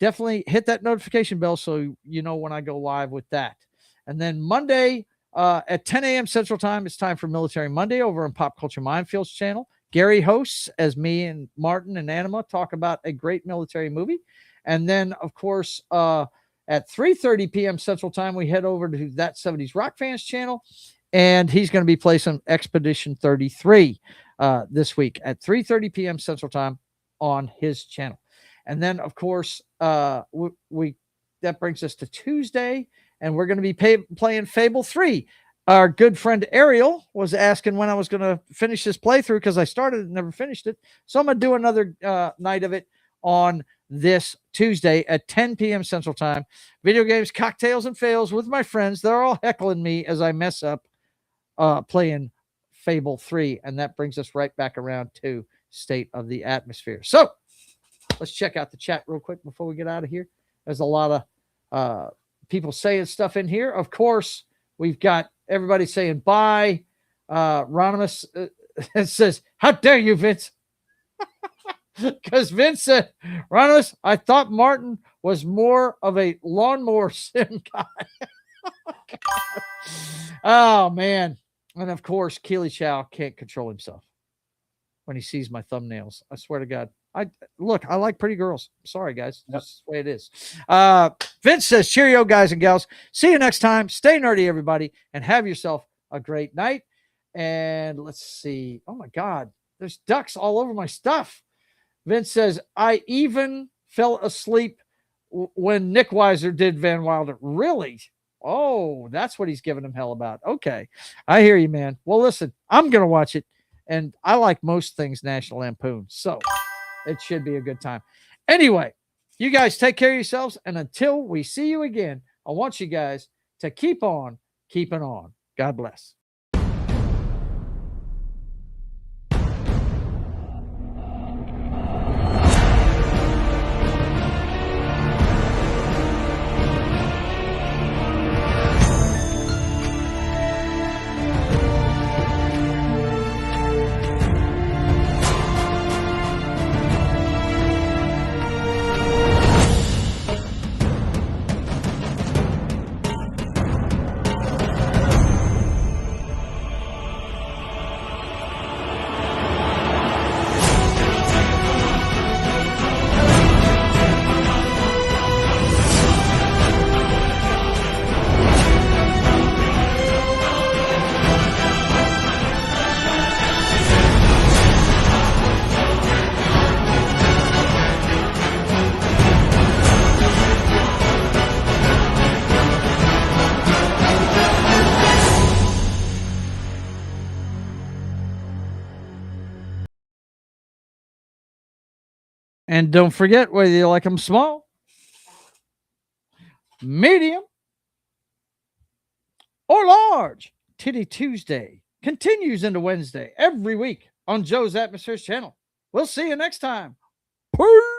definitely hit that notification bell so you know when I go live with that. And then Monday at 10 a.m. Central Time, it's time for Military Monday over on Pop Culture Minefields channel. Gary hosts as me and Martin and Anima talk about a great military movie. And then, of course, at 3:30 p.m. Central Time, we head over to That 70s Rock Fans channel, and he's going to be placing Expedition 33 this week at 3:30 p.m. Central Time on his channel. And then, of course, that brings us to Tuesday, and we're going to be playing Fable 3. Our good friend Ariel was asking when I was going to finish this playthrough because I started and never finished it. So I'm going to do another night of it on this Tuesday at 10 p.m. Central Time. Video games, cocktails, and fails with my friends. They're all heckling me as I mess up playing Fable 3. And that brings us right back around to State of the Atmosphere. So let's check out the chat real quick before we get out of here. There's a lot of people saying stuff in here. Of course, we've got everybody saying bye. Ronimus says, how dare you, Vince? Because Vince said, Ronimus, I thought Martin was more of a lawnmower sim guy. Oh, man. And, of course, Keely Chow can't control himself when he sees my thumbnails. I swear to God. I like pretty girls. Sorry, guys. That's the way it is. Vince says, cheerio, guys and gals. See you next time. Stay nerdy, everybody, and have yourself a great night. And let's see. Oh, my God. There's ducks all over my stuff. Vince says, I even fell asleep when Nick Weiser did Van Wilder. Really? Oh, that's what he's giving him hell about. Okay. I hear you, man. Well, listen, I'm going to watch it. And I like most things National Lampoon. So it should be a good time. Anyway, you guys take care of yourselves. And until we see you again, I want you guys to keep on keeping on. God bless. And don't forget, whether you like them small, medium, or large, Titty Tuesday continues into Wednesday every week on Joe's Atmosfere channel. We'll see you next time. Peace.